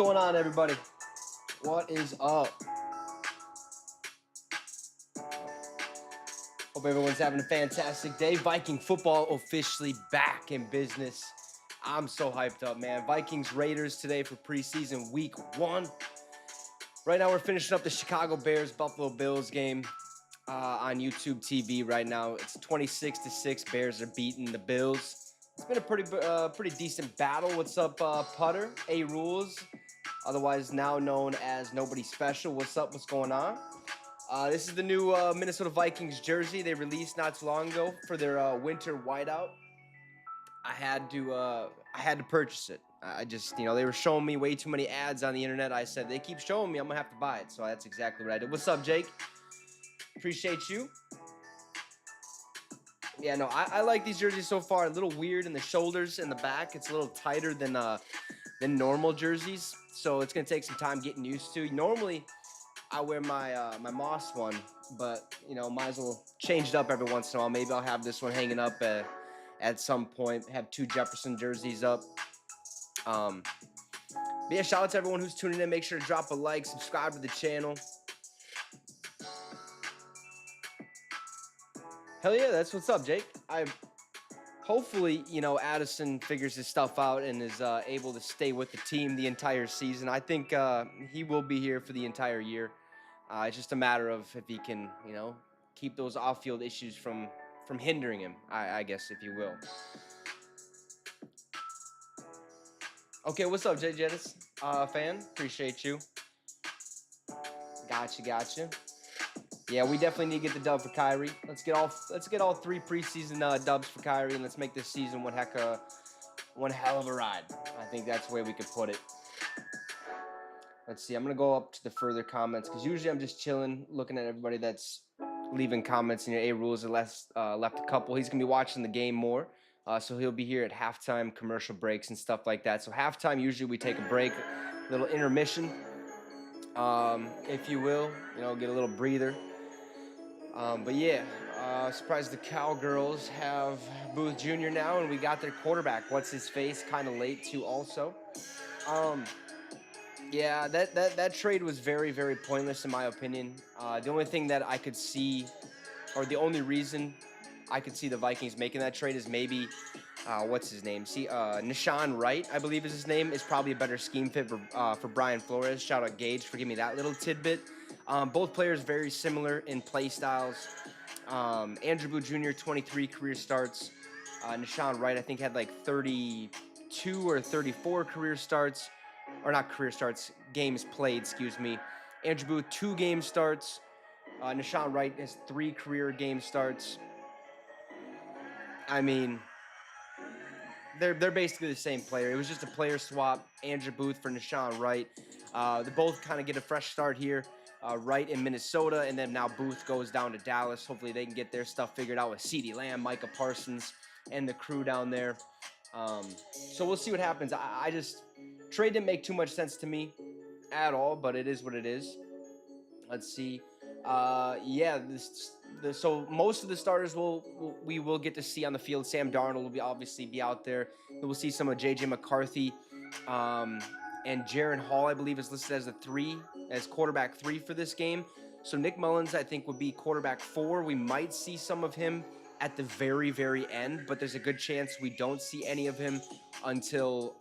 going on, everybody? What is up? Hope everyone's having a fantastic day. Viking football officially back in business. I'm so hyped up, man. Vikings Raiders today for preseason week 1. Right now, we're finishing up the Chicago Bears Buffalo Bills game on YouTube TV right now. It's 26-6. Bears are beating the Bills. It's been a pretty decent battle. What's up, Putter? A Rules, otherwise now known as Nobody Special. What's up? What's going on? This is the new Minnesota Vikings jersey they released not too long ago for their winter whiteout. I had to purchase it. I just, they were showing me way too many ads on the internet. I said, they keep showing me, I'm going to have to buy it. So that's exactly what I did. What's up, Jake? Appreciate you. Yeah, no, I like these jerseys so far. A little weird in the shoulders and the back. It's a little tighter than normal jerseys. So it's going to take some time getting used to. Normally, I wear my my Moss one, but, might as well change it up every once in a while. Maybe I'll have this one hanging up at some point. Have 2 Jefferson jerseys up. But yeah, shout out to everyone who's tuning in. Make sure to drop a like, subscribe to the channel. Hell yeah, that's what's up, Jake. Hopefully, Addison figures his stuff out and is able to stay with the team the entire season. I think he will be here for the entire year. It's just a matter of if he can, keep those off-field issues from hindering him, I guess, if you will. Okay, what's up, Jay Jettis? Fan, appreciate you. Gotcha. Yeah, we definitely need to get the dub for Kyrie. Let's get all 3 preseason dubs for Kyrie, and let's make this season one hell of a ride. I think that's the way we could put it. Let's see. I'm gonna go up to the further comments because usually I'm just chilling, looking at everybody that's leaving comments. And A Rules left a couple. He's gonna be watching the game more, so he'll be here at halftime, commercial breaks, and stuff like that. So halftime, usually we take a break, little intermission, if you will. Get a little breather. But yeah, surprised the Cowgirls have Booth Jr. now, and we got their quarterback. What's his face? Kind of late too, also. Yeah, that trade was very, very pointless in my opinion. The only thing that I could see, or the only reason I could see the Vikings making that trade is maybe, what's his name? Nashawn Wright, I believe is his name, is probably a better scheme fit for Brian Flores. Shout out Gage for giving me that little tidbit. Both players very similar in play styles. Andrew Booth Jr., 23 career starts. Nashawn Wright, I think, had like 32 or 34 career starts. Or not career starts, games played, excuse me. Andrew Booth, 2 game starts. Nashawn Wright has 3 career game starts. I mean, they're basically the same player. It was just a player swap, Andrew Booth for Nashawn Wright. They both kind of get a fresh start here. Wright in Minnesota, and then now Booth goes down to Dallas. Hopefully they can get their stuff figured out with CeeDee Lamb, Micah Parsons, and the crew down there. So we'll see what happens. I just, trade didn't make too much sense to me at all, but it is what it is. Let's see. Yeah, so most of the starters we will get to see on the field. Sam Darnold will obviously be out there. We'll see some of J.J. McCarthy, and Jaren Hall, I believe, is listed as quarterback 3 for this game. So Nick Mullins, I think, would be quarterback 4. We might see some of him at the very, very end, but there's a good chance we don't see any of him until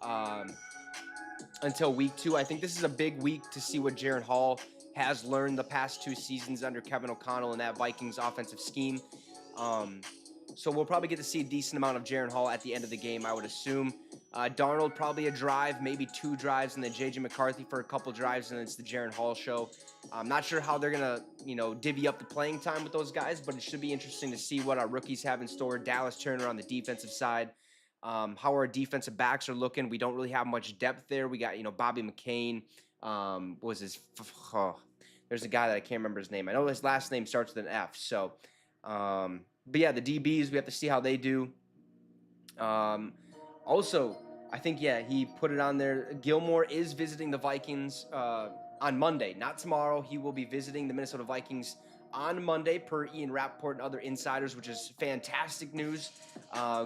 week 2. I think this is a big week to see what Jaren Hall has learned the past 2 seasons under Kevin O'Connell and that Vikings offensive scheme. So we'll probably get to see a decent amount of Jaren Hall at the end of the game, I would assume. Darnold, probably a drive, maybe 2 drives, and then J.J. McCarthy for a couple drives, and it's the Jaren Hall show. I'm not sure how they're going to, divvy up the playing time with those guys, but it should be interesting to see what our rookies have in store. Dallas Turner on the defensive side. How our defensive backs are looking. We don't really have much depth there. We got, Bobby McCain. There's a guy that I can't remember his name. I know his last name starts with an F. So, but yeah, the DBs, we have to see how they do. Also, I think, he put it on there. Gilmore is visiting the Vikings on Monday, not tomorrow. He will be visiting the Minnesota Vikings on Monday, per Ian Rappaport and other insiders, which is fantastic news.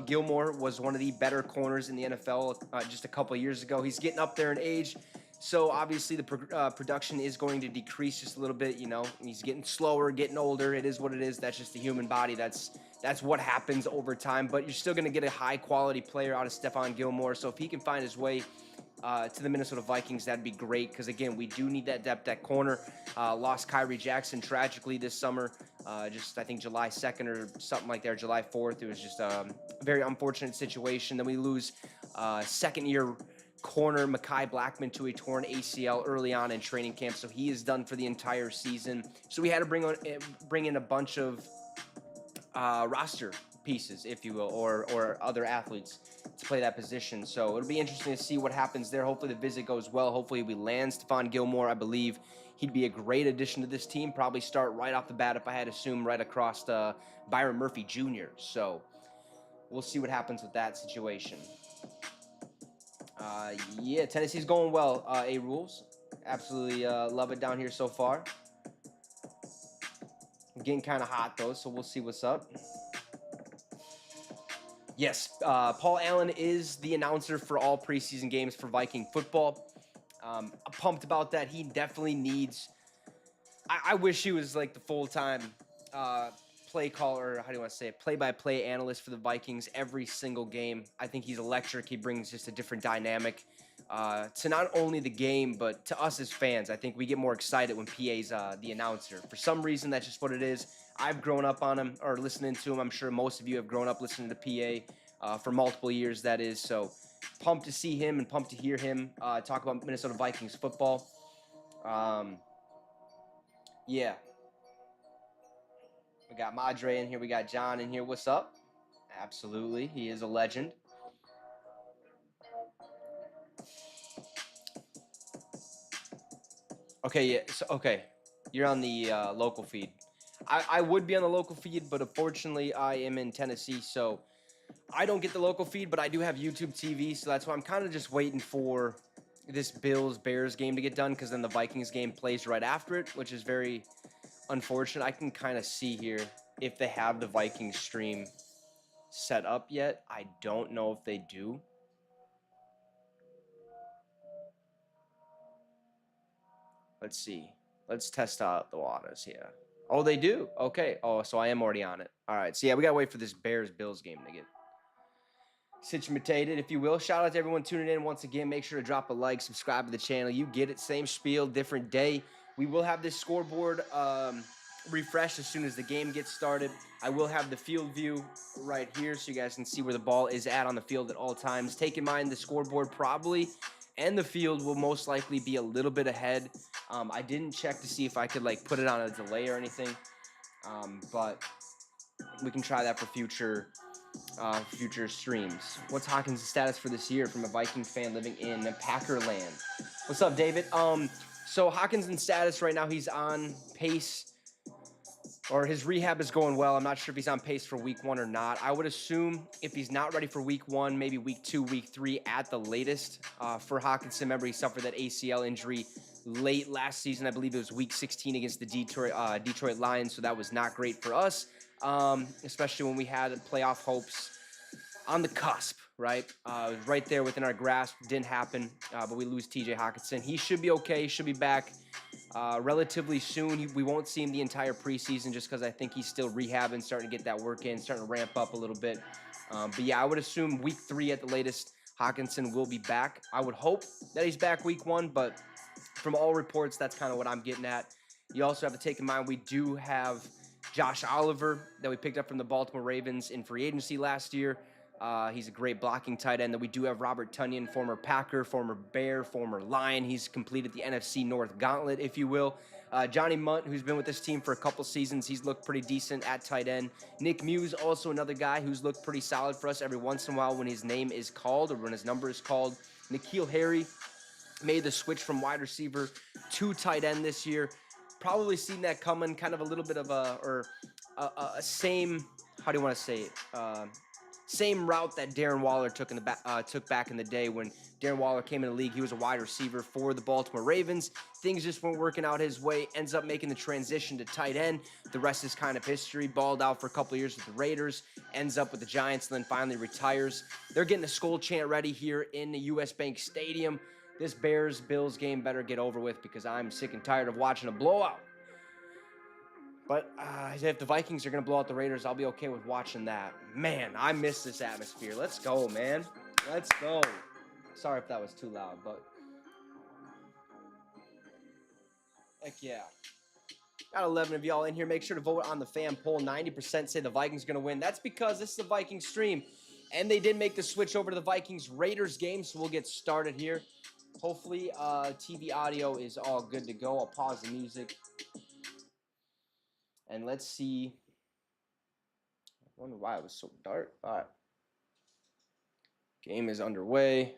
Gilmore was one of the better corners in the NFL just a couple of years ago. He's getting up there in age, So obviously the production is going to decrease just a little bit. He's getting slower, getting older. It is what it is. That's just the human body. That's what happens over time. But you're still going to get a high quality player out of Stephon Gilmore. So if he can find his way to the Minnesota Vikings, that'd be great. Because again, we do need that depth at corner. Lost Kyrie Jackson tragically this summer. Just I think July 2nd or something like that, July 4th. It was just a very unfortunate situation. Then we lose second-year corner Mekhi Blackman to a torn ACL early on in training camp, so he is done for the entire season. So we had to bring in a bunch of roster pieces, if you will, or other athletes to play that position. So it'll be interesting to see what happens there. Hopefully the visit goes well. Hopefully we land Stephon Gilmore. I believe he'd be a great addition to this team. Probably start right off the bat, if I had to assume, right across Byron Murphy Jr. So we'll see what happens with that situation. Yeah, Tennessee's going well. A-Rules. Absolutely love it down here so far. Getting kind of hot, though, so we'll see what's up. Yes, Paul Allen is the announcer for all preseason games for Viking football. I'm pumped about that. He definitely needs... I wish he was like the full-time play caller, how do you want to say it, play-by-play analyst for the Vikings every single game. I think he's electric. He brings just a different dynamic to not only the game, but to us as fans. I think we get more excited when PA's the announcer. For some reason, that's just what it is. I've grown up on him, or listening to him. I'm sure most of you have grown up listening to PA for multiple years, that is. So pumped to see him and pumped to hear him talk about Minnesota Vikings football. Yeah. We got Madre in here. We got John in here. What's up? Absolutely. He is a legend. Okay, yeah. So, okay. You're on the local feed. I would be on the local feed, but unfortunately I am in Tennessee, so I don't get the local feed, but I do have YouTube TV, so that's why I'm kind of just waiting for this Bills-Bears game to get done, because then the Vikings game plays right after it, which is very unfortunate. I can kind of see here if they have the Vikings stream set up yet. I don't know if they do. Let's see. Let's test out the waters here. Oh, they do. Okay. Oh, so I am already on it. All right. So, yeah, we got to wait for this Bears-Bills game to get situated, if you will. Shout out to everyone tuning in once again. Make sure to drop a like, subscribe to the channel. You get it. Same spiel, different day. We will have this scoreboard refreshed as soon as the game gets started. I will have the field view right here so you guys can see where the ball is at on the field at all times. Take in mind the scoreboard probably and the field will most likely be a little bit ahead. I didn't check to see if I could like put it on a delay or anything, but we can try that for future streams. What's Hawkins' status for this year from a Viking fan living in Packerland? What's up, David? So Hawkins' in status right now, he's on pace, or his rehab is going well. I'm not sure if he's on pace for week 1 or not. I would assume if he's not ready for week 1, maybe week 2, week 3 at the latest. For Hawkins, remember he suffered that ACL injury late last season. I believe it was week 16 against the Detroit Lions, so that was not great for us, especially when we had playoff hopes on the cusp, right? It was right there within our grasp. Didn't happen, but we lose TJ Hawkinson. He should be okay. He should be back relatively soon. We won't see him the entire preseason just because I think he's still rehabbing, starting to get that work in, starting to ramp up a little bit. But yeah, I would assume week 3 at the latest, Hawkinson will be back. I would hope that he's back week 1, but from all reports, that's kind of what I'm getting at. You also have to take in mind we do have Josh Oliver that we picked up from the Baltimore Ravens in free agency last year. He's a great blocking tight end. Then we do have Robert Tonyan, former Packer, former Bear, former Lion. He's completed the NFC North gauntlet, if you will. Johnny Munt, who's been with this team for a couple seasons, he's looked pretty decent at tight end. Nick Muse, also another guy who's looked pretty solid for us every once in a while when his name is called or when his number is called. N'Keal Harry made the switch from wide receiver to tight end this year. Probably seen that coming, kind of a little bit of a same, how do you want to say it? Same route that Darren Waller took back in the day when Darren Waller came in the league. He was a wide receiver for the Baltimore Ravens. Things just weren't working out his way. Ends up making the transition to tight end. The rest is kind of history. Balled out for a couple of years with the Raiders. Ends up with the Giants and then finally retires. They're getting a skull chant ready here in the US Bank Stadium. This Bears-Bills game better get over with because I'm sick and tired of watching a blowout. But if the Vikings are going to blow out the Raiders, I'll be okay with watching that. Man, I miss this atmosphere. Let's go, man. Let's go. Sorry if that was too loud, but heck yeah. Got 11 of y'all in here. Make sure to vote on the fan poll. 90% say the Vikings are going to win. That's because this is the Vikings stream, and they did make the switch over to the Vikings-Raiders game, so we'll get started here. Hopefully, TV audio is all good to go. I'll pause the music. And let's see. I wonder why it was so dark. All right. Game is underway.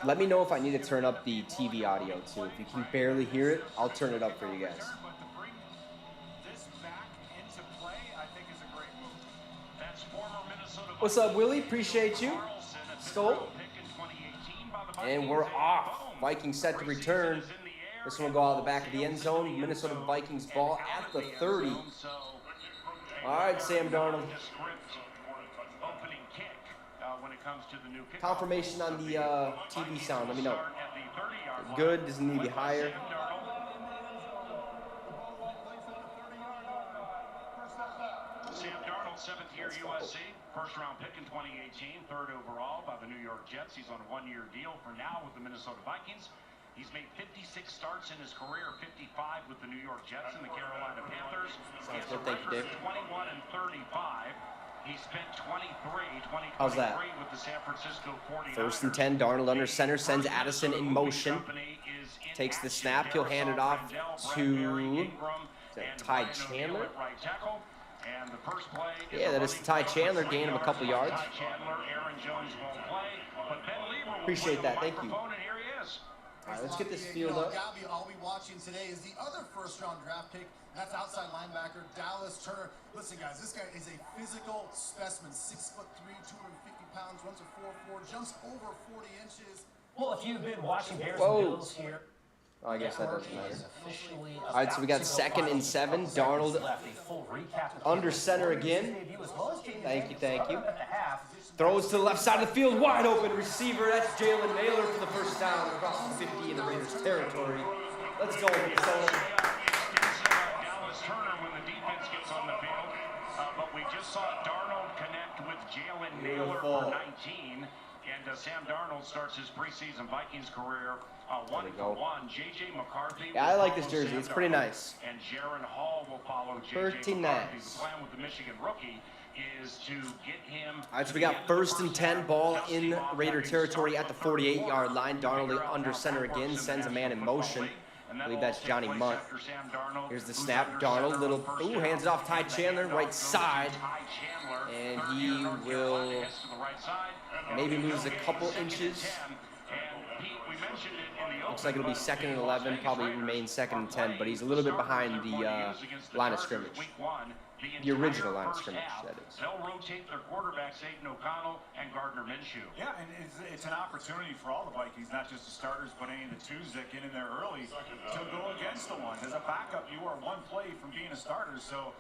Let me know if I need to turn up the TV audio too. If you can barely hear it, I'll turn it up for you guys. What's up, Willie? Appreciate you. Stoll. And we're off. Vikings set to return. This one will go out of the back of the end zone. Minnesota Vikings ball at the 30. All right, Sam Darnold. Confirmation on the TV sound. Let me know. Good. Doesn't need to be higher. Sam Darnold, 7th-year USC, first-round pick in 2018, 3rd overall by the New York Jets. He's on a 1-year deal for now with the Minnesota Vikings. He's made 56 starts in his career, 55 with the New York Jets and the Carolina Panthers. He has a record of 21 and 35. He spent 2023 with the San Francisco 49ers. First and 10, Darnold under center, sends Addison in motion. Takes the snap, he'll hand it off to Ty Chandler. Yeah, that is Ty Chandler, gain him a couple yards. Appreciate that, thank you. All right, let's get this field up. Gabby, all we watching today is the other first-round draft pick. That's outside linebacker Dallas Turner. Listen, guys, this guy is a physical specimen. 6'3", 250 pounds, runs a 4.4, jumps over 40 inches. Well, if you've been watching Bears and Bills here, oh, I guess that doesn't matter. All right, so we got 2nd and 7. Darnold under center again. Thank you. Throws to the left side of the field, wide open receiver. That's Jalen Naylor for the first down across the 50 in the Raiders territory. Let's go, Minnesota. Dallas Turner when the defense gets on the field, but we just saw Darnold connect with Jalen Naylor for 19. And Sam Darnold starts his preseason Vikings career 1-for-1. J.J. McCarthy. Yeah, I like this jersey. It's pretty nice. And Jaren Hall will follow J.J. McCarthy. Nice. The plan with the Michigan rookie is to get him. All right, so we got 1st and 10, ball in Raider territory at the 48-yard line. Darnold under center again, sends a man in motion. I believe that's Johnny Munt. Here's the snap. Darnold, hands it off Ty Chandler, right side. And he will maybe lose a couple inches. Looks like it'll be 2nd and 11, probably remain 2nd and 10, but he's a little bit behind the line of scrimmage. The original line of scrimmage, that is. They'll rotate their quarterbacks, Aiden O'Connell and Gardner Minshew. Yeah, and it's an opportunity for all the Vikings, not just the starters, but any of the twos that get in there early to go against the ones. As a backup, you are one play from being a starter, so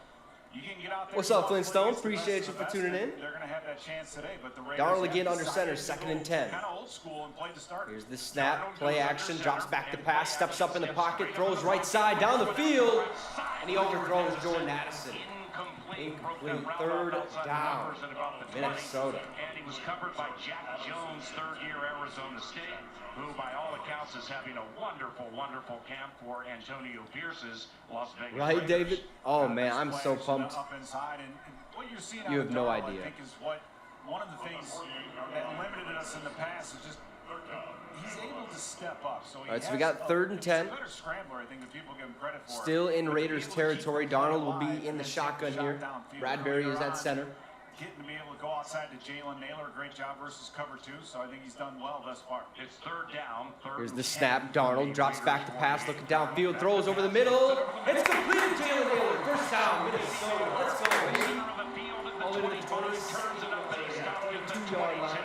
you can get out there. What's up, Flintstone? Appreciate you for tuning in. They're going to have that chance today, but the Raiders Darnold again under center, 2nd and 10. Kind of old school and play the starter. Here's the snap, play action, drops back to pass, steps up in the pocket, throws right side down the field, and he overthrows Jordan Addison. Incomplete. 3rd down. Minnesota. And he was covered by Jack Jones, 3rd-year Arizona State, who by all accounts is having a wonderful, wonderful camp for Antonio Pierce's Las Vegas Right, Raiders. David? Oh, man, I'm so pumped. You have no idea. I think is one of the things that limited us in the past is just he's able to step up. So all right, so we got 3rd and 10. Still in Raiders territory. Darnold will be in the shotgun here. Bradbury is at center. Getting to be able to go outside to Jalen Naylor, great job versus cover 2, so I think he's done well thus far. It's 3rd down. Here's the snap. Darnold drops back to pass, looking downfield, throws over the middle. It's completed, Jalen Naylor. First down, Minnesota. Let's go, baby. All the way to the 22-yard line.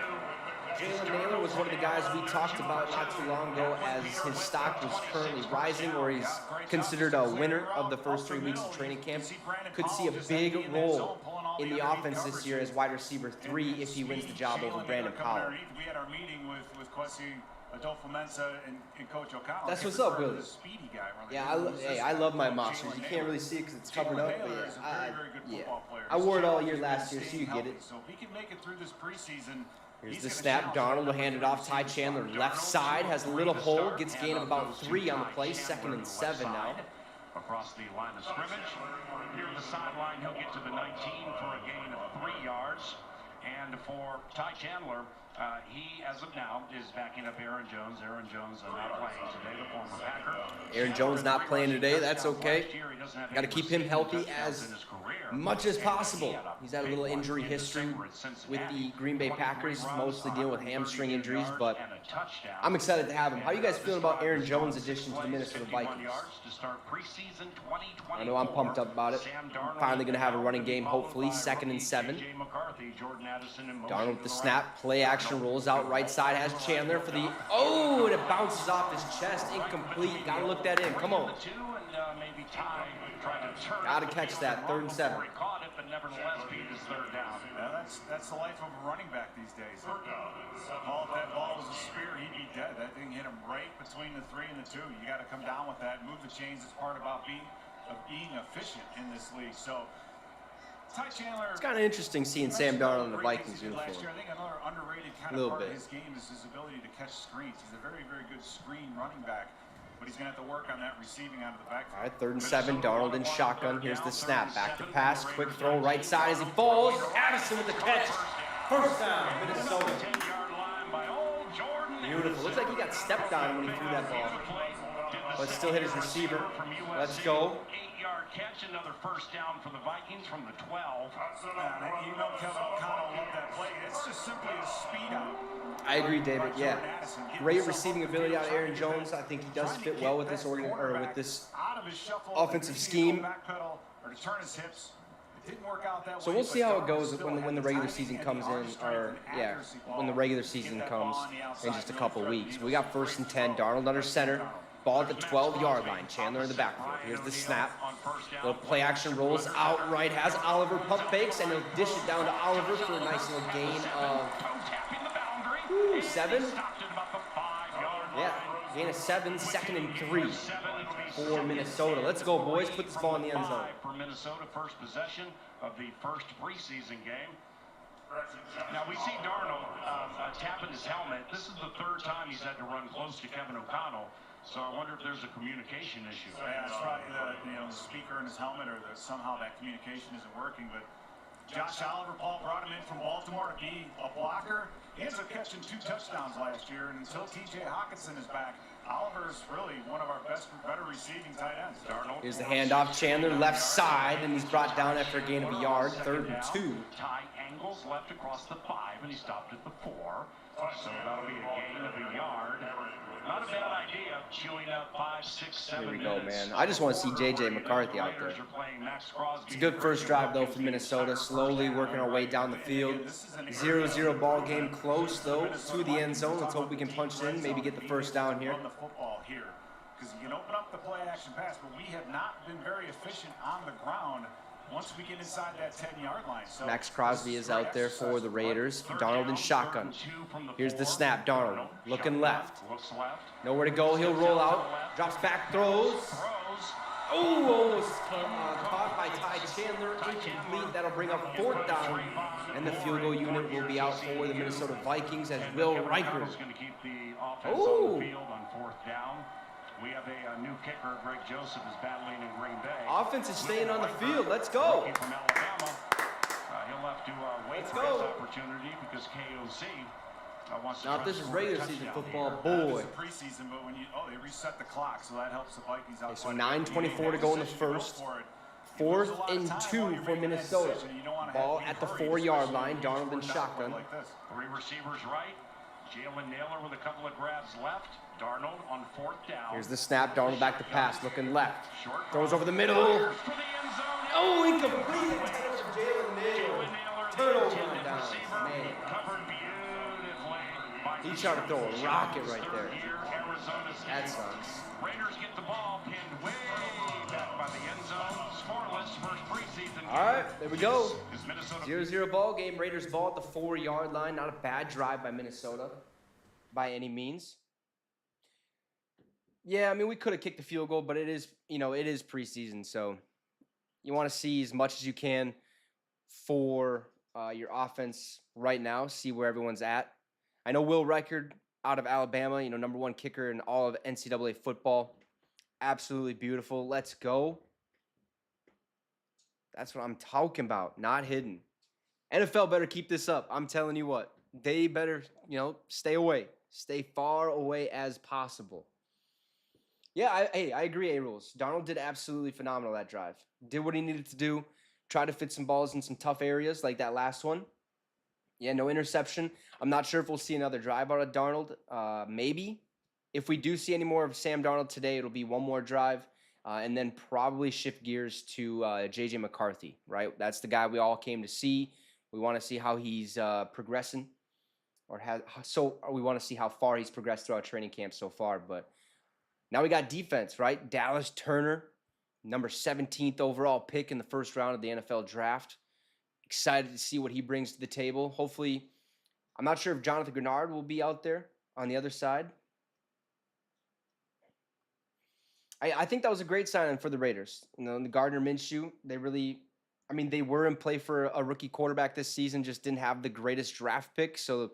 Jalen Naylor was one of the guys we talked about not too long ago as his stock was currently rising, or he's considered a winner of the first 3 weeks of training camp. Could see a big role in the offense this year as wide receiver 3 if he wins the job over Brandon Powell. We had our meeting with Kwesi Adolfo-Mensah and Coach O'Connell. That's what's up, Willie. Speedy guy, really. Yeah, I love my monsters. You can't really see it because it's covered up, but Naylor is a very, very good football player. I wore it all year last year, so you get it. So if he can make it through this preseason. Here's the snap. Darnold will hand it off. Ty Chandler, left side, has a little hole, gets gain of about 3 on the play, 2nd and 7 now. Across the line of scrimmage. Here at the sideline, he'll get to the 19 for a gain of 3 yards. And for Ty Chandler, he, as of now, is backing up Aaron Jones. Aaron Jones not playing today, the former Packer. Aaron Jones not playing today. That's okay. Got to keep him healthy as much as possible. He's had a little injury history with the Green Bay Packers, mostly dealing with hamstring injuries, but I'm excited to have him. How are you guys feeling about Aaron Jones' addition to the Minnesota Vikings? I know I'm pumped up about it. Finally going to have a running game, hopefully. 2nd and 7. Darnold with the snap. Play action rolls out right side. Has Chandler for the... Oh, and it bounces off his chest. Incomplete. Got to look that in. Come on. Got to catch that. 3rd and 7. That's the life of a running back these days. If that ball was a spear, he'd be dead. That thing hit him right between the 3 and the 2. You got to come down with that. Move the chains. It's part about being efficient in this league. So Ty Chandler. It's kind of interesting seeing Sam Darnold in the Vikings uniform. I think another underrated kind of part of his game is his ability to catch screens. He's a very, very good screen running back. But he's going to have to work on that receiving out of the backfield. All right, 3rd and 7, Darnold in shotgun. Here's the snap. Back to pass. Quick throw right side as he falls. Addison with the catch. 1st down, Minnesota. Beautiful. Looks like he got stepped on when he threw that ball. But still hit his receiver. Let's go. 8-yard catch, another 1st down for the Vikings from the 12. You know Kevin O'Connell loved that play. It's just simply a speed out. I agree, David. Yeah, great receiving ability out of Aaron Jones. I think he does fit well with this offensive scheme. So we'll see how it goes when the regular season comes in, when the regular season comes in just a couple weeks. We got 1st and 10. Darnold under center. Ball at the 12-yard line. Chandler in the backfield. Here's the snap. Little play action rolls out right. Has Oliver pump fakes, and he'll dish it down to Oliver for a nice little gain of 7. Yeah, gain of 7. 2nd and 3 for Minnesota. Let's go, boys. Put this ball in the end zone. For Minnesota, 1st possession of the 1st preseason game. Now we see Darnold tapping his helmet. This is the 3rd time he's had to run close to Kevin O'Connell. So I wonder if there's a communication issue. Yeah, it's probably the speaker in his helmet, or somehow that communication isn't working. But Josh Oliver, Paul brought him in from Baltimore to be a blocker. He ends up catching 2 touchdowns last year, and until T.J. Hawkinson is back, Oliver's really one of our better receiving tight ends. Darnold. Here's the handoff. Chandler left side, and he's brought down after a gain of a yard. 3rd and 2. Ty angles left across the 5, and he stopped at the 4. So that'll be a gain of a yard. Not a bad idea. Chewing up 5, 6, 7 Here we go, man. I just want to see J.J. McCarthy out there. It's a good 1st drive, though, for Minnesota. Slowly working our way down the field. 0-0 ball game. Close, though, to the end zone. Let's hope we can punch it in, maybe get the 1st down here. Run the football here, because you can open up the play action pass, but we have not been very efficient on the ground once we get inside that 10-yard line. So Max Crosby is out there for the Raiders. Darnold in shotgun. Here's the snap. Darnold looking left. Nowhere to go. He'll roll out. Drops back. Throws. Oh, almost caught by Ty Chandler. Incomplete. That'll bring up 4th down. And the field goal unit will be out for the Minnesota Vikings as Will Riker. Oh. We have a new kicker. Greg Joseph is battling in Green Bay. Offense is staying on the field. Let's go. From Alabama. He'll have to wait for his opportunity because KOC wants to. Now, if this is regular season football, boy. Preseason, but when they reset the clock, so that helps the Vikings out. Okay, so 9:24 to go in the 1st. 4th and 2 for Minnesota. Ball at the 4-yard line. Darnold in shotgun. 3 receivers right. Jalen Naylor with a couple of grabs left. Darnold on 4th down. Here's the snap. Darnold back to pass, looking left. Throws over the middle. Oh, incomplete. Jalen Naylor. Turnover down. Man. Covered beautifully. He's trying to throw a rocket right there. That sucks. Raiders get the ball pinned way back by the end zone. Scoreless first preseason. All right, there we go. 0-0 ball game. Raiders ball at the 4-yard line. Not a bad drive by Minnesota by any means. Yeah, I mean, we could have kicked the field goal, but it is, it is preseason, so you want to see as much as you can for your offense right now, see where everyone's at. I know Will Reichard out of Alabama, #1 kicker in all of NCAA football. Absolutely beautiful. Let's go. That's what I'm talking about, not hidden. NFL better keep this up. I'm telling you what. They better, stay away. Stay far away as possible. Yeah, I agree, A-Rules. Darnold did absolutely phenomenal that drive. Did what he needed to do. Tried to fit some balls in some tough areas like that last one. Yeah, no interception. I'm not sure if we'll see another drive out of Darnold. Maybe. If we do see any more of Sam Darnold today, it'll be one more drive. And then probably shift gears to J.J. McCarthy, right? That's the guy we all came to see. We want to see how he's progressing. We want to see how far he's progressed throughout training camp so far. But now we got defense, right? Dallas Turner, number 17th overall pick in the first round of the NFL draft. Excited to see what he brings to the table. Hopefully, I'm not sure if Jonathan Grenard will be out there on the other side. I think that was a great signing for the Raiders. The Gardner Minshew, they were in play for a rookie quarterback this season, just didn't have the greatest draft pick. So,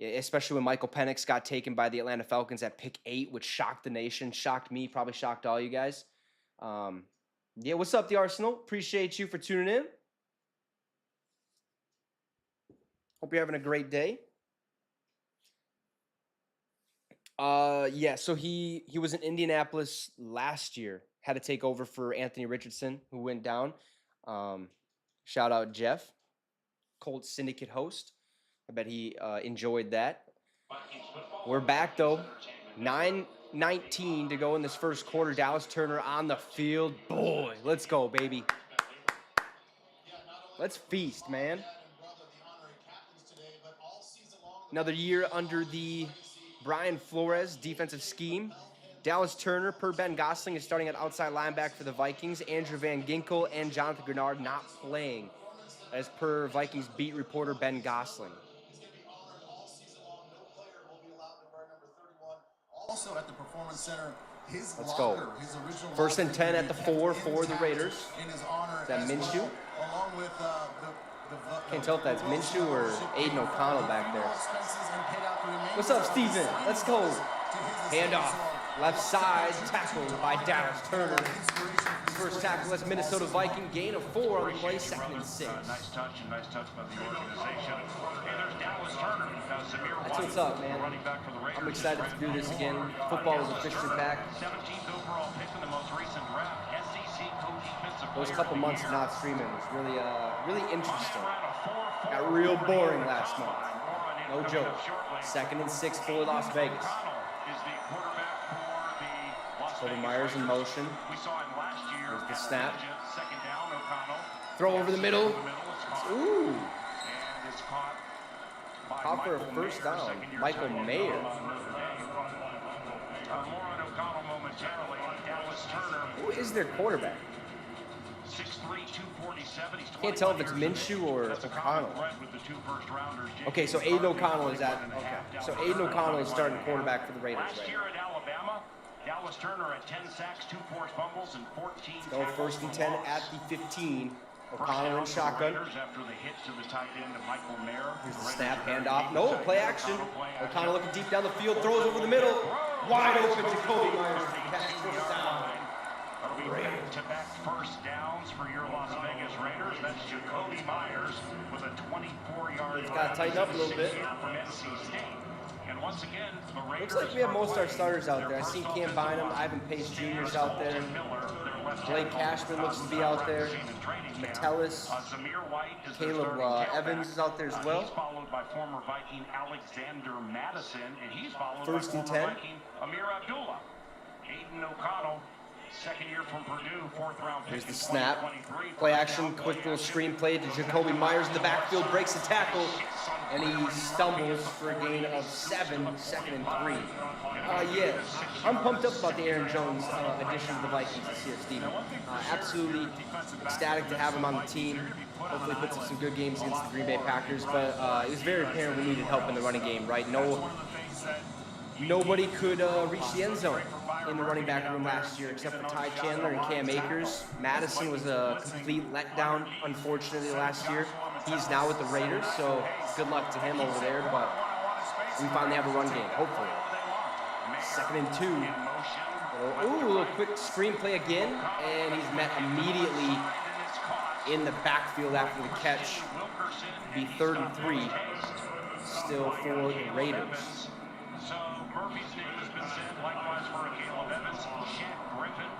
especially when Michael Penix got taken by the Atlanta Falcons at pick 8, which shocked the nation, shocked me, probably shocked all you guys. What's up, the Arsenal? Appreciate you for tuning in. Hope you're having a great day. So he was in Indianapolis last year. Had to take over for Anthony Richardson, who went down. Shout out Jeff, Colts Syndicate host. I bet he enjoyed that. We're back, though. 9:19 to go in this first quarter. Dallas Turner on the field. Boy, let's go, baby. Let's feast, man. Another year under the Brian Flores defensive scheme. Dallas Turner, per Ben Gosling, is starting at outside linebacker for the Vikings. Andrew Van Ginkel and Jonathan Grenard not playing, as per Vikings beat reporter Ben Gosling. Also at the Performance Center, let's go. First and 10 at the 4 for the Raiders. Is that Minshew? Along with can't tell if that's Minshew or Aiden O'Connell back there. What's up, Steven? Let's go. Handoff. Left side, tackled by Dallas Turner. First tackle, that's Minnesota Viking. Gain of 4 on the play, 2nd and 6. Nice touch by the organization. Hey, there's Dallas Turner. That's what's up, man. I'm excited to do this again. Football is officially back. 17th overall pick in the most recent draft. SEC co-defensive Those couple months of not streaming was really interesting. Got real boring last month. No joke. 2nd and 6 for Las Vegas. Cody Myers in motion. There's the snap. Throw over the middle. Ooh. Caught for a first down. Michael Mayer. Who is their quarterback? Can't tell if it's Minshew or O'Connell. Okay, so Aiden O'Connell is at. Okay, so Aiden O'Connell is starting quarterback for the Raiders. Last year at Alabama, Dallas Turner had 10 sacks, 2 forced fumbles, and 14 tackles. Go 1st and 10 at the 15. O'Connell in shotgun. After the hit to the tight end of Michael Mayer. Here's the snap, handoff. No, play action. O'Connell looking deep down the field, throws over the middle. Wide open to Cody Myers for the catch. First down. Back-to-back first downs for your Las Vegas Raiders. That's Jacoby Myers with a 24-yard. It's got to tighten up a little bit. From NC State. And once again, the Raiders. Looks like we have most of our starters out there. I seen Cam Bynum, Ivan Pace Jr.'s out there. Blake Cashman looks to be out there. Metellus. Caleb Evans is out there as well. He's followed by former Viking Alexander Madison, and he's followed 1st by and former 10. Viking Amir Abdullah. Aiden O'Connell Second year from Purdue, fourth round pick. Here's the snap. Play action, quick little screen play to Jacoby Myers in the backfield, breaks the tackle, and he stumbles for a gain of 7, 2nd and 3. Yeah, I'm pumped up about the Aaron Jones addition to the Vikings this year, Steven. Absolutely ecstatic to have him on the team. Hopefully puts up some good games against the Green Bay Packers, but it was very apparent we needed help in the running game, right? Nobody could reach the end zone in the running back room last year except for Ty Chandler and Cam Akers. Madison was a complete letdown, unfortunately, last year. He's now with the Raiders, so good luck to him over there, but we finally have a run game, hopefully. 2nd and 2. Ooh, a little quick screen play again, and he's met immediately in the backfield after the catch. Be 3rd and 3, still for the Raiders. So Murphy's name has been said, likewise for Caleb Evans. Shaq Griffin,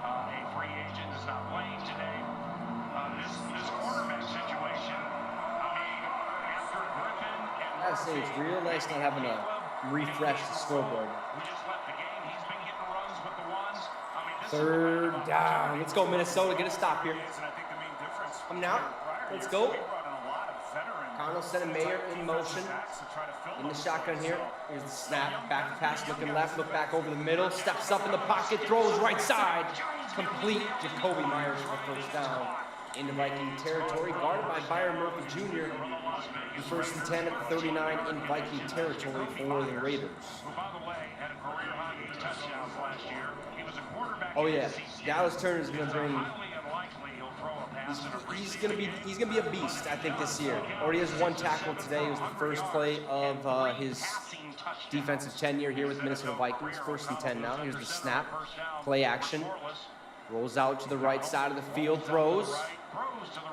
a free agent, is not playing today. This quarterback situation, I mean, after Griffin and I gotta say, it's real nice not having to refresh the scoreboard. we just left the game. He's been getting runs with the ones. I mean, this 3rd down. Let's go, Minnesota. Get a stop here. And I think the main difference Coming out. Let's go. we brought in a lot of veteran Connell sending Mayer in motion. backs to try to fill In the those shotgun voids. here. Here's the snap. Back pass, looking left, look back over the middle. Steps up in the pocket, throws right side. Complete. Jacoby Myers for the 1st down. Into Viking territory, guarded by Byron Murphy Jr. The 1st and 10 at the 39 in Viking territory for the Raiders. who, by the way, had a career high 8 touchdowns last year. He was a quarterback. Oh in yeah, the season. Dallas Turner's gonna bring. Highly unlikely he'll throw a pass in a He's gonna be a beast, I think, this year. Already has 1 tackle today. It was the first play of his defensive tenure here with the Minnesota Vikings. 1st and 10 now. Here's the snap. Play action. Rolls out to the right side of the field. Throws.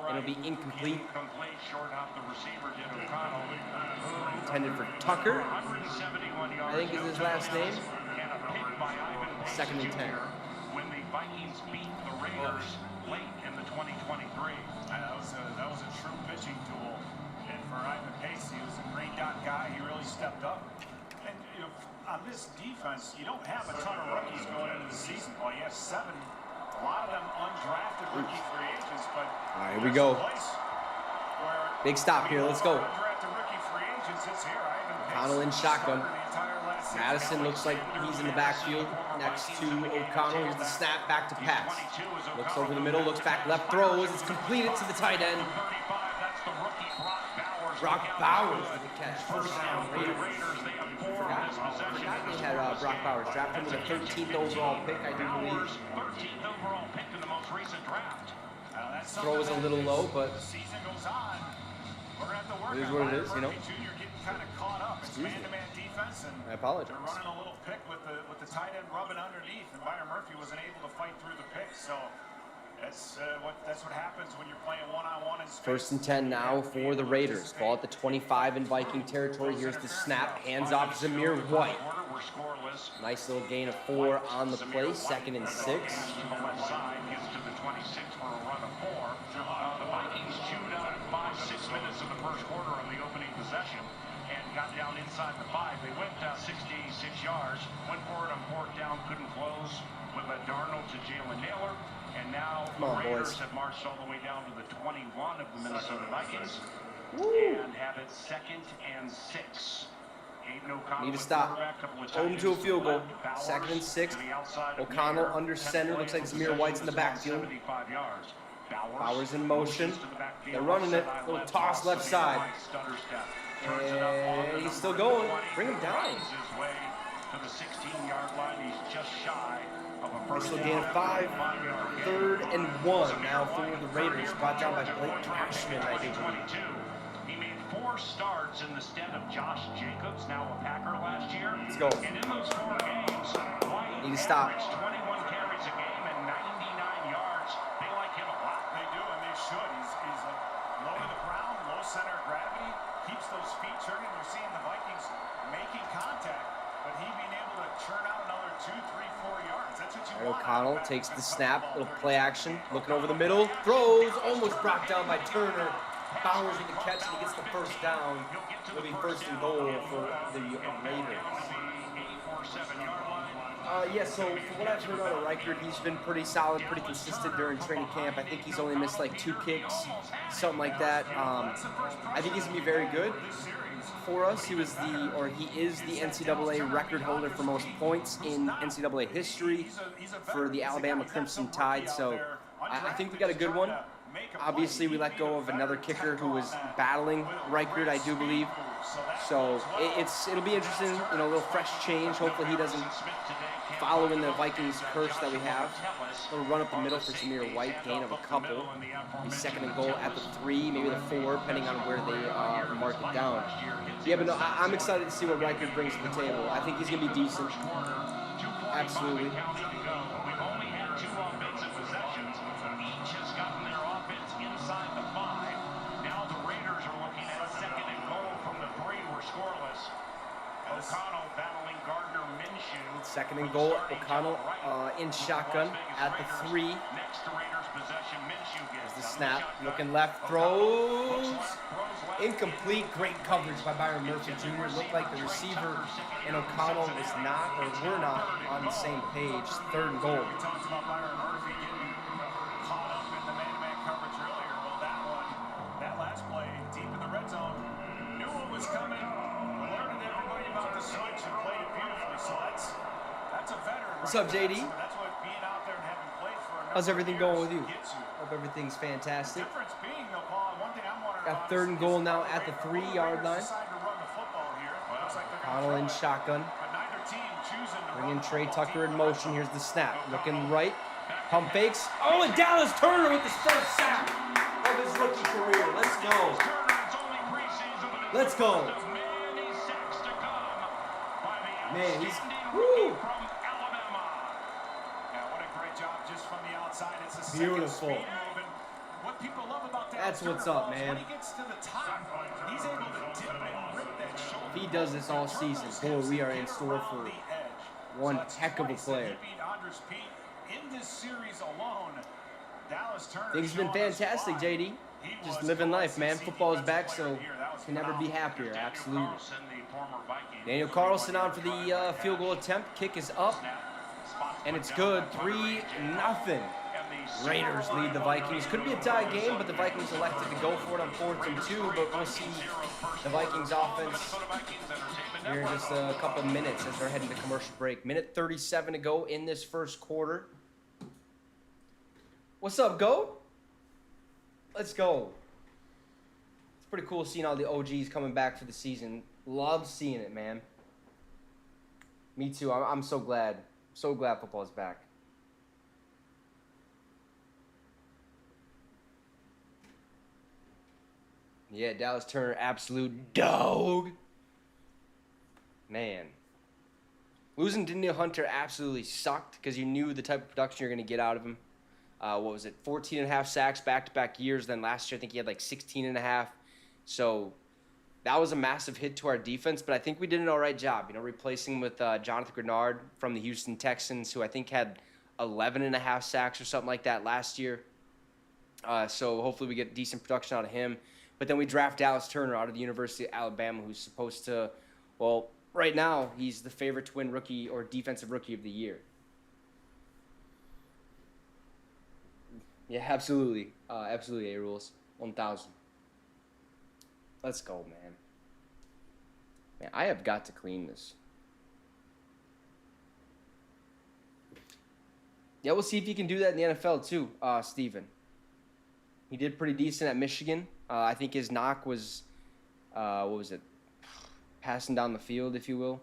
It'll be incomplete. Complete short off the receiver, did O'Connell. Intended for Tucker, 171 yards. I think is his last name. And a pick by Ivan Pace 2nd and 10. when the Vikings beat the Raiders late in the 2023. That was a true pitching tool. And for Ivan Pace, he was a green dot guy. He really stepped up. And you know, on this defense, you don't have a ton of rookies going into the season. Well, you have 7. A lot of them undrafted rookie free agents, but All right, here we go. Big stop here. Let's go. Undrafted rookie free agents, it's here. Ivan Pace O'Connell in shotgun. started the entire last season. Madison looks like he's in the backfield next to O'Connell. Here's the snap, back to pass. Looks over the middle, looks back left, throws. It's completed to the tight end. 35, that's the rookie Brock Bowers. Brock Bowers with the catch. 1st down, The Raiders. Raiders, they have 4 in Forgot this possession. they had Brock Bowers drafted with a 13th overall pick, I do believe. 13th overall pick in the most recent draft. Throw is a little low, but The season goes on. We're going to have to work it is on what it is, you know. Murphy Jr. getting kind of caught up. It's Excuse me. man-to-man defense, and I apologize. they're running a little pick with the tight end rubbing underneath, and Byron Murphy wasn't able to fight through the pick. So that's what happens when you're playing one-on-one in space. 1st and 10 now for the Raiders. Ball at the 25 in Viking territory. Here's the snap. Hands off Zamir White. We're scoreless. Nice little gain of 4 on the play. 2nd and 6. To the left side, gets to the 26 for a run of 4. The Vikings chewed out 5-6 minutes of the 1st quarter on the opening possession and got down inside the 5. They went 66 yards, went for it on 4th down, couldn't close with a Darnold to Jalen Naylor. And now the Come on, Raiders boys. have marched all the way down to the 21 of the Minnesota Vikings and have it 2nd and 6. Need to stop. Home to a field goal. 2nd and 6. O'Connell under center. Looks like Zamir White's in the backfield. Bowers in motion. They're running it. Little toss left side. And he's still going. Bring him down. Nice little gain of 5. 3rd and 1 now for the Raiders. Brought down by Blake Cashman, I do believe. He made 4 starts in the stead of Josh Jacobs, now a Packer last year. Let's go. And in those 4 games, White Need to stop. averaged 21 carries a game and 99 yards. They like him a lot. They do, and they should. He's low to the ground, low center of gravity, keeps those feet turning. You're seeing the Vikings making contact, but he being able to churn out another 2, 3, 4 yards. That's what you want. O'Connell takes the snap. Little play action. Looking over the middle. Throws. Almost brought down by Turner. Bowers with the catch, and he gets the 1st down. It'll be 1st and goal for the Raiders. Yeah, so from what I've heard on the record, he's been pretty solid, pretty consistent during training camp. I think he's only missed like 2 kicks, something like that. I think he's going to be very good for us. He is the NCAA record holder for most points in NCAA history for the Alabama Crimson Tide. So I think we got a good one. Obviously, we let go of another kicker who was battling Reichert, I do believe. So it'll be interesting, a little fresh change. Hopefully he doesn't follow in the Vikings curse that we have. A little run up the middle for Samir White, gain of a couple. Be second and goal at the 3, maybe the 4, depending on where they mark it down. Yeah, but no, I'm excited to see what Reichert brings to the table. I think he's going to be decent. Absolutely. We've only had 2 offensive possessions. Each has gotten their offense inside the 5. Now the Raiders are looking at second and goal from the 3. We're scoreless. O'Connell battling Gardner Minshew. Second and goal, O'Connell in shotgun at the 3. Next to Raiders possession, Minshew gets The snap, looking left, throws. Incomplete, great coverage by Byron Murphy Jr. Looked like the receiver and O'Connell were not on the same page. Third and goal. We talked about Byron Murphy getting caught up in the man-to-man coverage earlier. Well, that last play, deep in the red zone, knew what was coming, alerted everybody about the switch and played it beautifully. So that's a veteran. What's up, JD? That's what being out there and having played for a number How's everything of years going with you? gets you. Hope everything's fantastic. Difference being, though, Paul, one thing I'm wondering Got about third and goal now at the 3-yard line. decide to run the football here. Looks like they're gonna O'Connell in throw it. shotgun. But neither team choosing to Bringing run the Trey football. Tucker in motion. Here's the snap. Looking right. Pump fakes. Oh, and Dallas Turner with his first sack of his rookie career. Let's go. Let's go. Man, he's... Woo. Yeah, what a great job just from the outside. It's a Beautiful. second speed move. And what people love about that That's what's up, man. when he gets to the top, he's able to dip and rip that shoulder. If he does this all season, boy, we are in store for one heck of a player. In this series alone, Dallas Turner Things have been fantastic, JD. Just living life, man. Football is back, so can never be happier. Absolutely. Daniel Carlson on for the field goal attempt. Kick is up, and it's good. 3-0. Raiders lead the Vikings. Could be a tie game, but the Vikings elected to go for it on 4th and 2. But we'll see the Vikings offense here in just a couple minutes as they're heading to commercial break. Minute 37 to go in this first quarter. What's up, Go? Let's go. It's pretty cool seeing all the OGs coming back for the season. Love seeing it, man. Me too. I'm so glad. So glad football is back. Yeah, Dallas Turner, absolute dog. Man. Losing Daniel Hunter absolutely sucked because you knew the type of production you're going to get out of him. What was it? 14.5 sacks back-to-back years. Then last year, I think he had like 16.5. So that was a massive hit to our defense, but I think we did an all right job, replacing with Jonathan Grenard from the Houston Texans, who I think had 11.5 sacks or something like that last year. So hopefully we get decent production out of him. But then we draft Dallas Turner out of the University of Alabama, who's supposed to, well, right now he's the favorite to win rookie or defensive rookie of the year. Yeah, absolutely. Absolutely, A-Rules. 1,000. Let's go, man. Man, I have got to clean this. Yeah, we'll see if you can do that in the NFL too, Steven. He did pretty decent at Michigan. I think his knock was, what was it? Passing down the field, if you will.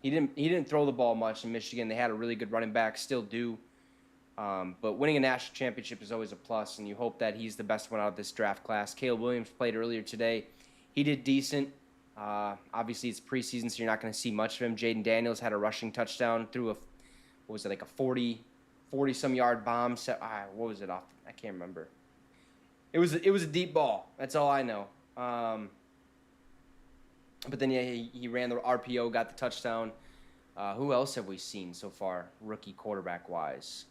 He didn't throw the ball much in Michigan. They had a really good running back, still do. But winning a national championship is always a plus, and you hope that he's the best one out of this draft class. Caleb Williams played earlier today. He did decent. Obviously, it's preseason, so you're not going to see much of him. Jaden Daniels had a rushing touchdown through a 40-some yard bomb. What was it off? I can't remember. It was a deep ball. That's all I know. But then, yeah, he ran the RPO, got the touchdown. Who else have we seen so far, rookie quarterback-wise?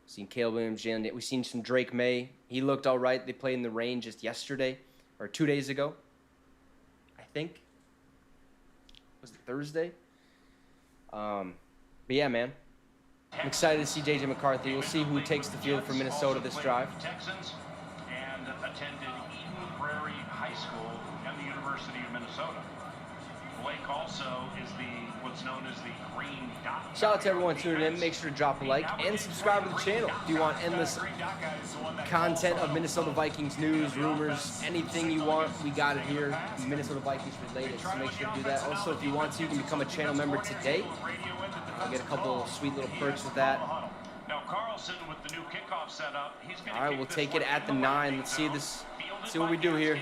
Seen Caleb Williams, Jalen. We've seen some Drake May. He looked all right. They played in the rain just yesterday, or 2 days ago, I think. Was it Thursday? But yeah, man, I'm excited to see J.J. McCarthy. We'll see who takes the field for Minnesota this drive. Texans and attended Eden Prairie High School and the University of Minnesota. Blake also is what's known as the green dot. Shout out to everyone tuning in. Make sure to drop a like and subscribe to the channel if you want endless content of Minnesota Vikings news, rumors, anything you want. We got it here, Minnesota Vikings related. So make sure to do that. Also, if you want to, you can become a channel member today. I'll get a couple of sweet little perks with that. Now Carlson with the new kickoff setup. All right, we'll take it at the 9. Let's see this. See what we do here.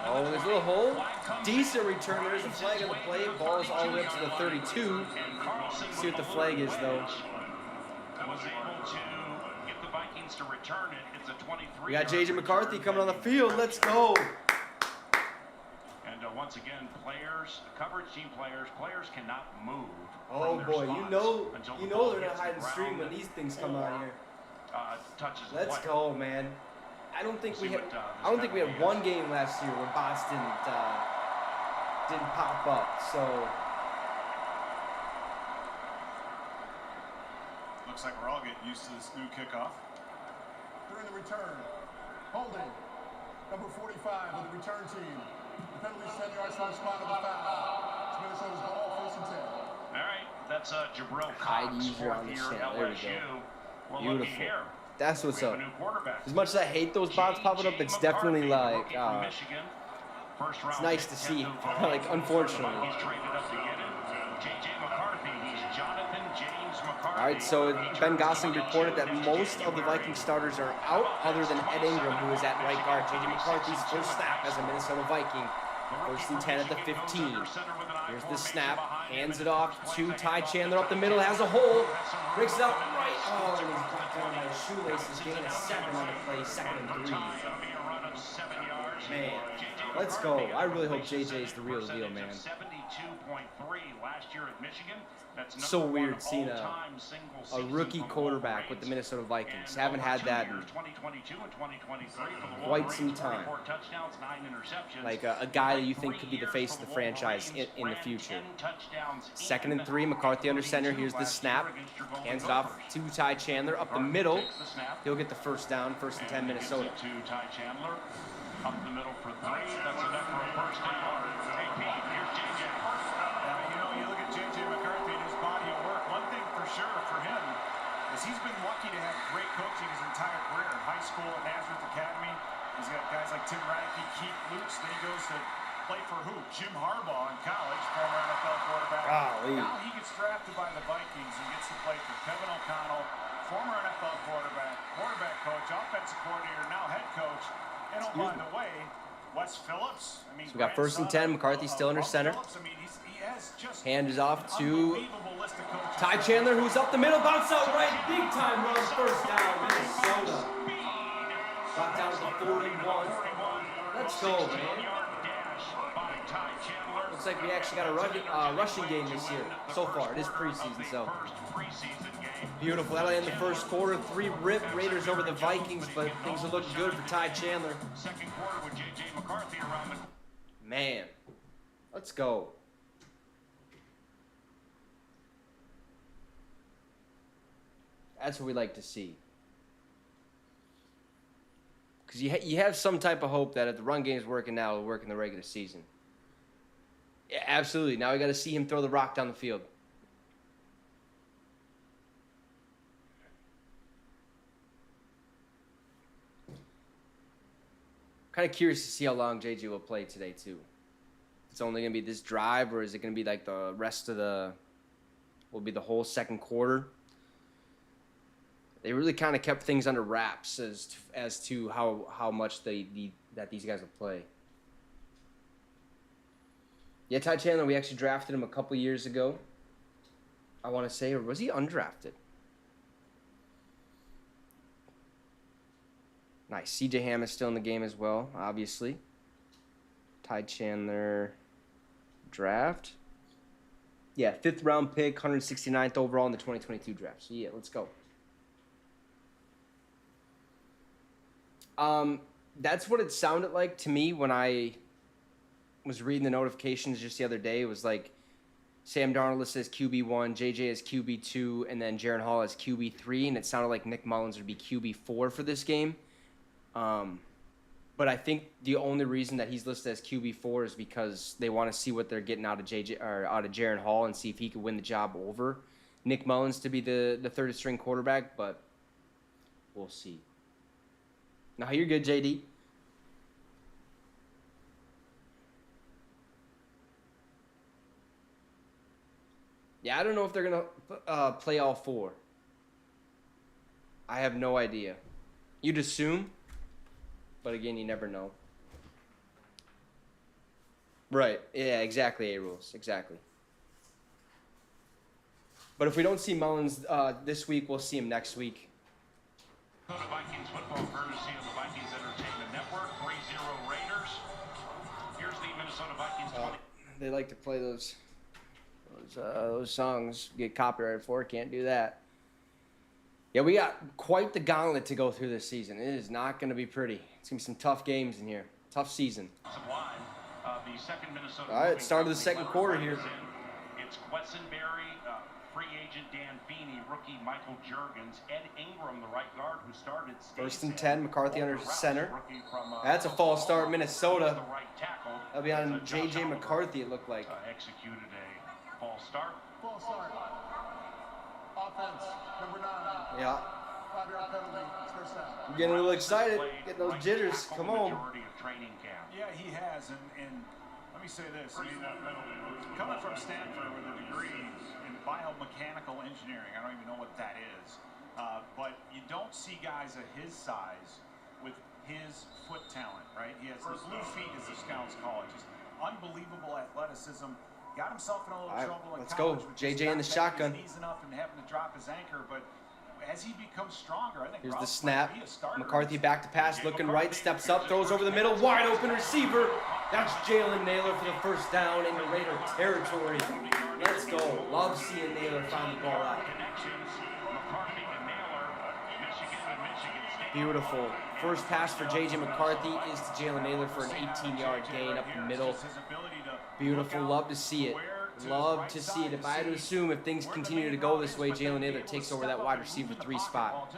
Oh, there's a little hole. Decent return. There's a flag on the play. Ball is all the way up to the 32. Let's see what the flag is, though. Was able to get the Vikings to return it. It's a 23. We got J.J. McCarthy coming on the field. Let's go. And once again, coverage team players cannot move. Oh boy, you know they're not hiding stream when these things come out here. Let's go, man. I don't think we had one game last year where bots didn't pop up. So looks like we're all getting used to this new kickoff. During the return, holding number 45 of the return team. The penalty is 10 yards from the spot of the foul. It's Minnesota's ball, first and 10. All right, that's Jabril hide Cox, user on the channel. There we go. Beautiful. Here. That's what's up. As much as I hate those bots popping up, it's definitely like it's nice to see. Like, unfortunately. All right, so Ben Gosling reported that most of the Viking starters are out, other than Ed Ingram, who is at right guard. J.J. McCarthy's first snap as a Minnesota Viking. First and 10 at the 15. Here's the snap. Hands it off to Ty Chandler up the middle. Has a hole. Breaks it out right. Oh, and he's brought down by his shoelaces. Gain a 7 on the play. 2nd and 3. Man, let's go. I really hope JJ is the real deal, man. So weird seeing a rookie quarterback with the Minnesota Vikings. Haven't had that in quite some time. Like a guy that you think could be the face of the franchise in the future. 2nd and 3, McCarthy under center. Here's the snap. Hands it off to Ty Chandler up the middle. He'll get the first down. 1st and 10, Minnesota. Up the middle for 3. That's enough for a first down. Hey, Pete, here's JJ. You look at J.J. McCarthy and his body of work. One thing for sure for him is he's been lucky to have great coaching his entire career. In high school at Nazareth Academy, he's got guys like Tim Radke, Keith Lutz. Then he goes to play for who? Jim Harbaugh in college, former NFL quarterback. Now he gets drafted by the Vikings and gets to play for Kevin O'Connell, former NFL quarterback coach, offensive coordinator, now head coach. And oh, by the way, Wes Phillips. I mean, so we got 1st and 10. McCarthy still under center. Hand is off to Ty Chandler, who's up the middle. Bounce out right. Big time run. First down, Minnesota. Got down to 41. Let's go, man. Looks like we actually got a rushing game this year so far. It is preseason, so. Beautiful. That'll end the first quarter. 3 rip Raiders over the Vikings, but things are looking good for Ty Chandler. Second quarter with J.J. McCarthy around the... Man, let's go. That's what we like to see. Because you have some type of hope that if the run game is working now, it'll work in the regular season. Yeah, absolutely. Now we got to see him throw the rock down the field. Kind of curious to see how long JJ will play today too. It's only gonna be this drive, or is it gonna be like the rest of will be the whole second quarter? They really kind of kept things under wraps as to how much that these guys will play. Yeah, Ty Chandler, we actually drafted him a couple years ago. I want to say, or was he undrafted? Nice. C.J. Ham is still in the game as well, obviously. Ty Chandler draft. Yeah, 5th round pick, 169th overall in the 2022 draft. So, yeah, let's go. That's what it sounded like to me when I was reading the notifications just the other day. It was like Sam Darnold listed as QB1, JJ as QB2, and then Jaren Hall as QB3, and it sounded like Nick Mullins would be QB4 for this game. But I think the only reason that he's listed as QB4 is because they want to see what they're getting out of Jaren Hall and see if he could win the job over Nick Mullins to be the third string quarterback, but we'll see. Now you're good, JD. Yeah, I don't know if they're going to play all four. I have no idea. You'd assume, but again, you never know. Right. Yeah, exactly, A-Rules. Exactly. But if we don't see Mullins this week, we'll see him next week. The Vikings football courtesy of the Vikings Entertainment Network. 3-0 Raiders. Here's the Minnesota Vikings. They like to play those songs, get copyrighted for. Can't do that. Yeah, we got quite the gauntlet to go through this season. It is not going to be pretty. It's going to be some tough games in here. Tough season. The second Minnesota all right, start of the second quarter here. It's Quessenberry, free agent Dan Feeney, rookie Michael Juergens, Ed Ingram, the right guard who started. First and 10, McCarthy under center. That's a false start, Minnesota. That'll be on J.J. McCarthy, it looked like. Executed a false start. False start. Offense, number 9. Yeah. 5-yard penalty. It's first down. I'm getting a little excited. Getting those jitters. Come on. Yeah, he has, and let me say this. I mean, coming from Stanford with a degree in biomechanical engineering, I don't even know what that is, but you don't see guys of his size with his foot talent, right? He has the blue feet, as the scouts call it. Just unbelievable athleticism. Got himself in a little trouble in let's college. go. JJ in the shotgun. He's enough and having to drop his anchor, but as he becomes stronger, I think here's the snap. McCarthy back to pass, looking right, steps up, throws over the middle, wide open receiver. That's Jalen Naylor for the first down into Raider territory. Let's go. Love seeing Naylor find the ball out. Beautiful. First pass for J.J. McCarthy is to Jalen Naylor for an 18-yard gain up the middle. Beautiful. Love to see it. Love to see it. If I had to assume if things continue to go this way, Jalen Naylor takes over that wide receiver 3 spot.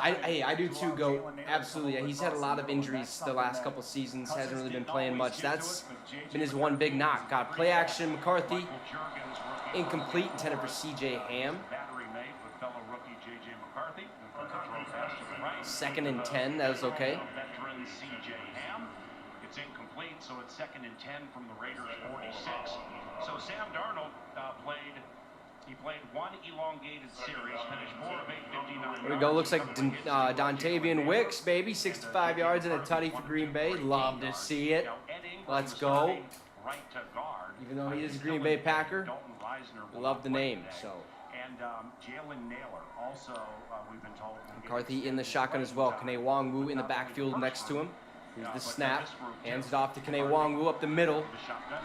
I do too, Goat. Absolutely. Yeah, he's had a lot of injuries the last couple seasons. Hasn't really been playing much. That's been his one big knock. Got play action. McCarthy. Incomplete. Intended for C.J. Ham. Second and 10. That was okay. It's incomplete, so it's second and 10 from the Raiders 46. So Sam Darnold played one elongated series, finished 4 of 8, 59. There we go. Looks like Dontavian Wicks, baby. 65 yards and a tutty for Green Bay. Love to see it. Let's go. Even though he is a Green Bay Packer, love the name. So. And Jalen Naylor also, we've been told. McCarthy in the shotgun as well. Kene Nwangwu in the backfield next to him. Here's the snap. Hands it off to Kene Nwangwu up the middle.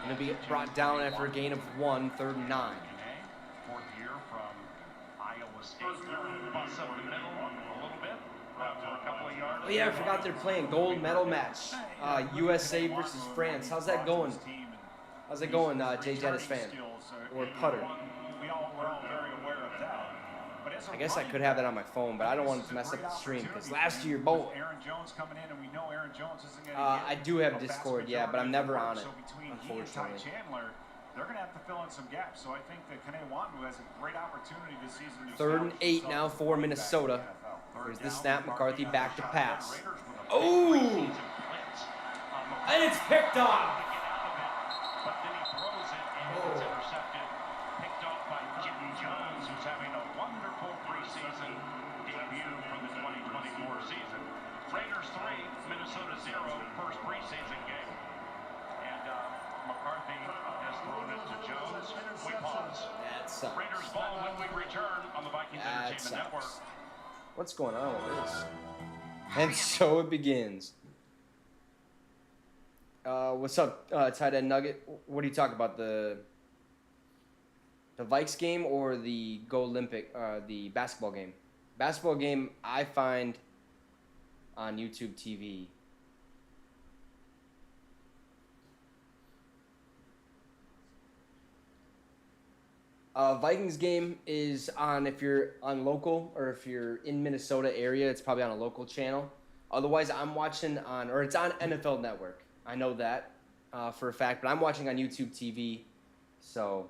Going to be brought down after a gain of 1, 3rd and 9. Fourth year from Iowa State. Bus up the middle a little bit for a couple of yards. Oh yeah, I forgot they're playing gold medal match. USA versus France. How's that going? How's it going, Jay Jettis fan? Or Putter? I guess I could have that on my phone, but I don't want it to mess up the stream because last year, I do have Discord, yeah, but I'm never on it, unfortunately. They're going to have to fill in some gaps, so I think that Kene Nwangwu has a great opportunity this season. 3rd and 8 now for Minnesota. Here's the snap. McCarthy back to pass. Oh! And it's picked off. But then he throws it and it's intercepted. Picked off by Jim Jones, who's having a wonderful preseason debut from the 2024 season. Raiders 3, Minnesota 0, first preseason game. And McCarthy has thrown it to Jones. We pause. That sucks. Raiders ball when we return on the Vikings Entertainment Network. What's going on with this? And so it begins. What's up, tight end Nugget? What do you talk about, the Vikes game or the Go Olympic, the basketball game? Basketball game I find on YouTube TV. Vikings game is on, if you're on local or if you're in Minnesota area, it's probably on a local channel. Otherwise, I'm watching on, or it's on NFL Network. I know that for a fact, but I'm watching on YouTube TV. So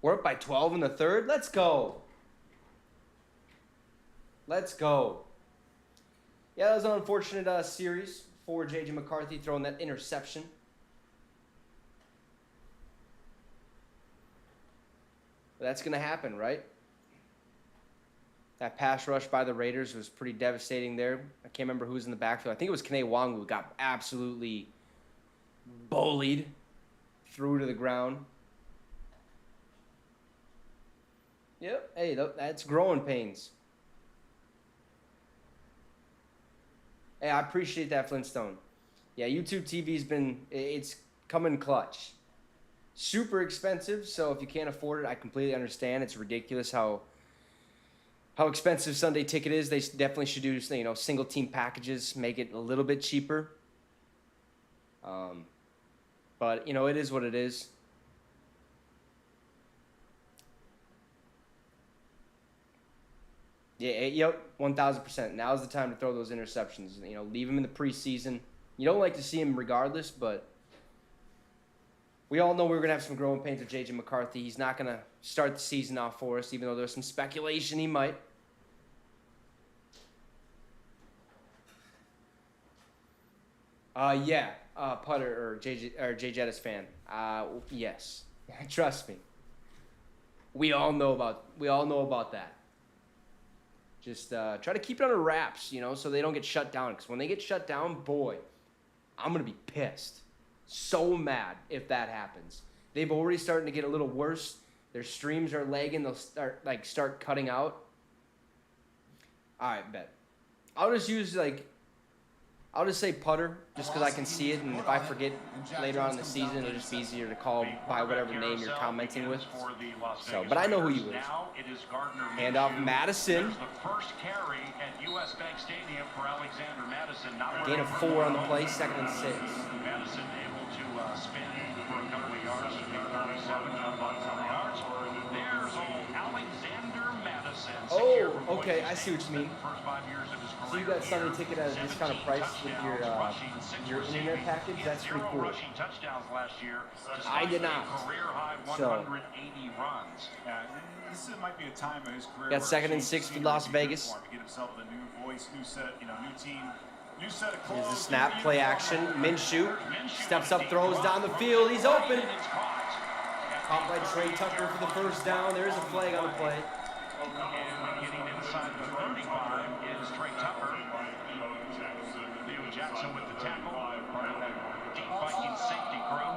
we're up by 12 in the third. Let's go. Let's go. Yeah, that was an unfortunate series for J.J. McCarthy throwing that interception. But that's going to happen, right? That pass rush by the Raiders was pretty devastating there. I can't remember who was in the backfield. I think it was Kene Wong who got absolutely bullied, threw to the ground. Yep, hey, that's growing pains. Hey, I appreciate that, Flintstone. Yeah, YouTube TV's it's coming clutch. Super expensive, so if you can't afford it, I completely understand. It's ridiculous how expensive Sunday Ticket is. They definitely should do, single team packages, make it a little bit cheaper. But, it is what it is. Yeah, yep, 1,000%. Now's the time to throw those interceptions. Leave them in the preseason. You don't like to see them regardless, but we all know we're going to have some growing pains with J.J. McCarthy. He's not going to start the season off for us, even though there's some speculation he might. Putter or Jay Jettis fan. Yes, trust me. We all know about that. Just try to keep it under wraps, so they don't get shut down. Because when they get shut down, boy, I'm gonna be pissed, so mad if that happens. They've already starting to get a little worse. Their streams are lagging. They'll start cutting out. All right, bet. I'll just say putter, just because I can see it, and if I forget later on in the season, it'll just be easier to call by whatever name you're commenting with. So, but I know who you is. Hand off Madison. Gain of 4 on the play, 2nd and 6. Madison able to spin for a couple of yards, 37 yards. There's old Alexander Madison. Oh, okay, I see what you mean. So you got Sunday Ticket at a discounted price with your internet package? That's pretty cool. I did not. So this might be a time of his career. Got 2nd and 6 for Las Vegas. Get himself a new voice, new set, new team, new set of Here's clothes. the snap, play action. Minshew steps up, throws down the field. He's open. Caught by Trey Tucker for the first down. There is a flag on the play. And getting inside the 35 is Trey Tucker. Leo Jackson with the tackle. Part of that deep Vikings safety crew.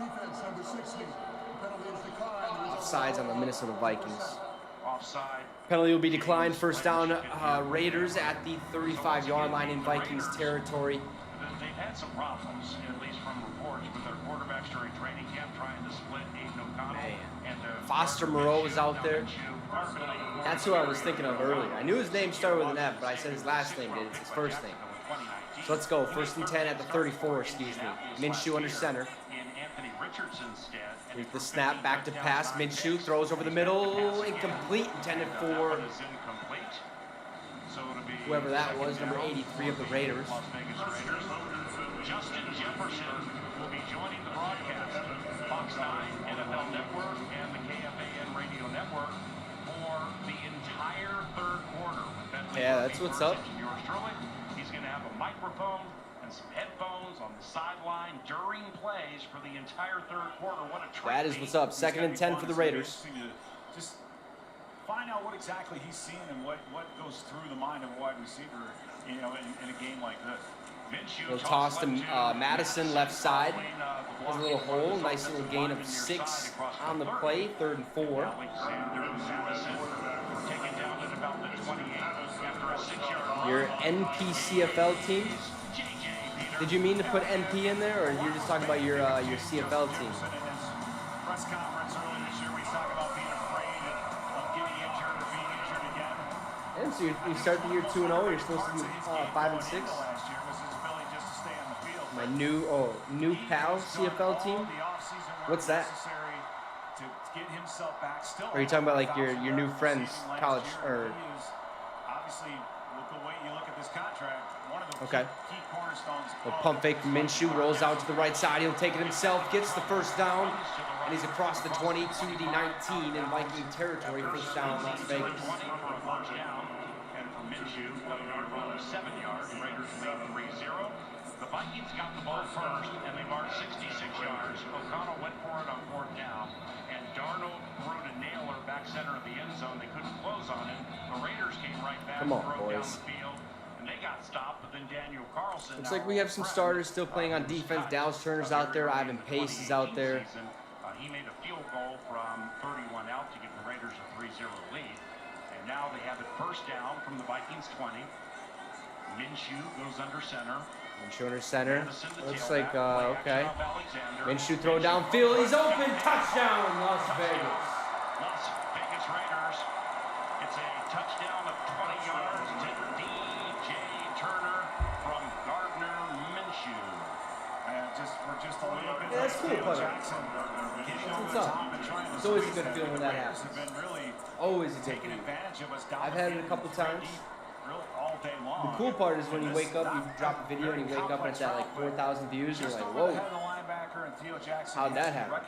Defense number 60. Penalty is declined. Offsides on the Minnesota Vikings. Offside. Penalty will be declined. First down, Raiders at the 35-yard line in Vikings territory. They've had some problems, at least from reports, with their quarterbacks during training camp trying to split Aiden O'Connell. Foster Moreau was out there. That's who I was thinking of earlier. I knew his name started with an F, but I said his last name did. It's his first name. So let's go. 1st and 10 at the 34, excuse me. Minshew under center. Here's the snap, back to pass. Minshew throws over the middle. Incomplete, intended for whoever that was, number 83 of the Raiders. Justin Jefferson will be joining the broadcast. Fox 9, NFL Network, and the KFAN Radio Network for the entire third quarter. Yeah, that's what's up. Yours truly. He's going to have a microphone and some headphones on the sideline during plays for the entire third quarter. What a treat. That is what's up. 2nd and 10 for the Raiders. Just find out what exactly he's seeing and what goes through the mind of a wide receiver, in a game like this. He'll toss to Madison left side. Has a little hole. Nice little gain of 6 on the play. 3rd and 4. Your NPCFL team. Did you mean to put NP in there, or you're just talking about your CFL team? Press conference earlier this year, we talked about being afraid of getting injured or being injured again. And so you start the year 2-0. You're supposed to be 5 and 6. Last year was his ability just to stay on the field. My new pal CFL team. What's that? To get himself back. Still, Or are you talking about like your new friends, college or? Obviously, the way you look at this contract, one of the Okay. key cornerstones. A pump fake from Minshew, rolls out to the right side. He'll take it himself, gets the first down, and he's across the 20 to the 19 in Viking territory. First down, Las Vegas. And for Minshew, 1-yard run of 7 yards. Raiders lead 3-0. The Vikings got the ball first, and they marched 66 yards. O'Connell went for it on 4th down, and Darnold threw to Naylor back center of the end zone. They couldn't close on it. The Raiders came right back, Come on, drove down boys. the field, and they got stopped. But then Daniel Carlson. Looks like we have some starters still playing on defense. Dallas Turner's out there. Ivan Pace is out there. He made a field goal from 31 out to give the Raiders a 3-0 lead. And now they have it first down from the Vikings 20. Minshew goes under center. Minshew under center. Looks like, okay. Minshew throw downfield. He's open. Touchdown, Las Vegas. Las Vegas Raiders. It's a touchdown of 20 yards to DJ Turner from Gardner Minshew. We're just a little bit. Yeah, that's cool, Putter. What's up? It's always a good feeling when that happens. Always a good Taking feeling. advantage of us down I've had it a couple times. Really all day long. The cool part is when you wake up, you drop a video and you wake up and it's at like 4,000 views. You're like, whoa. How'd that happen?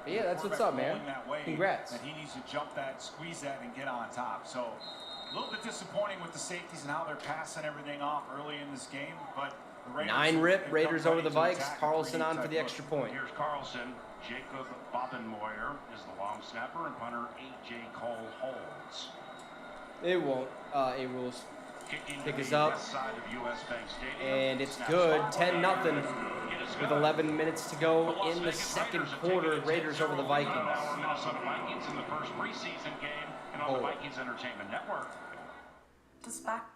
But yeah, that's what's up, man. Congrats. And he needs to jump that, squeeze that, and get on top. So a little bit disappointing with the safeties and how they're passing everything off early in this game, but. 9 rip, Raiders over the Vikes. Carlson on for the extra point. Here's Carlson. Jacob Boppenmoyer is the long snapper, and punter A.J. Cole holds. It won't. It rules. Kicking Pick to us the up. west side of US Bank Stadium. And it's Snap good. stop. 10-0 It is with good. 11 minutes to go The Las in the Vegas second Raiders have quarter. taken a Raiders over the 10-0 lead Vikings. on our Minnesota Vikings in the first preseason game and on the Vikings Entertainment Network. Just back.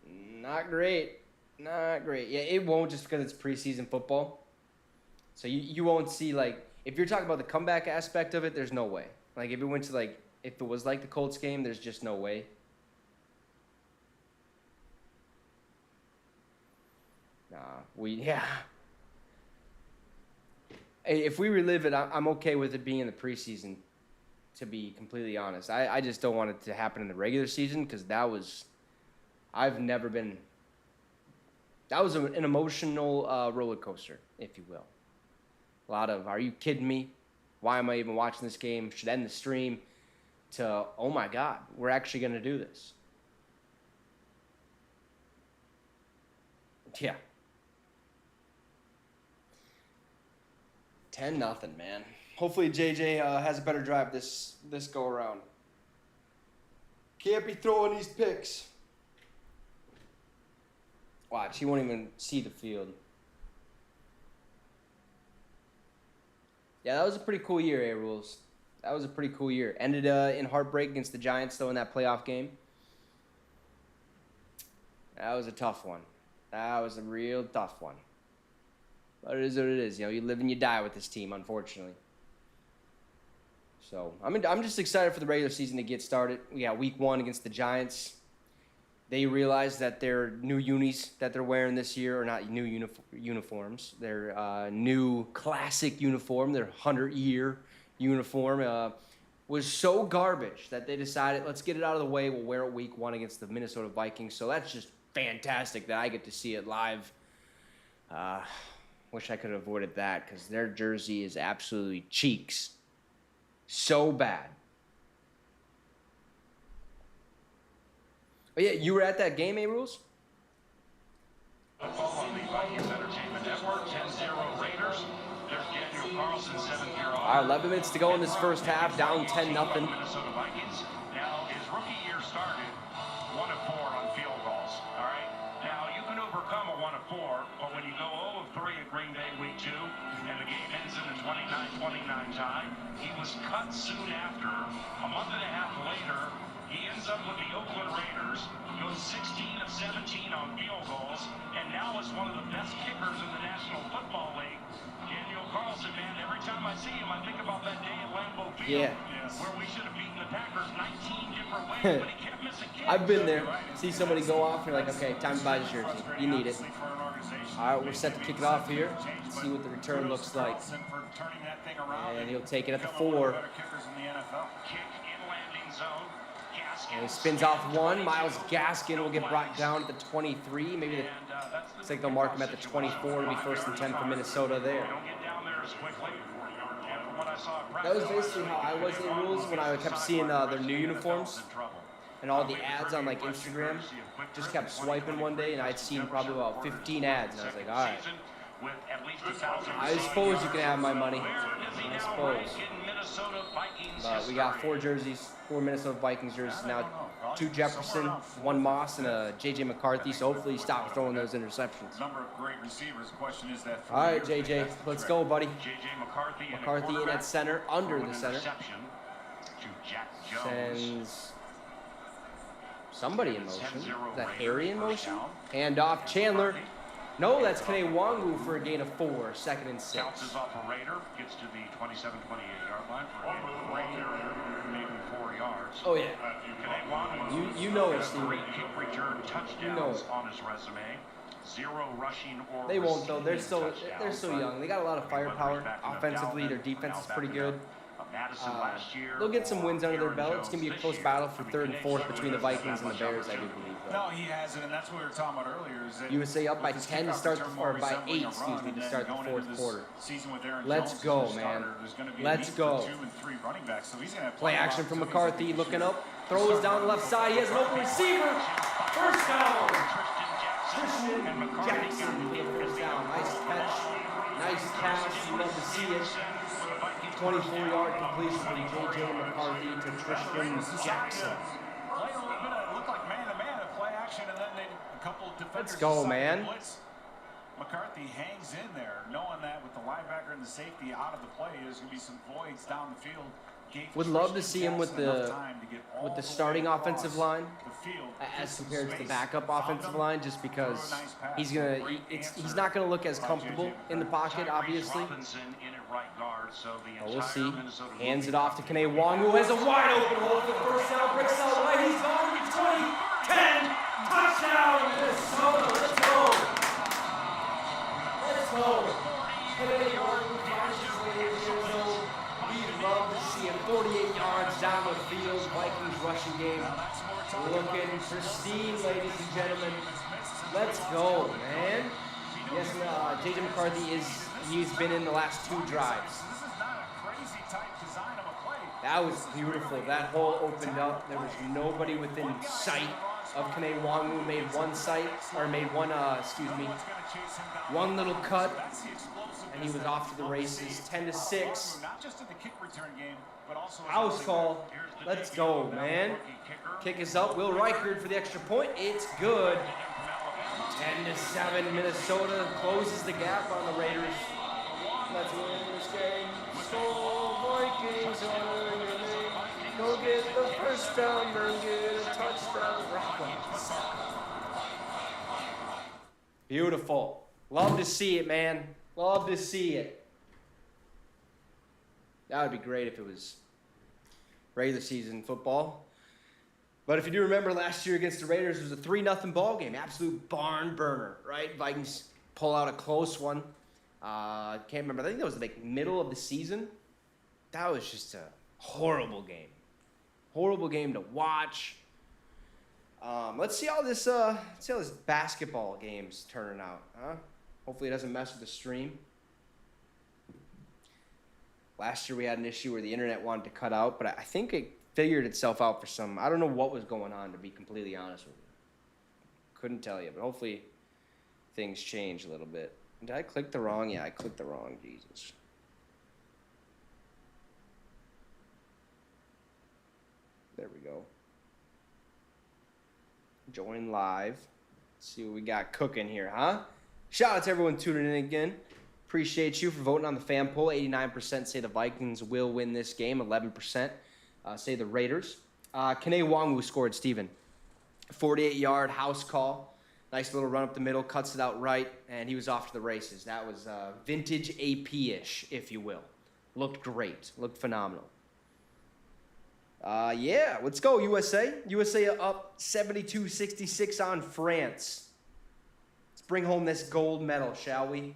Not great. Not great. Yeah, it won't just because it's preseason football. So you won't see, like, if you're talking about the comeback aspect of it, there's no way. Like, if it went to, like, if it was like the Colts game, there's just no way. Yeah. Hey, if we relive it, I'm okay with it being in the preseason, to be completely honest. I just don't want it to happen in the regular season because that was an emotional roller coaster, if you will. A lot of, are you kidding me? Why am I even watching this game? Should end the stream. To, oh my God, we're actually going to do this. Yeah. 10-0, man. Hopefully JJ has a better drive this go around. Can't be throwing these picks. Watch, he won't even see the field. Yeah, that was a pretty cool year, A-Rules. That was a pretty cool year. Ended in heartbreak against the Giants, though, in that playoff game. That was a tough one. That was a real tough one. But it is what it is. You know, you live and you die with this team, unfortunately. So, I'm just excited for the regular season to get started. We got week 1 against the Giants. They realized that their new unis that they're wearing this year are not new uniforms. Their new classic uniform, their 100-year uniform, was so garbage that they decided, let's get it out of the way. We'll wear it week 1 against the Minnesota Vikings. So that's just fantastic that I get to see it live. Wish I could have avoided that because their jersey is absolutely cheeks. So bad. Oh, yeah, you were at that game, A-Rules? Football on the Vikings Entertainment Network, 10-0 Raiders. There's Daniel Carlson, 7-year-old. All right, 11 minutes to go in this first half, down 10-0. Minnesota Vikings. Now, his rookie year started 1 of 4 on field goals. All right. Now, you can overcome a 1 of 4, but when you go 0 of 3 at Green Bay week 2, and the game ends in a 29-29 tie, he was cut soon after. A month and a half later, he ends up with the Oakland Raiders, goes 16 of 17 on field goals, and now is one of the best kickers in the National Football League. Daniel Carlson, man, every time I see him, I think about that day at Lambeau Field, where we should have beaten the Packers 19 different ways, but he kept I've been there. See somebody go off, you're like, okay, time to buy the jersey. You need it. All right, we're set to kick it off here. Let's see what the return looks like. And he'll take it at the 4. And he spins off 1. Miles Gaskin will get brought down at the 23. Maybe looks like they'll mark him at the 24 to be 1st and 10 for Minnesota there. That was basically how I was in rules when I kept seeing their new uniforms and all the ads on like Instagram. Just kept swiping one day and I'd seen probably about 15 ads and I was like, all right. I suppose you can have my money. I suppose. But we got 4 jerseys, 4 Minnesota Vikings jerseys now. 2 Jefferson, 1 Moss, and a JJ McCarthy. So hopefully he stops throwing those interceptions. Number of great receivers. Question is that. All right, JJ, let's go, buddy. McCarthy in at center, under the center. Sends somebody in motion. Is that Harry in motion? Hand off Chandler. No, that's Kene Wangu for a gain of 4, 2nd and 6. Bounces off a Raider, gets to the 27-28-yard line for a gain of 3, maybe 4 yards. Oh yeah. Kene Wangu, You know it, Steve. 3 kick return touchdowns on his resume. 0 rushing or They won't though. They're so touchdowns. young. They got a lot of firepower. Offensively, their defense is pretty good. They'll get some wins under their belt. It's gonna be a close battle for 3rd and 4th between the Vikings and the Bears, I do believe. No, he hasn't, and that's what we were talking about earlier. Is that USA up by 10 to start, or by 8, excuse me, to start the 4th quarter. Let's go, man. Let's go. Play action from McCarthy, looking up, throws down the left side. He has an open receiver. First down. Christian Jackson for the first down. Nice catch. Nice pass. You love to see it. 24-yard completion from J.J. McCarthy to Christian Jackson. Looked like man-to-man at play action, and then a couple of defenders. Let's go, man. McCarthy hangs in there, knowing that with the linebacker and the safety out of the play, there's going to be some voids down the field. Would love to see him with the starting offensive line as compared to the backup offensive line, just because he's not gonna look as comfortable in the pocket, obviously. But we'll see. Hands it off to Kene Wangu, who has a wide open hole for the first down. Breaks out right. He's gone. 20, 10, touchdown, Minnesota. Let's go. Let's go. Kene Wangu finds his way into the end zone. We'd love to see him 48 yards down the field. Vikings rushing game looking pristine, ladies and gentlemen. Let's go, man. Yes, J.J. McCarthy he's been in the last 2 drives. That was beautiful. That hole opened up. There was nobody within sight of Kene Wangu. Made one little cut, and he was off to the races. 10-6. House call. Let's go, man. Kick is up. Will Reichard for the extra point. It's good. 10-7. Minnesota closes the gap on the Raiders. Let's win this game. Skol Vikings on your name. Go get the first down, then get a touchdown. Beautiful. Love to see it, man. Love to see it. That would be great if it was regular season football. But if you do remember last year against the Raiders, it was a 3-0 ball game. Absolute barn burner, right? Vikings pull out a close one. Can't remember. I think that was like middle of the season. That was just a horrible game. Horrible game to watch. Let's see how this basketball game's turning out, huh? Hopefully it doesn't mess with the stream. Last year we had an issue where the internet wanted to cut out, but I think it figured itself out for some. I don't know what was going on, to be completely honest with you. Couldn't tell you, but hopefully things change a little bit. Did I click the wrong? Yeah, I clicked the wrong. Jesus. There we go. Join live. Let's see what we got cooking here, huh? Shout out to everyone tuning in again. Appreciate you for voting on the fan poll. 89% say the Vikings will win this game. 11% say the Raiders. Kene Wangu scored, Steven. 48-yard house call. Nice little run up the middle, cuts it out right, and he was off to the races. That was vintage AP-ish, if you will. Looked great. Looked phenomenal. Yeah, let's go, USA. USA up 72-66 on France. Let's bring home this gold medal, shall we?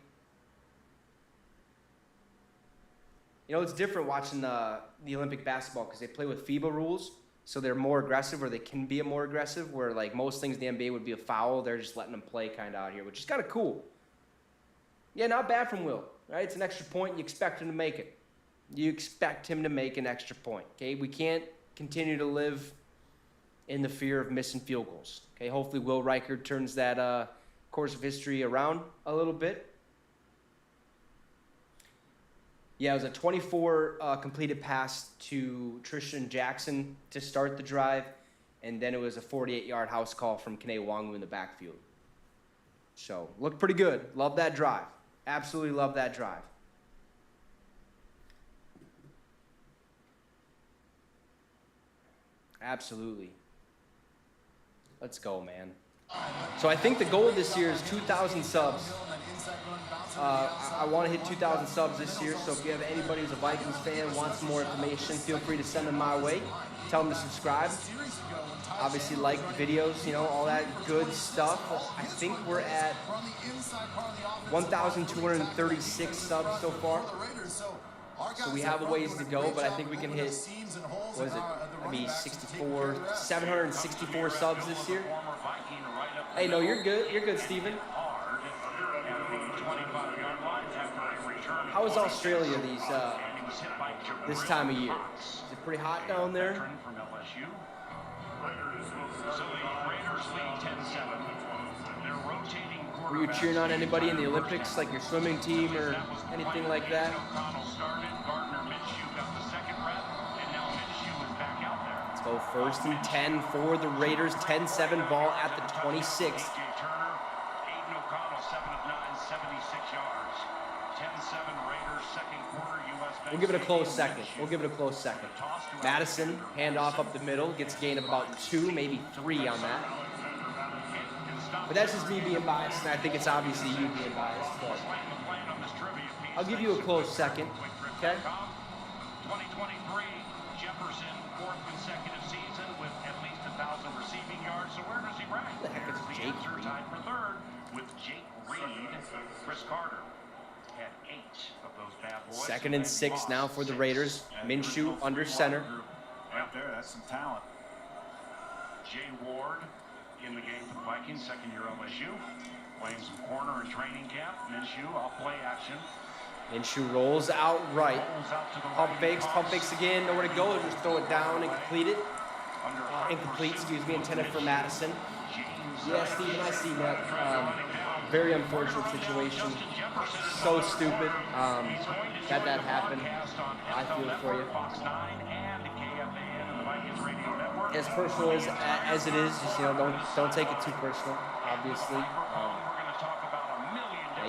You know, it's different watching the Olympic basketball because they play with FIBA rules, so they're more aggressive, or they can be more aggressive, where like most things in the NBA would be a foul. They're just letting them play kind of out here, which is kind of cool. Yeah, not bad from Will, right? It's an extra point. You expect him to make it. You expect him to make an extra point, okay? We can't continue to live in the fear of missing field goals, okay? Hopefully Will Reichard turns that course of history around a little bit. Yeah, it was a 24 completed pass to Tristan Jackson to start the drive, and then it was a 48-yard house call from Kene Wangu in the backfield. So, looked pretty good. Love that drive. Absolutely love that drive. Absolutely. Let's go, man. So I think the goal this year is 2,000 subs. I want to hit 2,000 subs this year, so if you have anybody who's a Vikings fan, wants more information, feel free to send them my way. Tell them to subscribe. Obviously, like the videos, you know, all that good stuff. I think we're at 1,236 subs so far. So we have a ways to go, but I think we can hit, what is it, maybe 764 subs this year. Hey, no, you're good. You're good, Steven. How is Australia this time of year? Is it pretty hot down there? Were you cheering on anybody in the Olympics, like your swimming team or anything like that? Let's go 1st and 10 for the Raiders. 10-7 ball at the 26. We'll give it a close second. Madison, handoff up the middle, gets a gain of about 2, maybe 3 on that. But that's just me being biased, and I think it's obviously you being biased. But I'll give you a close second, okay? 2023, Jefferson, 4th consecutive season with at least 1,000 receiving yards. So where does he rank? What the heck is Jake Reed? Tied for 3rd with Jake Reed. Chris Carter had 8 of those bad boys. 2nd and 6 now for the Raiders. Minshew under center. Right there, that's some talent. Jay Ward in the game for the Vikings, 2nd-year LSU. Playing some corner in training camp. Minshew off play action. Minshew rolls out right. Pump fakes again. Nowhere to go. Just throw it down and complete it. Incomplete, intended for Madison. Yeah, Steven, I see that. Very unfortunate situation. So stupid that happened. I feel it for you. As personal as it is, just, you know, don't take it too personal, obviously.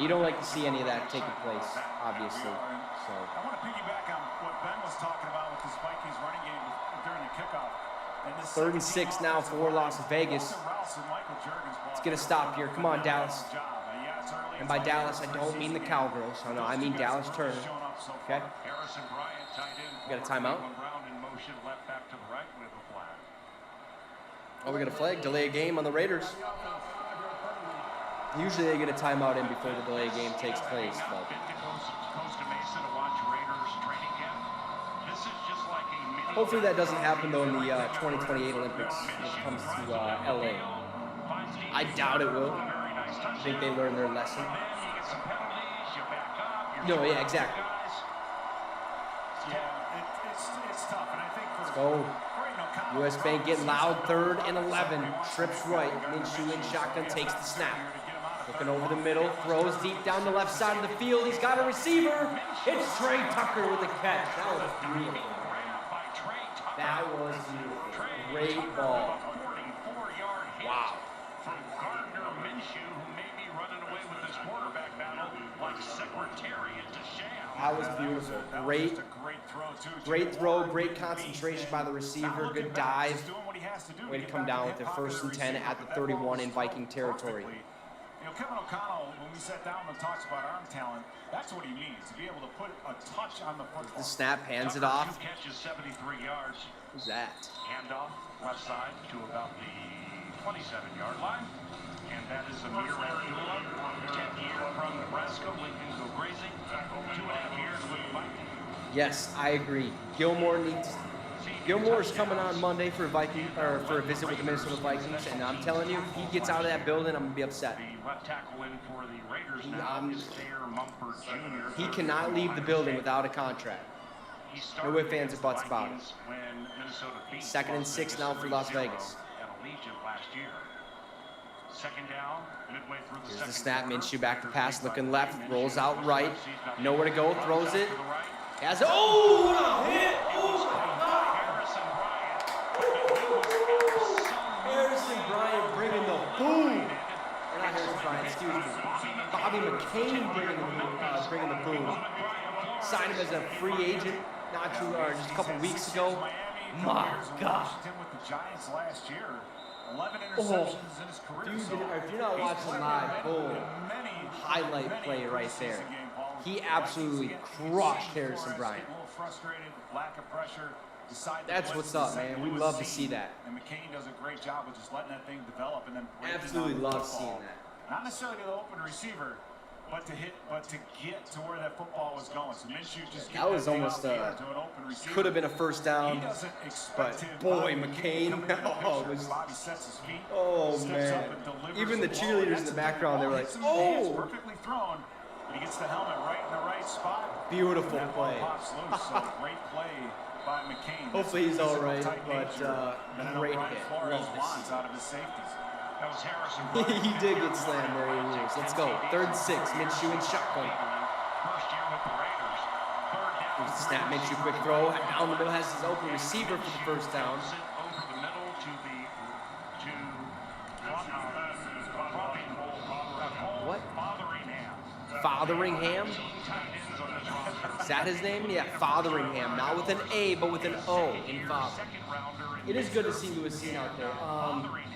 You don't like to see any of that taking place, obviously. So. I want to piggyback on what Ben was talking about with his Vikings running game during the kickoff. 3rd and 6 now for Las Vegas. Let's get a stop here. Come on, Dallas. And by Dallas, I don't mean the Cowgirls. Oh, no, I mean Dallas Turner. Okay? We got a timeout. Oh, we got a flag. Delay a game on the Raiders. Usually they get a timeout in before the delay game takes place. But. Hopefully that doesn't happen, though, in the 2028 Olympics when it comes to LA. I doubt it will. I think they learned their lesson. No, yeah, exactly. It's tough, and I think let's go. US Bank getting loud, 3rd and 11. Trips right. Minshew in shotgun, takes the snap. Looking over the middle, throws deep down the left side of the field. He's got a receiver. It's Trey Tucker with a catch. That was beautiful. That was beautiful. Great ball. Wow. From Gardner Minshew, who may be running away with this quarterback battle like Secretariat to Sham. That was beautiful. Great throw, great concentration by the receiver. Good dive. Way to come down with it. 1st and 10 at the 31 in Viking territory. You know, Kevin O'Connell, when we sat down and talks about arm talent, that's what he needs, to be able to put a touch on the football. The snap, hands it Tucker, off. 2 catches, 73 yards. Who's that? Handoff left side to about the 27-yard line. And that is Amir Abdullah, 10th year from Nebraska. Lincoln go grazing. 2.5 years with the Vikings. Yes, I agree. Gilmore's coming on Monday for a visit with the Minnesota Vikings, and I'm telling you, if he gets out of that building, I'm gonna be upset. The left tackle in for the Raiders now is Thayer Mumford Jr. He cannot leave the building without a contract. No ifs, ands, or buts about it. When Minnesota beat 2nd and 6 now for Las Vegas. at Allegiant last year. Second down, midway through the Here's the second snap, quarter. Minshew back to pass, Raiders looking lead by left, 10. rolls Minshew out goes right, left, sees nothing. nowhere to go, throws it. To the right. Has oh, hit! Harrison Bryant. But Harrison Bryant bringing the boom. Or not Harrison Bryant, excuse me. Bobby McCain bringing the boom. Signed him as a free agent not too just a couple weeks ago. My God. Him with the Giants last year. 11 Oh, interceptions in his career. dude, So if you're not he's watching played live, in boom. many Highlight play right preseason there. game balls. He The absolutely Vikings crushed get Harrison Bryant. A little frustrated, lack of pressure. Decide to That's blitz what's in the up, man. second We with love to Zeke. see that. And McCain does a great job of just letting that thing develop and then breaking Absolutely down the love football. seeing that. Not necessarily to the open receiver, but to get to where that football was going. So Minshew just That was thing almost out there to an open receiver. could have been a first down. He doesn't expect but him. boy, Bobby McCain, coming into the oh, picture. was- Bobby sets his feet, Oh steps man. up and delivers Even the ball. cheerleaders in That's the a background, they ball were like, hits him in the hands, oh, perfectly thrown. But he gets the helmet right in the right spot. beautiful That ball play. pops loose. So great play by McCain. Hopefully he's That's all right, physical type but, nature that I know great Brian hit. Flores Love to wants see. out of his safeties. That was Harrison He Bryant. did get slammed there, he rules. Let's go. 3rd and 6, Minshew and shotgun. First year with the Raiders. Third down. Here's the snap, Minshew, quick throw. Down the middle has his open receiver for the first down. Sit over the middle to the What? Fotheringham. Fotheringham? Tight ends on this roster. Is that his name? Yeah, Fotheringham. Not with an A, but with an O in father. Second rounder in It is good to see Lewisine out there. Fotheringham.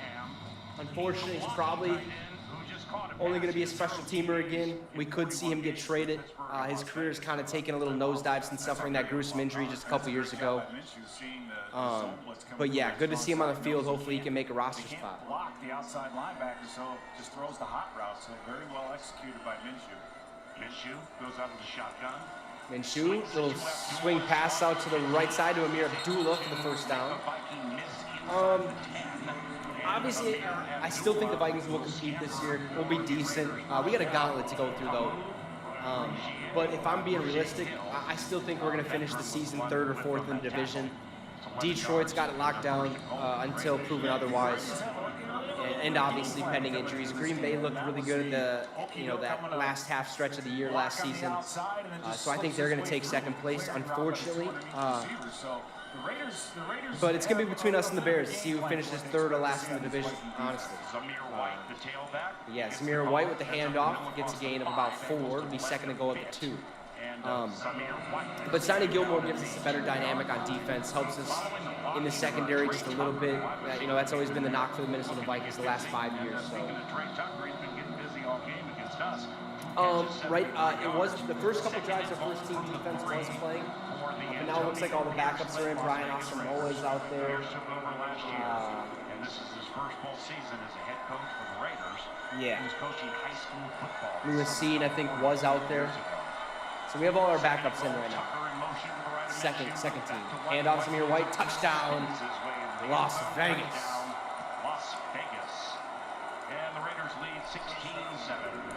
Unfortunately, he's probably Tight end who just caught a only going to be a pass. special teamer again. We could see him get traded. His career is kind of taking a little nosedive since suffering that gruesome injury just a couple years ago. But yeah, good to see him on the field. Hopefully he can make a roster He can't spot. block the outside linebacker, so just throws the hot route. So very well executed by Minshew. Minshew goes out of the shotgun. Minshew, little swing pass out to the right side to Amir Abdullah for the first down. Viking missed Obviously, I still think the Vikings will compete this year. We'll be decent. We got a gauntlet to go through, though. But if I'm being realistic, I still think we're going to finish the season 3rd or 4th in the division. Detroit's got it locked down until proven otherwise, and obviously pending injuries. Green Bay looked really good at that last half stretch of the year last season. So I think they're going to take 2nd place, unfortunately. But it's going to be between us and the Bears to see who finishes 3rd or last in the division, honestly. Zamir White, the tailback. Yeah, Samir White with the handoff gets a gain of about 4. It'll be 2nd to go at the 2. Zamir White. But signing Gilmore gives us a better dynamic on defense, helps us in the secondary just a little bit. That's always been the knock for the Minnesota Vikings the last 5 years. So. Speaking of Trey Tucker, he's been getting busy all game against us. Right, it was the first couple drives our first team defense was playing, but now it looks like all the backups are in. Brian Asamoah is out there. And this is his first full season as a head coach for the Raiders. Yeah. He's coaching high school football. Lewisine, I think, was out there. So we have all our backups in right now. Tucker in motion to the right. Second team. Handoff Samir White, touchdown. Las Vegas. Las Vegas. And the Raiders lead 16-7.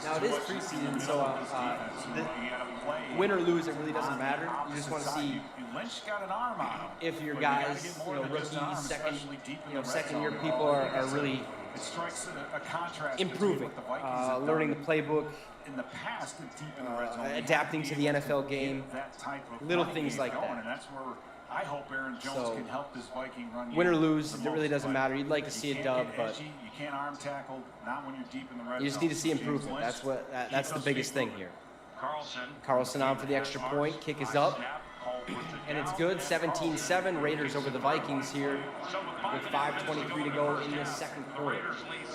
Now it is preseason, so win or lose, it really doesn't matter. You just want to see Lynch got an arm on him. if your But you gotta guys, get more than just an arm, rookies, especially deep in the red second zone. year people are really It strikes a contrast between improving, what the Vikings have learning the done playbook, in the past and deep in the red zone. adapting to the NFL game, That type of little running things game like going, that. And that's where I hope Aaron Jones So, can help this Viking run. win or game lose, the it really most, doesn't but matter. You'd like to see you a can't dub, get but edgy, you can't arm tackle, not when you're deep in the red you just zone. need to see James improvement. Lynch, That's the biggest thing here. Carlson on for the extra point. Kick is up. And it's good, 17-7. Raiders over the Vikings here with 5:23 to go in this second quarter. Raiders lead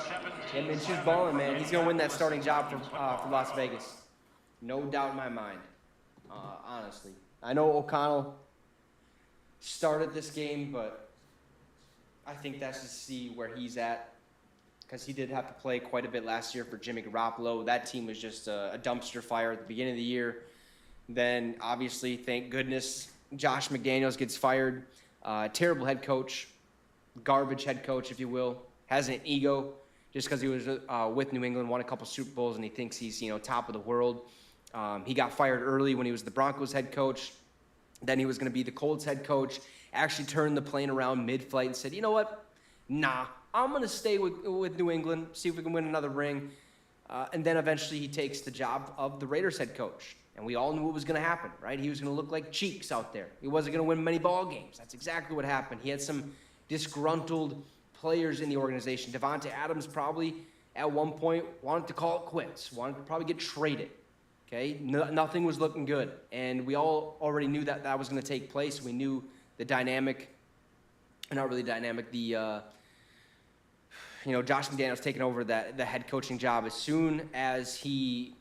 Yeah, Minshew's balling, man. He's going to win that starting job for Las Vegas. No doubt in my mind, honestly. I know O'Connell started this game, but I think that's to see where he's at, because he did have to play quite a bit last year for Jimmy Garoppolo. That team was just a dumpster fire at the beginning of the year. Then, obviously, thank goodness, Josh McDaniels gets fired. Terrible head coach, garbage head coach, if you will. Has an ego just because he was with New England, won a couple Super Bowls, and he thinks he's top of the world. He got fired early when he was the Broncos head coach. Then he was going to be the Colts head coach. Actually turned the plane around mid-flight and said, you know what? Nah, I'm going to stay with New England, see if we can win another ring. And then eventually he takes the job of the Raiders head coach. And we all knew what was going to happen, right? He was going to look like Cheeks out there. He wasn't going to win many ball games. That's exactly what happened. He had some disgruntled players in the organization. Devontae Adams probably at one point wanted to call it quits, wanted to probably get traded. Okay, nothing was looking good. And we all already knew that that was going to take place. We knew the dynamic, not really dynamic, Josh McDaniels taking over the head coaching job as soon as he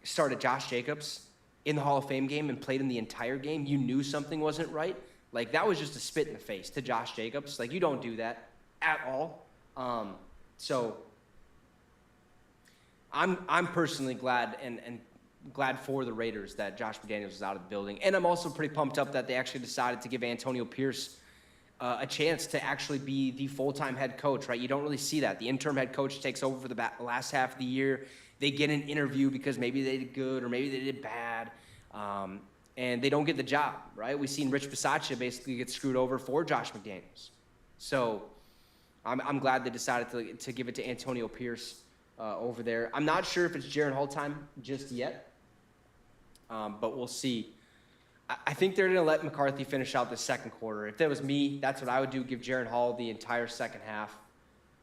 started Josh Jacobs in the Hall of Fame game and played in the entire game. You knew something wasn't right. Like, that was just a spit in the face to Josh Jacobs. Like, you don't do that at all. So I'm personally glad and glad for the Raiders that Josh McDaniels is out of the building. And I'm also pretty pumped up that they actually decided to give Antonio Pierce a chance to actually be the full-time head coach, right? You don't really see that. The interim head coach takes over for the last half of the year. They get an interview because maybe they did good or maybe they did bad, and they don't get the job, right? We've seen Rich Bisaccia basically get screwed over for Josh McDaniels. So I'm glad they decided to give it to Antonio Pierce over there. I'm not sure if it's Jaren Hall time just yet, but we'll see. I think they're going to let McCarthy finish out the second quarter. If that was me, that's what I would do, give Jaren Hall the entire second half.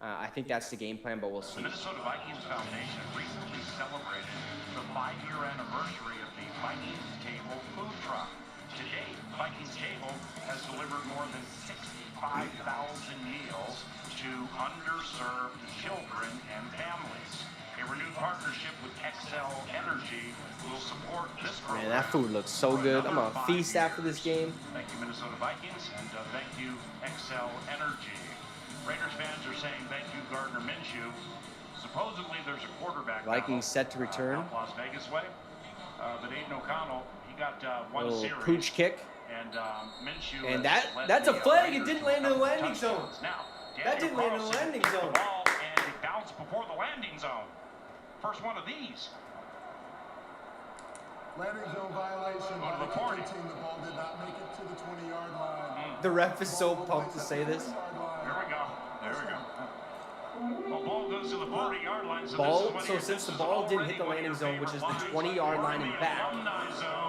I think that's the game plan, but we'll see. The Minnesota Vikings Foundation recently celebrated the 5-year anniversary of the Vikings Table food truck. Today, Vikings Table has delivered more than 65,000 meals to underserved children and families. A renewed partnership with XL Energy will support this program. Man, that food looks so good. I'm going to feast after this game. Thank you, Minnesota Vikings, and thank you, XL Energy. Raiders fans are saying thank you, Gardner Minshew. Supposedly there's a quarterback Vikings set to return. Las Vegas way. But Aiden O'Connell, he got one little series. pooch kick. And Minshew. And that's a flag. It didn't land in the landing zone. Now, That didn't land in the landing zone. The ball and it bounced before the landing zone. First one of these. Landing zone violation by the kicking team. The ball did not make it to the 20-yard line. The ref is so pumped to say this. Here we go. There we go. Well, ball goes to the 40-yard line. So since the ball didn't hit the landing zone, which is the 20-yard line and back,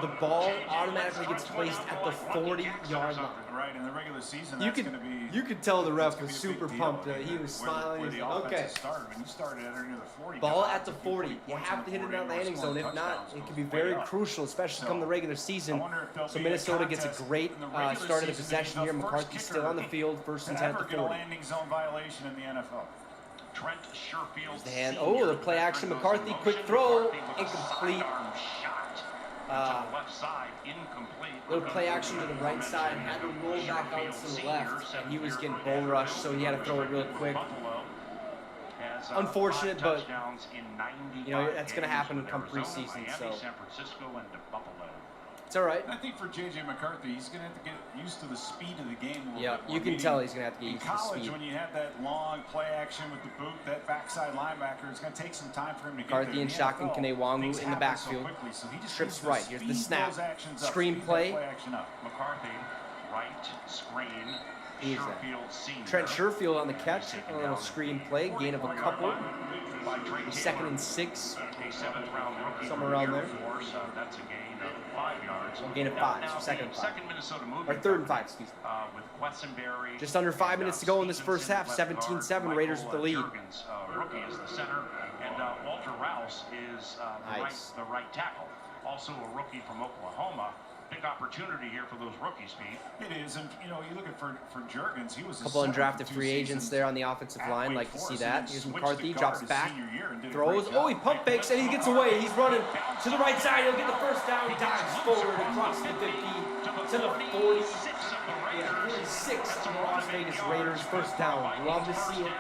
the ball automatically gets placed at the 40-yard line. Right, in the regular season, You could tell the ref was super pumped. He was smiling. He was like, okay. When you started at near the 40. Ball at the 40. You have to hit it in that landing zone. If not, it can be very crucial, especially come the regular season. So Minnesota gets a great start of the possession here. McCarthy's still on the field, first and 10 at the 40. Landing zone violation in the NFL. Trent Sherfield. The hand. Oh, the play action. McCarthy, quick throw, incomplete. Left side, incomplete. Little play action to the right side, had to roll back out to the left, and he was getting bull rushed, so he had to throw it real quick. Unfortunate, but that's going to happen come preseason. So San Francisco and Buffalo. It's all right. I think for J.J. McCarthy, he's going to have to get used to the speed of the game a little bit more. You can tell he's going to have to get in used to the college, speed. when you had that long play action with the boot, that backside linebacker, it's going to take some time for him to get McCarthy there. and Shotgun Kanewangu in the backfield. Trips right. Here's the snap. Screen play. McCarthy, right screen. Sherfield senior. Trent Sherfield on the catch. A little screen play. Gain of a couple. 2nd and 6. A 7th-round rookie somewhere around there. That's a gain of 5 yards. Gain of 5. So second and 5. Second Minnesota move. Or 3rd and 5, excuse me. With Quessenberry. Just under 5 minutes to go in this first half. 17-7, Raiders with the lead. Rookie is the center, and Walter Rouse is the right tackle. Also a rookie from Oklahoma. Big opportunity. opportunity here for those rookies, Pete. It is, and you know, you look at for Juergens, he was A couple undrafted free agents there on the offensive line. Like to see that. Here's McCarthy, drops back, throws. Oh, he pump fakes and he gets away. He's running to the right side. He'll get the first down. He dives forward across the 50 to the 40. Yeah, 46 on the Las Vegas Raiders. First down. Love to see it.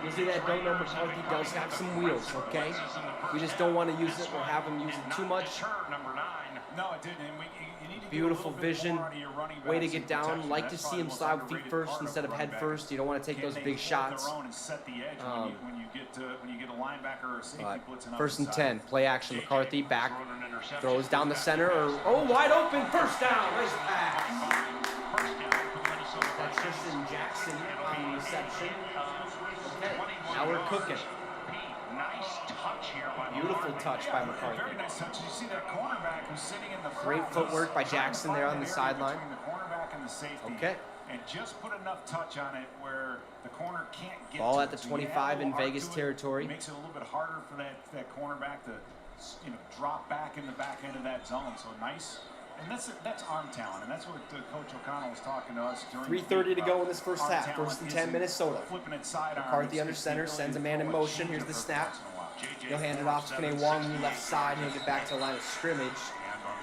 You see that? Don't know McCarthy does have some wheels, okay? We just don't want to use it or have him use it too much. No, it didn't. And you need to Beautiful vision, way to get down. Like to see him slide with feet first instead of head first. You don't want to take those big shots. First and 10, play action. McCarthy back, throws down the center. Oh, wide open, first down. Nice pass. That's Tristan Jackson on the reception. Okay, now we're cooking. Nice touch here by Beautiful touch by McCarthy. Very nice touch. You see that cornerback who's sitting in the front. Great footwork by Jackson there on the sideline. Between the cornerback and the safety. Okay. And just put enough touch on it where the corner can't get Ball to at the it. So 25 in Vegas territory. It makes it a little bit harder for that cornerback to, you know, drop back in the back end of that zone. So nice. And that's arm talent, and that's what Coach O'Connell was talking to us during. 3:30 to go in this first half. First and 10, Minnesota. Flipping it sidearm. McCarthy under center, sends a man in motion. Here's the snap. He'll hand it off to Kane Wong, left side. He'll get back to the line of scrimmage.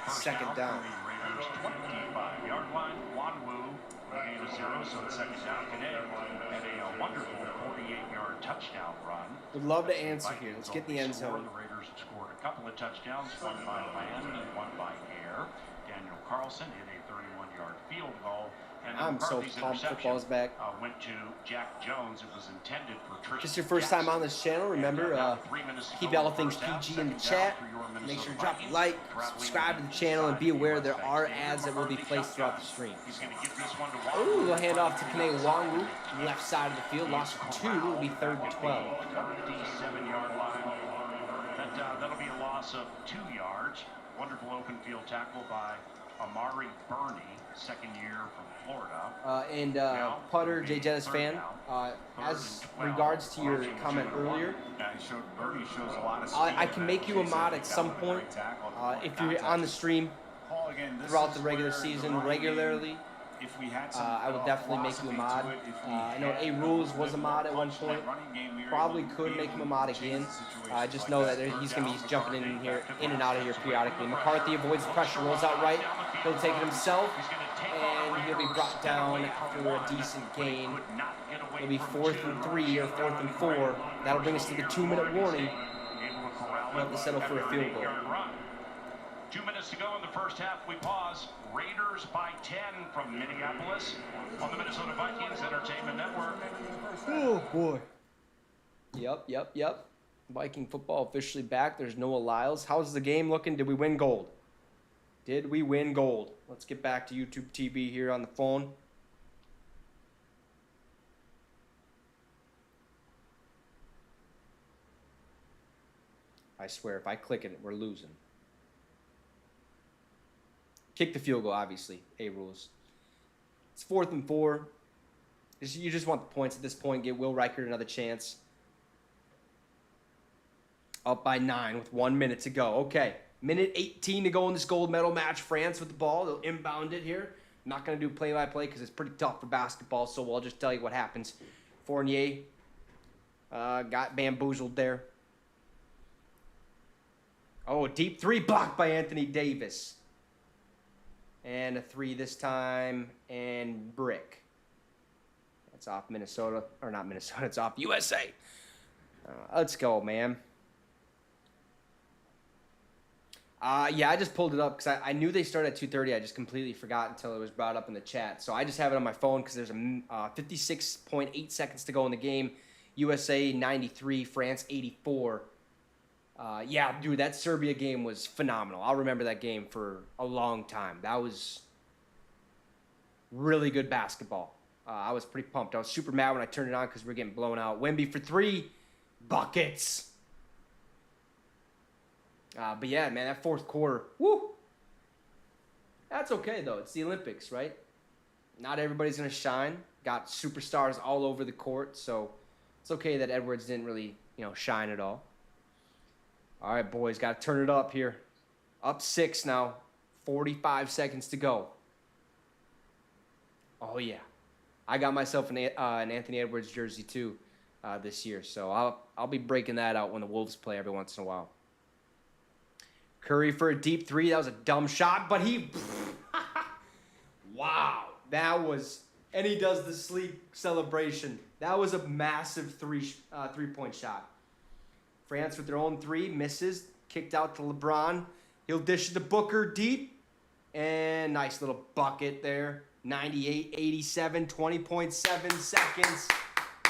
Second down. Raiders 25-yard line. Wanwu, gain of 0, so the second down today. Had a wonderful 48-yard touchdown run. Would love to answer here. Let's get in the end zone. The Raiders have scored a couple of touchdowns, one by land and one by air. Daniel Carlson hit a 31-yard field goal. And I'm so pumped football's back. Went to Jack Jones. It was intended for Tristan. Just your first time on this channel, remember, keep all things PG in the chat. Make sure to drop a like, subscribe to the channel, and be aware there are ads that will be placed throughout the stream. Ooh, we'll hand off to Kane Wong, left side of the field. Lost 2. It'll be 3rd and 12. 37-yard line. That'll be a loss of 2 yards. Wonderful open field tackle by Amari Burney, second year from Florida. Putter, Jay Jettis fan, as regards to your comment earlier, I can make you a mod at some point if you're on the stream throughout the regular season regularly. I would definitely make you a mod. I know A Rules was a mod at one point. Probably could make him a mod again. I just know that he's going to be jumping in and out of here periodically. McCarthy avoids the pressure, rolls out right. He'll take it himself, and he'll be brought down for a decent gain. It'll be 4th and 3 or 4th and 4. That'll bring us to the 2-minute warning. We'll have to settle for a field goal. 2 minutes to go in the first half. We pause. Raiders by 10 from Minneapolis on the Minnesota Vikings Entertainment Network. Oh, boy. Yep. Viking football officially back. There's Noah Lyles. How's the game looking? Did we win gold? Did we win gold? Let's get back to YouTube TV here on the phone. I swear, if I click it, we're losing. Kick the field goal, obviously. A Rules. It's 4th and 4. You just want the points at this point. Get Will Reichert another chance. Up by 9 with 1 minute to go. Okay. Minute 18 to go in this gold medal match. France with the ball. They'll inbound it here. I'm not going to do play-by-play because it's pretty tough for basketball, so I'll just tell you what happens. Fournier got bamboozled there. Oh, a deep 3 blocked by Anthony Davis. And a 3 this time, and brick. That's off Minnesota, or not Minnesota, it's off USA. Let's go, man. Yeah, I just pulled it up because I knew they started at 2:30. I just completely forgot until it was brought up in the chat. So I just have it on my phone because there's a 56.8 seconds to go in the game. USA 93, France 84. Yeah, dude, that Serbia game was phenomenal. I'll remember that game for a long time. That was really good basketball. I was pretty pumped. I was super mad when I turned it on because we were getting blown out. Wemby for 3 buckets. But yeah, man, that fourth quarter, woo. That's okay, though. It's the Olympics, right? Not everybody's going to shine. Got superstars all over the court, so it's okay that Edwards didn't really, shine at all. All right, boys, got to turn it up here. Up 6 now. 45 seconds to go. Oh, yeah. I got myself an Anthony Edwards jersey, too, this year. So I'll be breaking that out when the Wolves play every once in a while. Curry for a deep three. That was a dumb shot, but he... wow. That was... And he does the sleep celebration. That was a massive three-point shot. France with their own three. Misses. Kicked out to LeBron. He'll dish it to Booker deep. And nice little bucket there. 98-87, 20.7 seconds.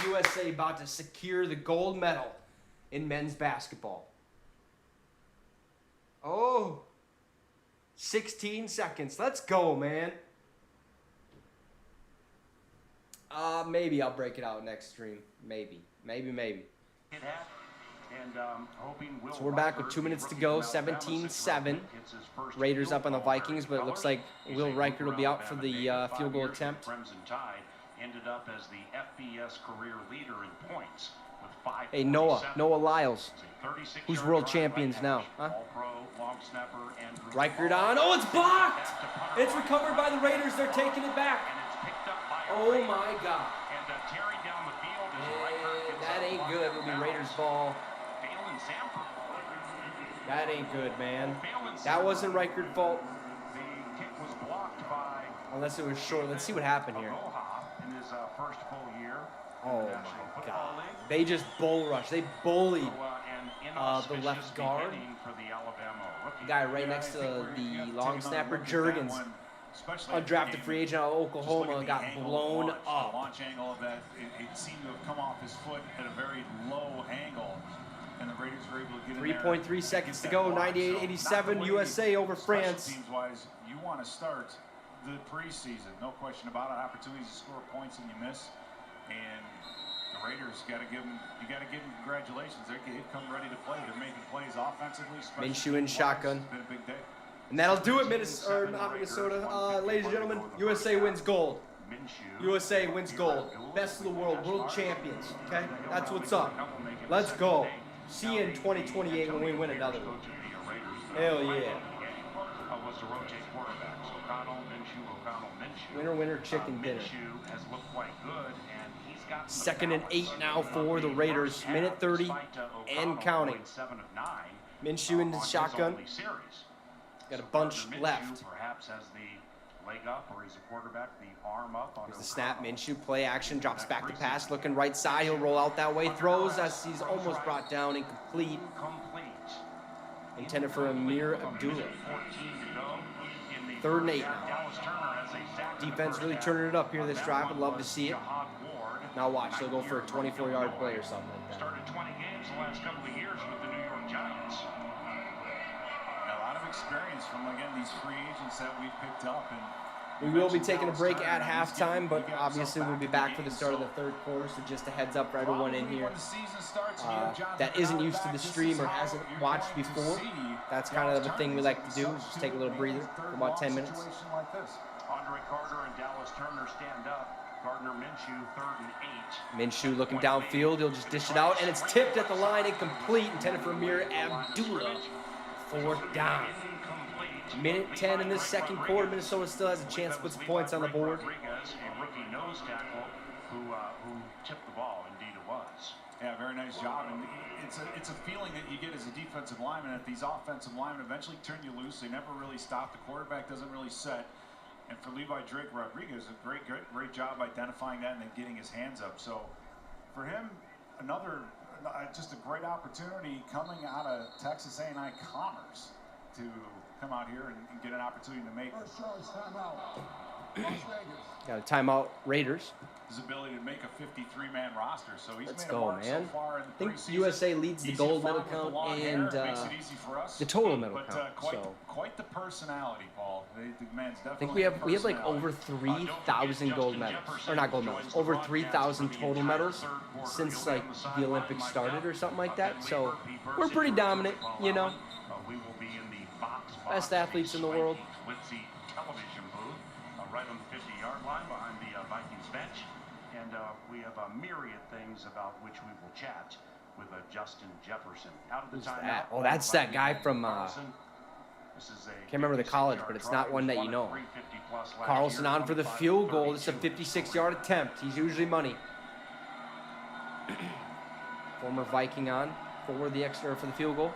USA about to secure the gold medal in men's basketball. Oh, 16 seconds. Let's go, man. Maybe I'll break it out next stream. Maybe. And, hoping Will So we're back with 2 minutes to go, 17-7. Raiders up on the Vikings, but it looks like Will Reichert will be out for the field goal attempt. Crimson Tide ended up as the FBS career leader in points with 5. Hey, Noah Lyles, who's world champions now, huh? Reichert on. Oh, it's blocked! It's recovered by the Raiders. They're taking it back. Oh, my God. And that ain't good. It'll be Raiders ball. That ain't good, man. That wasn't Reichert's fault. Unless it was short. Let's see what happened here. Oh, my God. They just bull rushed. They bullied the left guard. The guy right next to the long snapper, Jurgens. Undrafted free agent out of Oklahoma, got blown up. The launch angle of that, it seemed to have come off his foot at a very low angle. And the Raiders were able to get in there. 3.3 seconds to go. 98-87 USA over France. Teams-wise, you want to start the preseason. No question about it. Opportunities to score points and you miss. And the Raiders got to give them. You got to give them congratulations. They've come ready to play. They're making plays offensively. Minshew in shotgun. It's been a big day. And that'll do it, not Minnesota. Ladies and gentlemen, USA wins gold. USA wins gold. Best of the world, world champions. Okay, that's what's up. Let's go. See you in 2028 when we win another one. Hell yeah. Winner, chicken dinner. 2nd and 8 now for the Raiders. Minute 30 and counting. Minshew in the shotgun. Got a bunch left. Perhaps has the leg up, or he's a quarterback, the arm up. Here's the snap. Minshew play action, drops back to pass, looking right side. He'll roll out that way, throws as he's almost brought down, incomplete. Intended for Amir Abdullah. 3rd and 8 now. Defense really turning it up here this drive. Would love to see it. Now watch, they'll go for a 24-yard play or something like that. Started 20 games the last couple of years with the New York Giants. Experience from, again, these free agents that we've picked up. We And will be taking a break at halftime, but obviously we'll be back for the start of the 3rd quarter, so just a heads up for everyone in here that isn't used to the stream or hasn't watched before. That's kind of the thing we like to do, is just take a little breather for about 10 minutes. Andre Carter and Dallas Turner stand up. Gardner Minshew, 3rd and 8. Minshew looking downfield, he'll just dish it out, and it's tipped at the line, incomplete, intended for Amir Abdullah. 4th down. Minute 10 in this 2nd quarter. Minnesota still has a chance to put some points on the board. A rookie nose tackle who tipped the ball. Indeed it was. Yeah, very nice job. And it's a feeling that you get as a defensive lineman. If these offensive linemen eventually turn you loose, they never really stop. The quarterback doesn't really set. And for Levi Drake Rodriguez, a great job identifying that and then getting his hands up. So for him, just a great opportunity coming out of Texas A&I Commerce to come out here and get an opportunity to make Got a timeout, Raiders. his ability to make a 53-man roster. So he's Let's made go, a mark man. so far in the I think preseason. USA leads the Easy gold to medal follow with the count long and hair. Makes it easy for us. the total medal But, count. So quite the personality, Paul. The man's definitely I think we have like over 3,000 gold medals, or not gold medals, over 3,000 total medals since like the Olympics started or something like that. So we're pretty dominant, you know. Best athletes in the world. With the television booth right on the 50-yard line behind the Vikings bench. And we have a myriad things about which we will chat with Justin Jefferson. Out of the Who's timeout. that? Oh, that's that guy from Can't remember the college, but it's not one that you know. Carlson on for the field goal. It's a 56-yard attempt. He's usually money. Former Viking on for the extra for the field goal.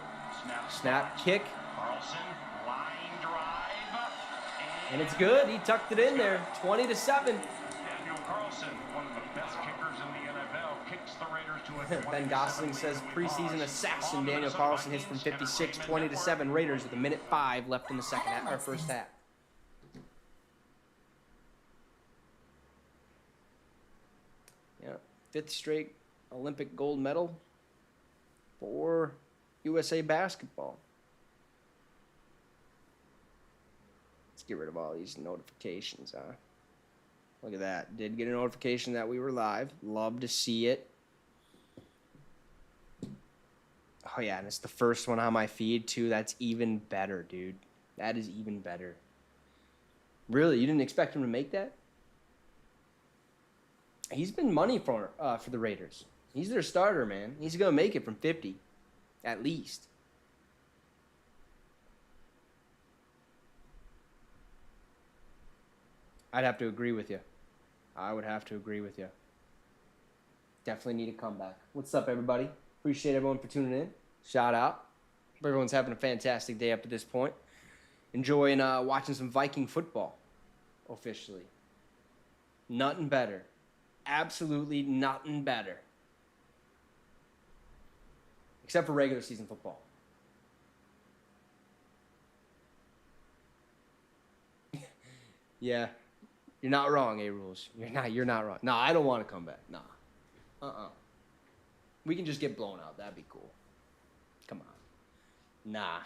Snap, kick. Carlson, line drive. And it's good. He tucked it in there. 20-7. Daniel Carlson, one of the best kickers in the NFL, kicks the Raiders to a Ben Gosling says preseason assassin Daniel Carlson hits from 56, 20-7 Raiders with 1:05 left in the second half, or first half. Yeah, 5th straight Olympic gold medal for USA basketball. Let's get rid of all these notifications, huh? Look at that. Did get a notification that we were live. Love to see it. Oh, yeah, and it's the first one on my feed, too. That's even better, dude. That is even better. Really? You didn't expect him to make that? He's been money for the Raiders. He's their starter, man. He's going to make it from 50, at least. I'd have to agree with you. I would have to agree with you. Definitely need a comeback. What's up, everybody? Appreciate everyone for tuning in. Shout out. Hope everyone's having a fantastic day up to this point. Enjoying watching some Viking football, officially. Nothing better. Absolutely nothing better. Except for regular season football. Yeah. You're not wrong, A-Rules. You're not wrong. No, I don't want to come back. Nah. We can just get blown out. That'd be cool. Come on. Nah.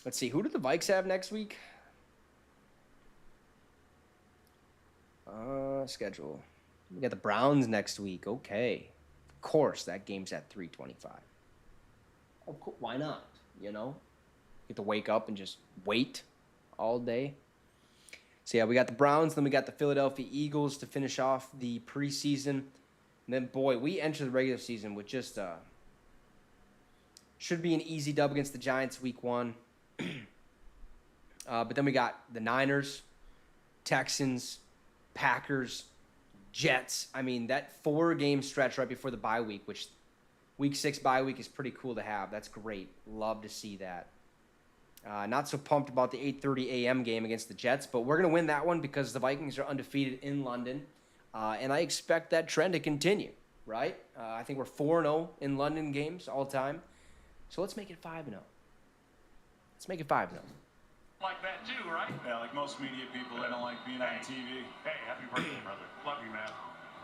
Let's see. Who do the Vikes have next week? Schedule. We got the Browns next week. Okay. Of course, that game's at 3:25. Of course, why not? You know? Get to wake up and just wait all day. So, yeah, we got the Browns. Then we got the Philadelphia Eagles to finish off the preseason. And then, boy, we enter the regular season with just should be an easy dub against the Giants week 1. But then we got the Niners, Texans, Packers, Jets. I mean, that 4-game stretch right before the bye week, which week 6 bye week is pretty cool to have. That's great. Love to see that. Not so pumped about the 8:30 a.m. game against the Jets, but we're going to win that one because the Vikings are undefeated in London. And I expect that trend to continue, right? I think we're 4-0 in London games all time. So let's make it 5-0. Let's make it 5-0. Like that too, right? Yeah, like most media people, they don't like being on TV. Hey, happy birthday, brother. Love you, man.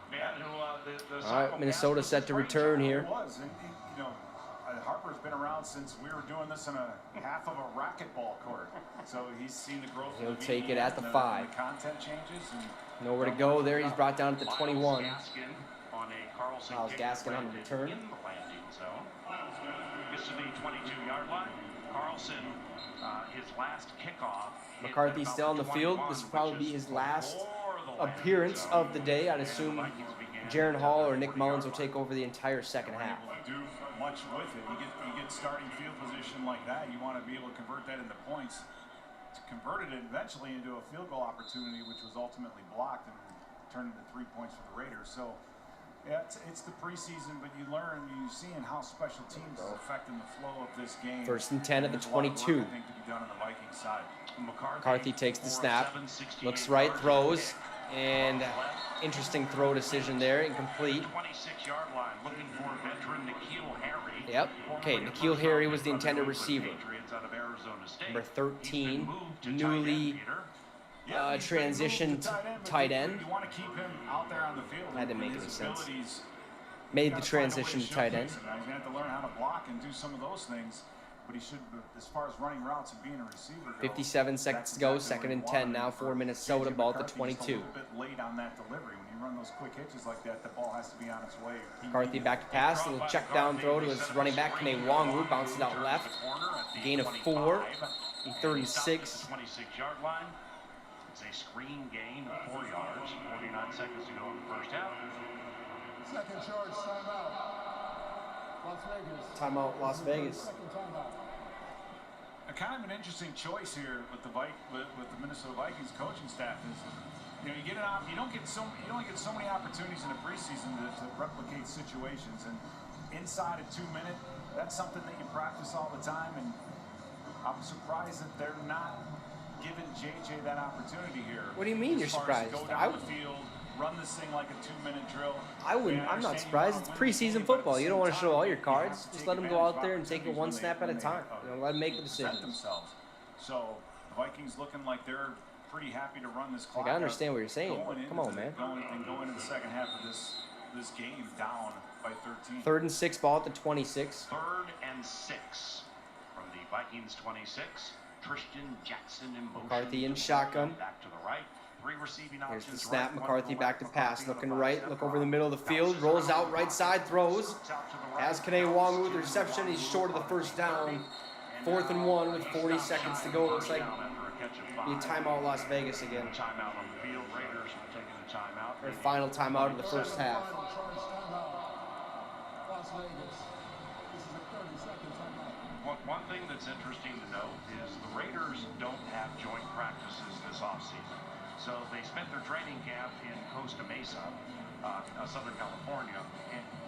Man, who All right, Minnesota set to return here. It was, and you know, Harper's been around since we were doing this in a half of a racquetball court. So he's seen the growth. He'll of the take it at the 5. The content changes. And nowhere to go there. He's brought down to the 21. Miles Gaskin on the return. In the landing zone. Gets to the 22-yard line. Carlson, his last kickoff. McCarthy's still on the field. This will probably be his last appearance of the day. I'd assume Jaren Hall or Nick Mullins will take over the entire second half. Do much with it. You get starting field position like that. You want to be able to convert that into points. Converted it eventually into a field goal opportunity, which was ultimately blocked and turned into 3 points for the Raiders. So, yeah, it's the preseason, but you learn, you're seeing how special teams is affecting the flow of this game. 1st and 10 at the 22. I think to be done on the Viking side. McCarthy takes the snap, looks right, throws, and interesting throw decision there, incomplete. 26-yard line, looking for veteran N'Keal Harry. Yep. Okay, N'Keal Harry was the intended receiver. Number 13, newly transitioned tight end. You want to keep him out there on the field. That didn't make any sense. Made the transition to tight end. He's going to have to learn how to block and do some of those things. But he should, as far as running routes and being a receiver goes, 57 seconds to go, 2nd and 10 now for Minnesota, ball at the 22. A little bit late on that delivery. When you run those quick hitches like that, the ball has to be on its way. McCarthy back to pass, a little check down throw to his running back, Kane Wongwu, bounces out left. Gain of 4, 3rd and 6. 26-yard line. It's a screen gain of 4 yards, 49 seconds to go in the first half. Second charge, timeout. Las Vegas. Timeout, Las Vegas. Second timeout. kind of an interesting choice here with the Minnesota Vikings coaching staff is, you know, you don't get so many opportunities in the preseason to replicate situations, and inside a 2-minute, that's something that you practice all the time, and I'm surprised that they're not giving JJ that opportunity here. What do you mean you're surprised? Go down the field, run this thing like a 2-minute drill. I'm not surprised. It's preseason football. You don't want to show all your cards. Just let them go out there and take it one snap at a time. You know, let them make the decision. Themselves. So the Vikings looking like they're pretty happy to run this clock. Like, I understand what you're saying. Come on, man. Going into the second half of this game down by 13. 3rd and 6 ball at the 26. 3rd and 6 from the Vikings 26. Tristan Jackson in motion. McCarthy in shotgun. Back to the right. 3 receiving Here's options. the snap. Right, McCarthy one back to left, pass. McCarthy Looking on the right. Look over the middle of the field. Rolls out right side. Throws. Has Kane Wong with the reception. He's short of the first down. 4th and 1 with 40 seconds to go. It looks like be a timeout Las Vegas again. Timeout on the field. Raiders are taking a timeout. Their final timeout of the first half. One thing that's interesting to note is the Raiders don't have joint practices this offseason. So they spent their training camp in Costa Mesa, Southern California,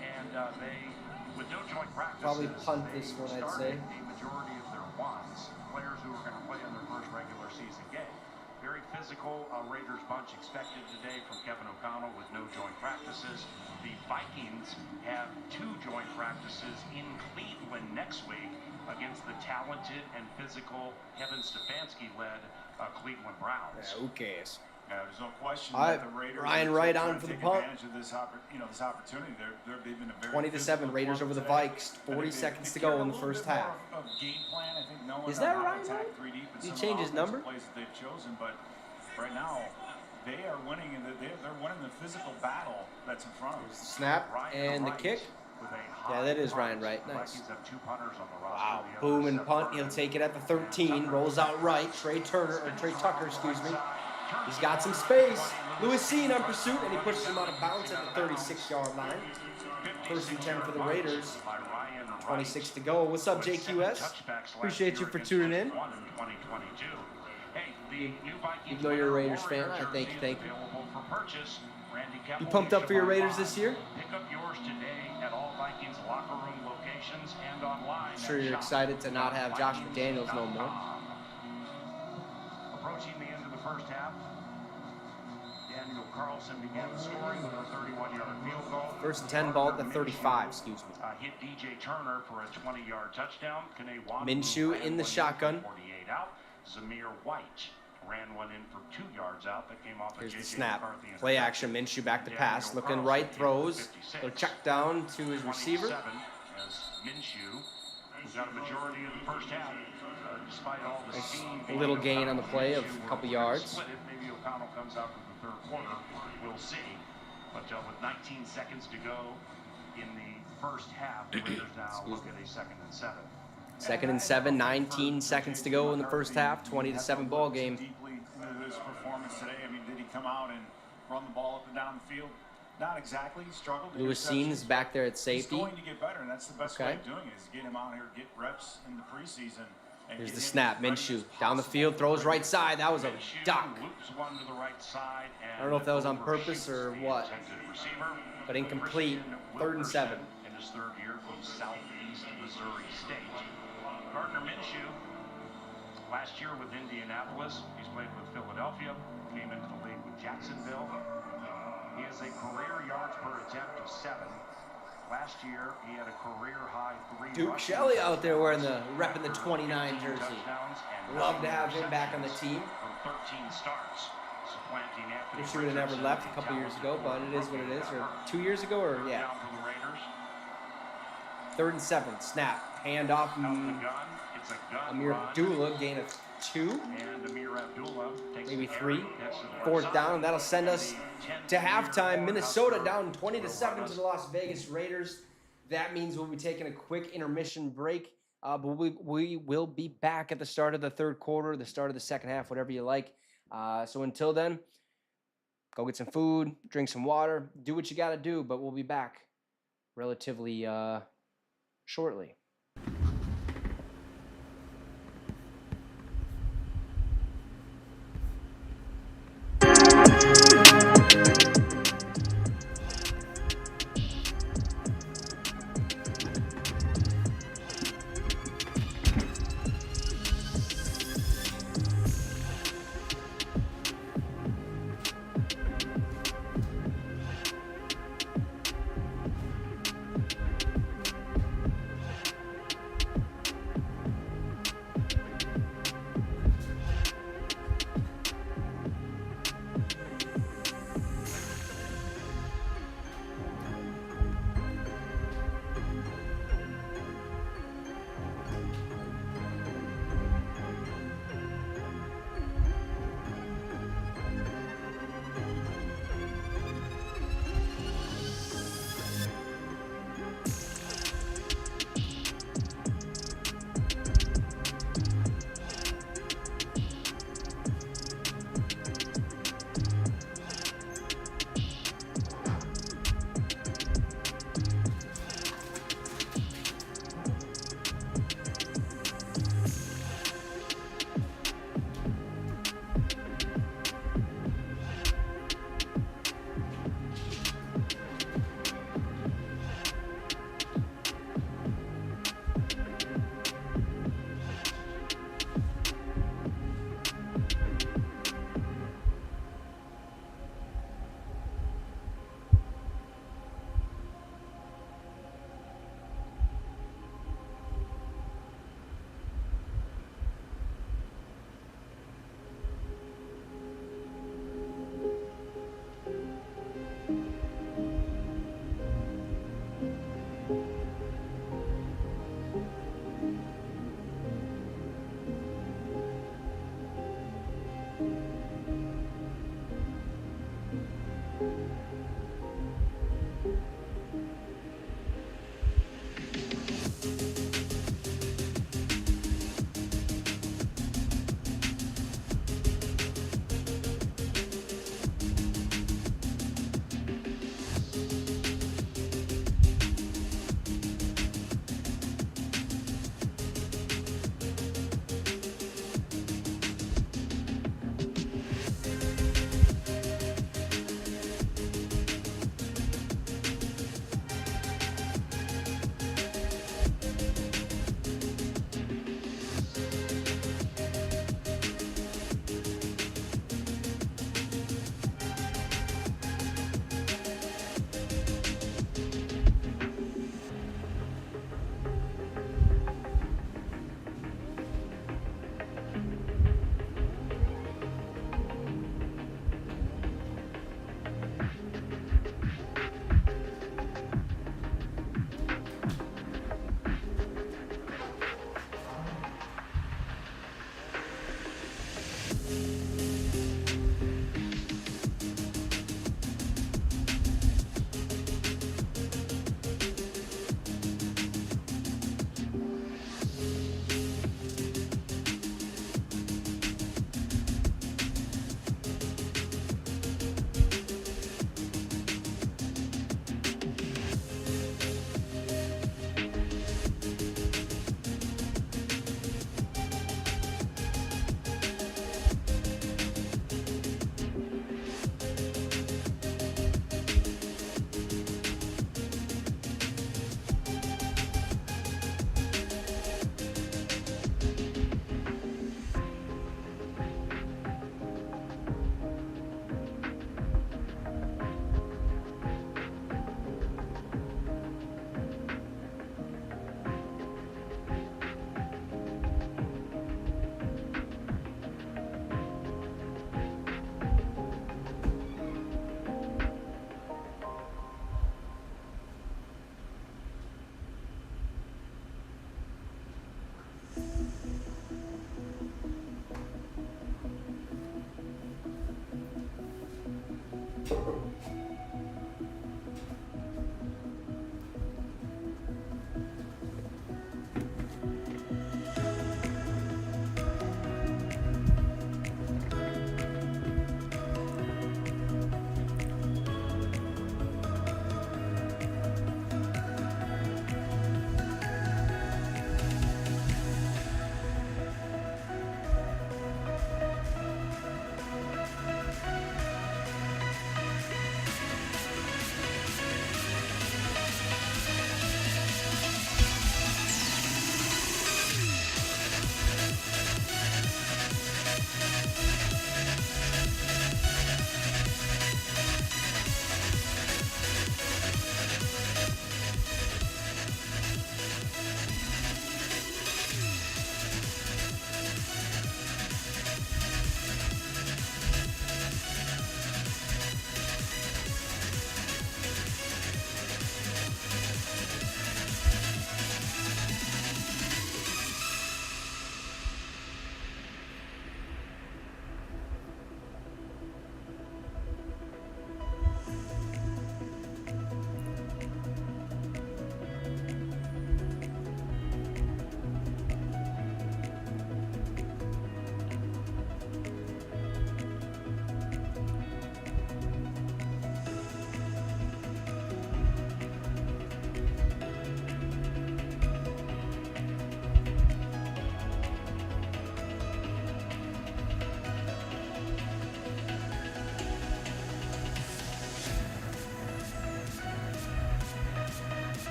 and they, with no joint practices, Probably punt this one, I'd say. a majority of their ones, players who are going to play in their first regular season game. Very physical Raiders bunch expected today from Kevin O'Connell with no joint practices. The Vikings have 2 joint practices in Cleveland next week against the talented and physical Kevin Stefanski-led Cleveland Browns. Yeah, who cares? There's no question All right, that the Raiders Ryan are Wright trying on to for the take punt. advantage of this opportunity. They've been a very 20-7. Raiders over the Vikes. 40 seconds to go in the first half. Is that Ryan Wright? Did he change his number? Plays that they've chosen, but right now they are winning, and they're winning the physical battle that's in front of them. Snap and the kick. Yeah, that is Ryan Wright. Nice. Wow. Boom and punt. He'll take it at the 13. Rolls out right. Trey Tucker, excuse me. He's got some space. Lewis Seen on pursuit, and he pushes him out of bounds at the 36-yard line. 1st and 10 for the Raiders. 26 to go. What's up, JQS? Appreciate you for tuning in. Even though you're a Raiders fan, I thank you. You pumped up for your Raiders this year? Pick up yours today at all Vikings locker room locations and online. I'm sure you're excited to not have Josh McDaniels no more. Approaching the end of the first half, Daniel Carlson began scoring with a 31-yard field goal. 1st and 10 ball at the 35, excuse me. Hit DJ Turner for a 20-yard touchdown. Minshew in the shotgun. 48 out. Zamir White ran one in for 2 yards out. That came off. Here's the snap. Play action. Minshew back to pass. Looking right. Throws. He'll check down to his receiver. As Minshew, who's got a majority of the first half, despite all the steam. A little gain on the play of a couple yards. Maybe O'Connell comes out for the 3rd quarter. We'll see. But with 19 seconds to go in the first half, the Raiders now look at a 2nd and 7. 2nd and 7, 19 seconds to go in the first half, 20-7 ball game. Deeply into his performance today. I mean, did he come out and run the ball up and down the field? Not exactly. He struggled. Lewis Seen is back there at safety. He's going to get better, and that's the best way of doing it, is get him out here, get reps in the preseason. Here's the snap. Minshew down the field, throws right side. That was a duck. I don't know if that was on purpose or what, but incomplete. 3rd and 7. In his 3rd year from Southeast Missouri State. Gardner Minshew, last year with Indianapolis, he's played with Philadelphia, came into the league with Jacksonville. He has a career yards per attempt of 7. Last year, he had a career high 3. Duke Shelley out there wearing repping the 29 jersey. Love to have him back on the team. From 13 starts, supplanting Anthony. Wish he would have never left a couple years ago, but it is what it is. Or 2 years ago, or yeah. 3rd and 7. Snap. Hand off. Amir Abdullah, gain of 2. Maybe 3. 4th down. That'll send us to halftime. Minnesota down 20-7 to the Las Vegas Raiders. That means we'll be taking a quick intermission break. But we will be back at the start of the 3rd quarter, the start of the 2nd half, whatever you like. So until then, go get some food, drink some water, do what you got to do. But we'll be back relatively shortly.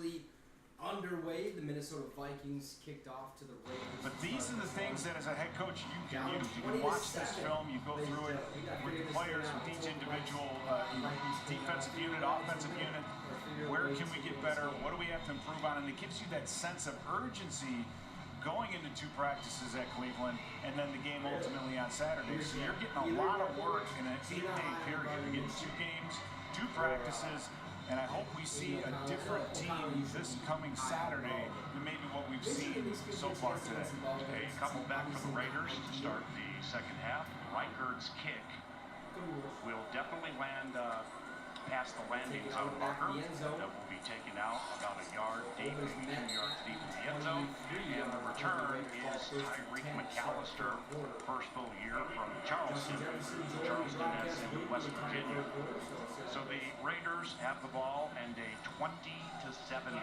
officially underway. The Minnesota Vikings kicked off to the Raiders. But these are the things that as a head coach you can use. You can watch this film, you go through it with the players, with each individual defensive unit, offensive unit. Where can we get better? What do we have to improve on? And it gives you that sense of urgency going into 2 practices at Cleveland and then the game ultimately on Saturday. So you're getting a lot of work in an 8-day period. You're getting 2 games, 2 practices, and I hope we see a different team this coming Saturday than maybe what we've seen so far today. A couple back for the Raiders to start the second half. Reichard's kick will definitely land past the landing zone marker. That will be taken out about a yard deep, maybe 2 yards deep in the end zone. And the return is Tyreek McAllister, first full year from Charleston. That's in West Virginia. So the Raiders have the ball and a 20-7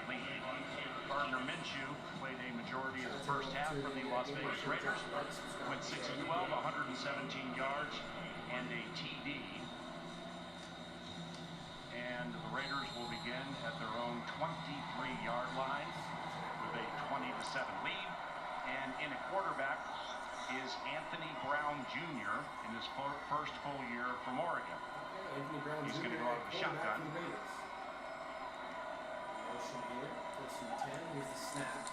lead. Gardner Minshew played a majority of the first half for the Las Vegas Raiders. Went 6 of 12, 117 yards, and a TD. And the Raiders will begin at their own 23-yard line with a 20-7 lead. And in at quarterback is Anthony Brown Jr. in his first full year from Oregon. He's going to go out with the shotgun. Motion here, first and 10. Here's the snap.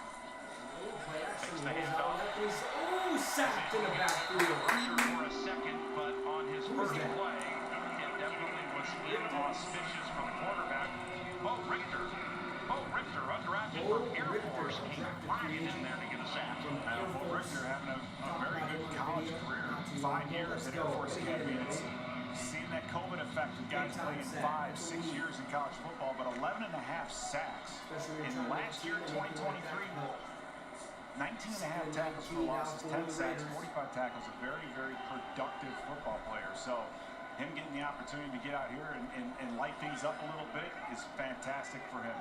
Takes the handoff. Sacked in the backfield. Pressure for a second, but on his first play, it definitely was inauspicious from the quarterback. Bo Richter, undrafted from Air Force, came flying in there to get a sack. Bo Richter having a very good college career. 5 years at Air Force Academy. And it's seeing that COVID effect with guys playing 5, 6 years in college football, but 11.5 sacks. In last year, 2023, 19.5 tackles for losses, 10 sacks, 45 tackles. A very, very productive football player. So him getting the opportunity to get out here and light things up a little bit is fantastic for him.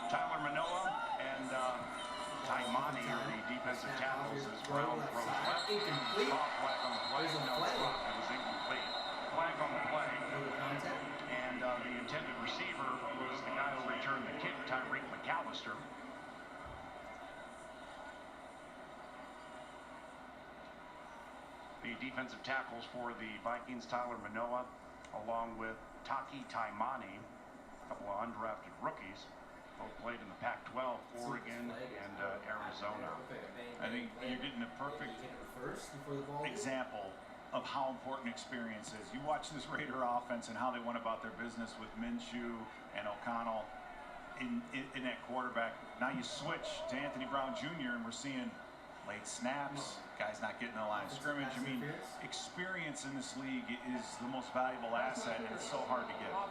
Tyler Manoa and Taimani are the defensive tackles as Brown throws left. Incomplete. Flag on the play. There's a No, flag. it was incomplete. Flag on the play. Contact. And the intended receiver was the guy who returned the kick, Tyreek McAllister. The defensive tackles for the Vikings, Tyler Manoa, along with Taki Taimani, a couple of undrafted rookies, both played in the Pac-12, Oregon and Arizona. I think you're getting a perfect example of how important experience is. You watch this Raider offense and how they went about their business with Minshew and O'Connell in that quarterback. Now you switch to Anthony Brown Jr. and we're seeing late snaps, guys not getting in the line of scrimmage. I mean, experience in this league is the most valuable asset, and it's so hard to get. All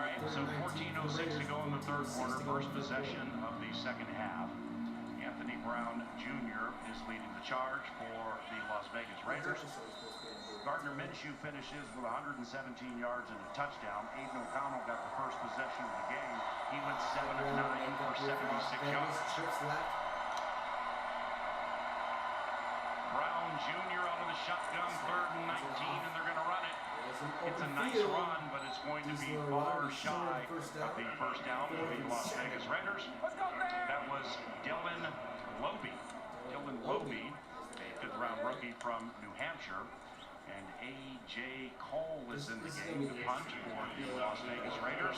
right, so 14:06 to go in the third quarter, first possession of the second half. Anthony Brown Jr. is leading the charge for the Las Vegas Raiders. Gardner Minshew finishes with 117 yards and a touchdown. Aiden O'Connell got the first possession of the game. He went 7 of 9 for 76 yards. Brown Jr. out of the shotgun, 3rd and 19, and they're going to run it. It's a nice run, but it's going to be far shy of the first down for the Las Vegas Raiders. That was Dylan Lobe. Dylan Lobe, a 5th-round rookie from New Hampshire. And A.J. Cole is in the game to punt for the Las Vegas Raiders.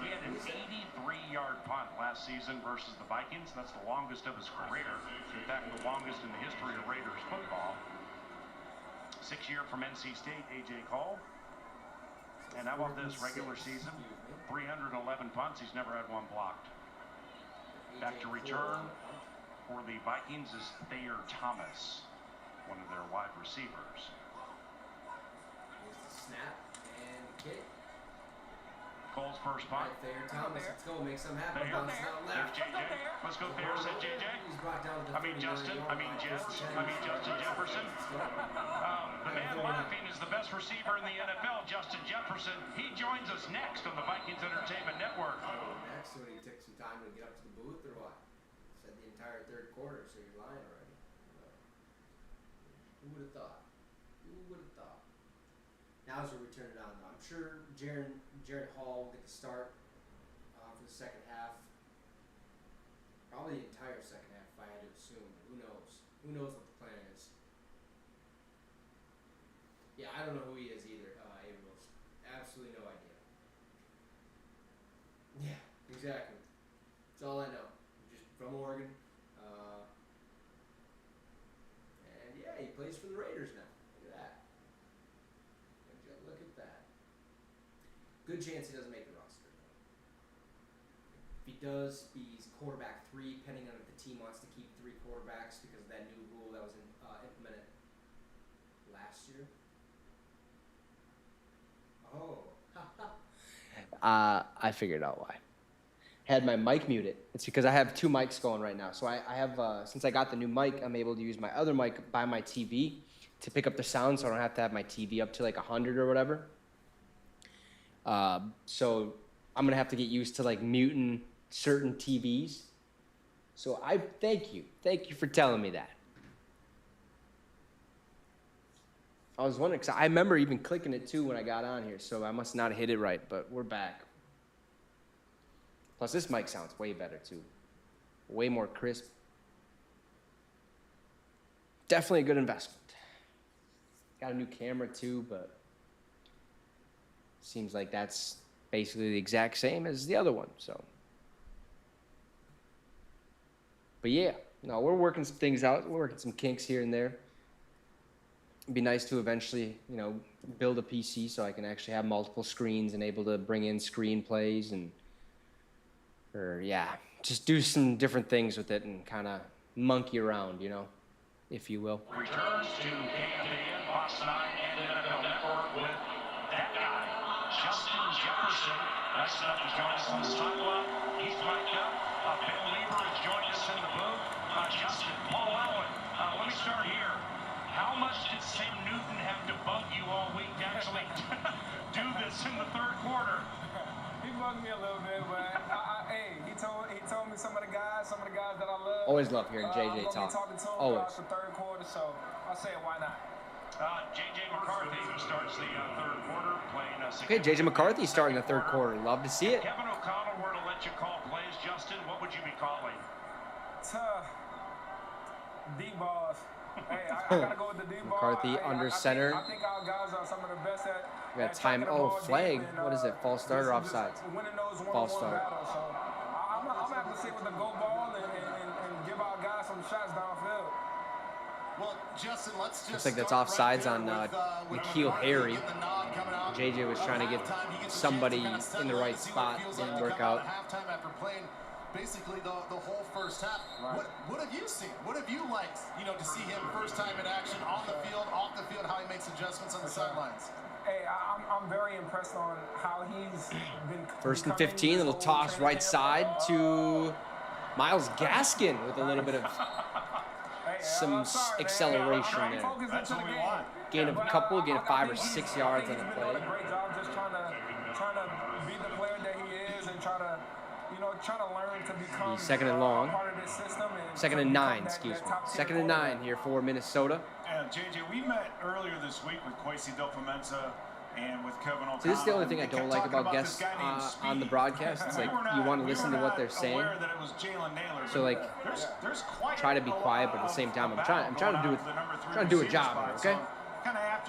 He had an 83-yard punt last season versus the Vikings. That's the longest of his career. In fact, the longest in the history of Raiders football. 6-year from NC State, A.J. Cole. And how about this regular season? 311 punts. He's never had one blocked. Back to return for the Vikings is Thayer Thomas, one of their wide receivers. Snap and kick. Cole's first punt. Right there, Thomas. Let's go. Make some happen. There's JJ. Let's go there, said JJ. I mean Justin Jefferson. The man laughing is the best receiver in the NFL, Justin Jefferson. He joins us next on the Vikings Entertainment Network. Next, when he took some time to get up to the booth or what? Said the entire third quarter, so you're lying already. Who would have thought? Who would have thought? Now's where we turn it on. I'm sure Jaren Hall will get the start for the second half. Probably the entire second half, if I had to assume. Who knows? Who knows what the plan is? Yeah, I don't know who he is either. Abrams. Absolutely no idea. Yeah, exactly. That's all I know. Just from Oregon. And yeah, he plays for the Raiders now. Look at that. Look at that. Good chance he doesn't make the roster. If he does, he's quarterback 3, depending on if the team wants to keep 3 quarterbacks because of that new rule that was implemented last year. Oh. I figured out why. Had my mic muted. It's because I have 2 mics going right now. So I have, since I got the new mic, I'm able to use my other mic by my TV to pick up the sound, so I don't have to have my TV up to like 100 or whatever. So I'm gonna have to get used to like muting certain TVs. So I thank you for telling me that. I was wondering, because I remember even clicking it too when I got on here, so I must not have hit it right, but we're back. Plus, this mic sounds way better, too. Way more crisp. Definitely a good investment. Got a new camera, too, but seems like that's basically the exact same as the other one, so. But yeah, no, we're working some things out. We're working some kinks here and there. It'd be nice to eventually, build a PC so I can actually have multiple screens and able to bring in screenplays just do some different things with it and kind of monkey around, if you will. Returns to KFAN, Fox 9, and NFL Network with that guy, Justin Jefferson. Nice enough to join us on the sideline. He's mic'd up. Ben Lieber has joined us in the booth. Justin, Paul Allen, let me start here. How much did Sam Newton have to bug you all week to actually do this in the third quarter? He bugged me a little bit, but he told me some of the guys that I love. Always love hearing JJ talk. talk. Always. The third quarter, so I said, why not? J.J. McCarthy, who starts the third quarter, playing. Okay, J.J. McCarthy starting the third quarter. Love to see it. Kevin O'Connell were to let you call plays, Justin, what would you be calling? Deep balls. Hey, I gotta go with the deep ball. McCarthy under center. I think our guys are some of the best at. We got time. Flag. What is it? False start or offside? False start. So I'm gonna have to see with the go ball and give our guys some shots downfield. Well, Justin, let's just looks like that's offsides on N'Keal Harry. JJ was trying to get somebody in the right spot. Didn't work out. Halftime after playing basically the whole first half. Right. What have you seen? What have you liked, to see him first time in action, on the field, off the field, how he makes adjustments on the sidelines? Hey, I'm very impressed on how he's been. First and 15, little toss right side to Myles Gaskin with a little bit of some acceleration there. That's what we want. Gain of a couple, gain of 5 or 6 yards on the play. Great job just trying to be the player that he is and trying to learn to become second and long. part of this system. Second and 9, excuse me. Second and 9 here for Minnesota. And JJ, we met earlier this week with Kwesi Delphamensa and with Kevin O'Connell. So this is the only thing I don't like about guests on the broadcast. It's like you want to listen to what they're saying. So like, try to be quiet, but at the same time, I'm trying to do a job here, okay?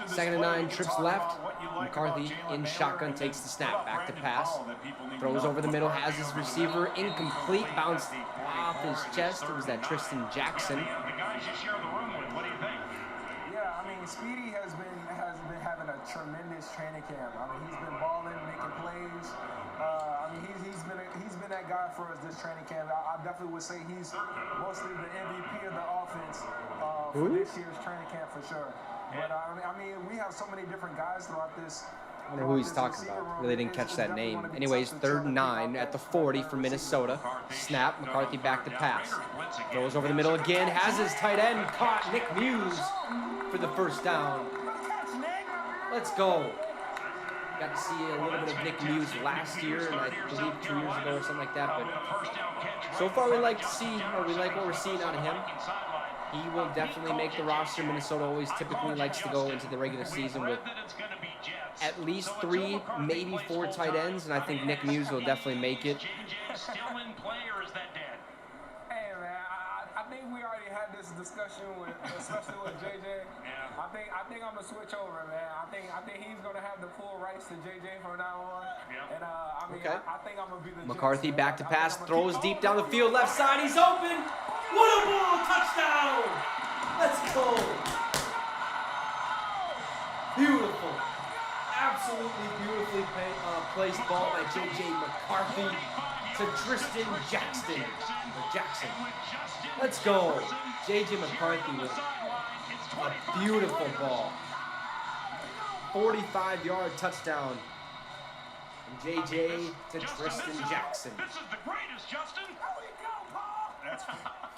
Second and 9, trips left. McCarthy in shotgun takes the snap, back to pass. Throws over the middle, has his receiver incomplete, bounced off his chest. It was that Tristan Jackson. The guys you share the room with, what do you think? Yeah, I mean, Speedy has been having a tremendous training camp. I mean, he's been balling, making plays. He's been that guy for us this training camp. I definitely would say he's mostly the MVP of the offense for this year's training camp for sure. But I mean, we have so many different guys throughout this. I wonder who he's talking about. Really didn't catch that name. Anyways, third and 9 at the 40 for Minnesota. Snap, McCarthy back to pass. Throws over the middle again, has his tight end caught. Nick Muse for the first down. Let's go. Got to see a little bit of Nick Muse last year, and I believe 2 years ago or something like that. But so far we like what we're seeing out of him. He will definitely make the roster. Minnesota always typically likes to go into the regular season with at least 3, maybe 4 tight ends, and I think Nick Muse will definitely make it. JJ still in play, or is that dead? Hey man, I think we already had this discussion with, especially with JJ. Yeah. I think I'm gonna switch over, man. I think he's gonna have the full rights to JJ from now on. Yeah. And I mean, Okay. I think I'm gonna be the McCarthy Jets, back to man. I think pass, I'm gonna throws keep- deep down the field, left side, he's open. What a ball, touchdown! Let's go. Beautiful. Absolutely beautifully placed ball by J.J. McCarthy to Tristan Jackson. Let's go. J.J. McCarthy with a beautiful ball. 45-yard touchdown. From J.J. to Tristan Jackson. This is the greatest, Justin.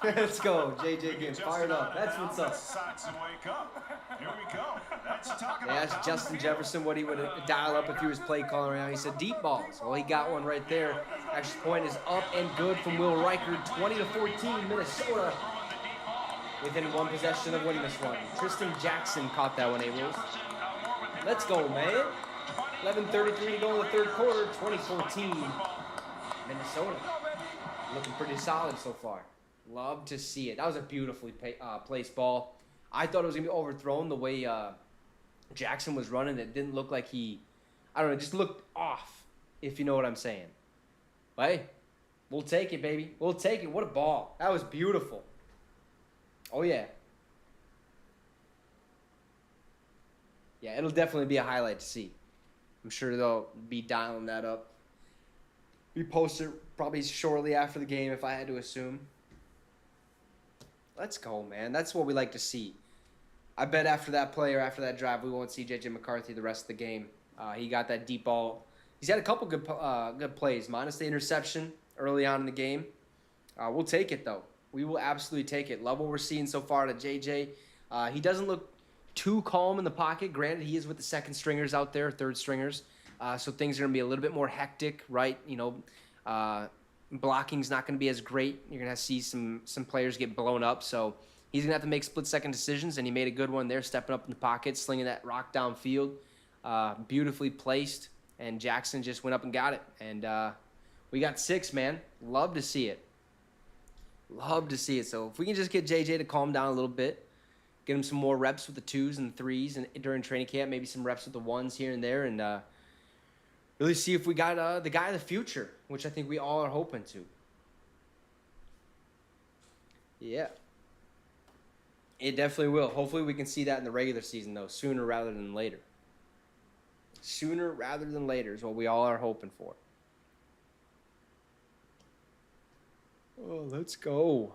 Let's go. J.J. getting fired up. That's what's up. Socks and wake up. Here we go. That's talking They about asked Justin Jefferson what he would dial up if he was play calling right now. He said deep balls. Well, he got one right there. Extra point is up and good from Will Riker. 20-14, Minnesota. Within 1 possession of winning this one. Tristan Jackson caught that one, A-Rules. Let's go, man. 11:33 to go in the third quarter. 2014, Minnesota. Looking pretty solid so far. Love to see it. That was a beautifully placed ball. I thought it was going to be overthrown the way Jackson was running. It didn't look like he, I don't know, it just looked off, if you know what I'm saying. But hey, we'll take it, baby. We'll take it. What a ball. That was beautiful. Oh, yeah. Yeah, it'll definitely be a highlight to see. I'm sure they'll be dialing that up. We post it probably shortly after the game, if I had to assume. Let's go, man. That's what we like to see. I bet after that play or after that drive, we won't see J.J. McCarthy the rest of the game. He got that deep ball. He's had a couple good plays, minus the interception early on in the game. We'll take it, though. We will absolutely take it. Love what we're seeing so far to J.J. He doesn't look too calm in the pocket. Granted, he is with the second stringers out there, third stringers. So things are going to be a little bit more hectic, right? You know, blocking's not going to be as great. You're going to see some players get blown up. So he's going to have to make split-second decisions, and he made a good one there, stepping up in the pocket, slinging that rock downfield. Beautifully placed, and Jackson just went up and got it. And we got 6, man. Love to see it. Love to see it. So if we can just get JJ to calm down a little bit, get him some more reps with the 2s and 3s and during training camp, maybe some reps with the 1s here and there, and really see if we got the guy of the future, which I think we all are hoping to. Yeah. It definitely will. Hopefully we can see that in the regular season, though, sooner rather than later. Sooner rather than later is what we all are hoping for. Oh, let's go.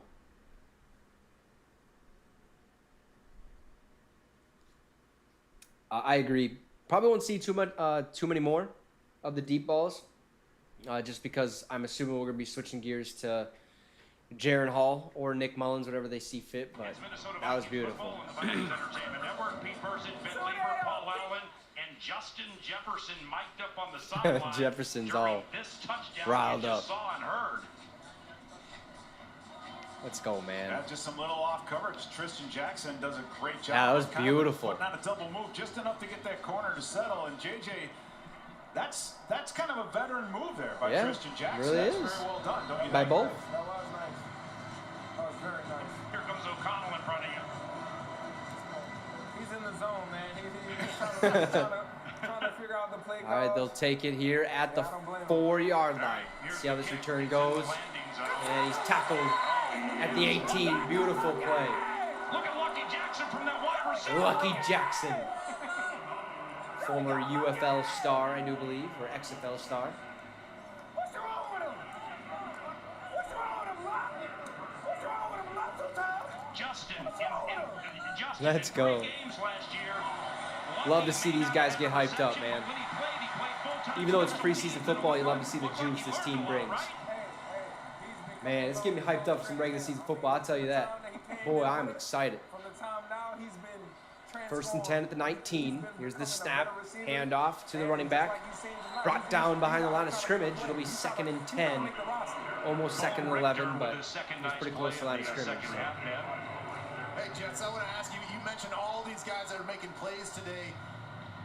I agree. Probably won't see too many more of the deep balls, just because I'm assuming we're going to be switching gears to Jaren Hall or Nick Mullins, whatever they see fit, but that was beautiful. Justin Jefferson mic'd up on the sideline. Jefferson's all riled up. Let's go, man. Yeah, just some little off coverage. Tristan Jackson does a great job. Yeah, that was beautiful. Putting on a double move just enough to get that corner to settle. And JJ, that's kind of a veteran move there by Tristan Jackson. Really that's is. very well done, don't you By think? both. That was nice. That was very nice. Here comes O'Connell in front of you. He's in the zone, man. He's trying to figure out the play. All right, they'll take it here at the 4-yard line. See how this return goes. And he's tackled at the 18. Beautiful play. Look at Lucky Jackson from that wide receiver. Lucky Jackson. Former UFL star, I do believe, or XFL star. What's wrong with him? What's wrong with him, Locke? What's wrong with him, Locke, sometimes? Justin, Let's go. 3 games last year. Love to see these guys get hyped up, man. Even though it's preseason football, you love to see the juice this team brings. Man, it's getting me hyped up for some regular season football, I'll tell you that. Boy, I'm excited. From the time now, he's been First and 10 at the 19. Here's the snap. Handoff to the running back. Brought down behind the line of scrimmage. It'll be 2nd and 10. Almost 2nd and 11, but it was pretty close to the line of scrimmage. So. Hey, Jets, I want to ask you, you mentioned all these guys that are making plays today.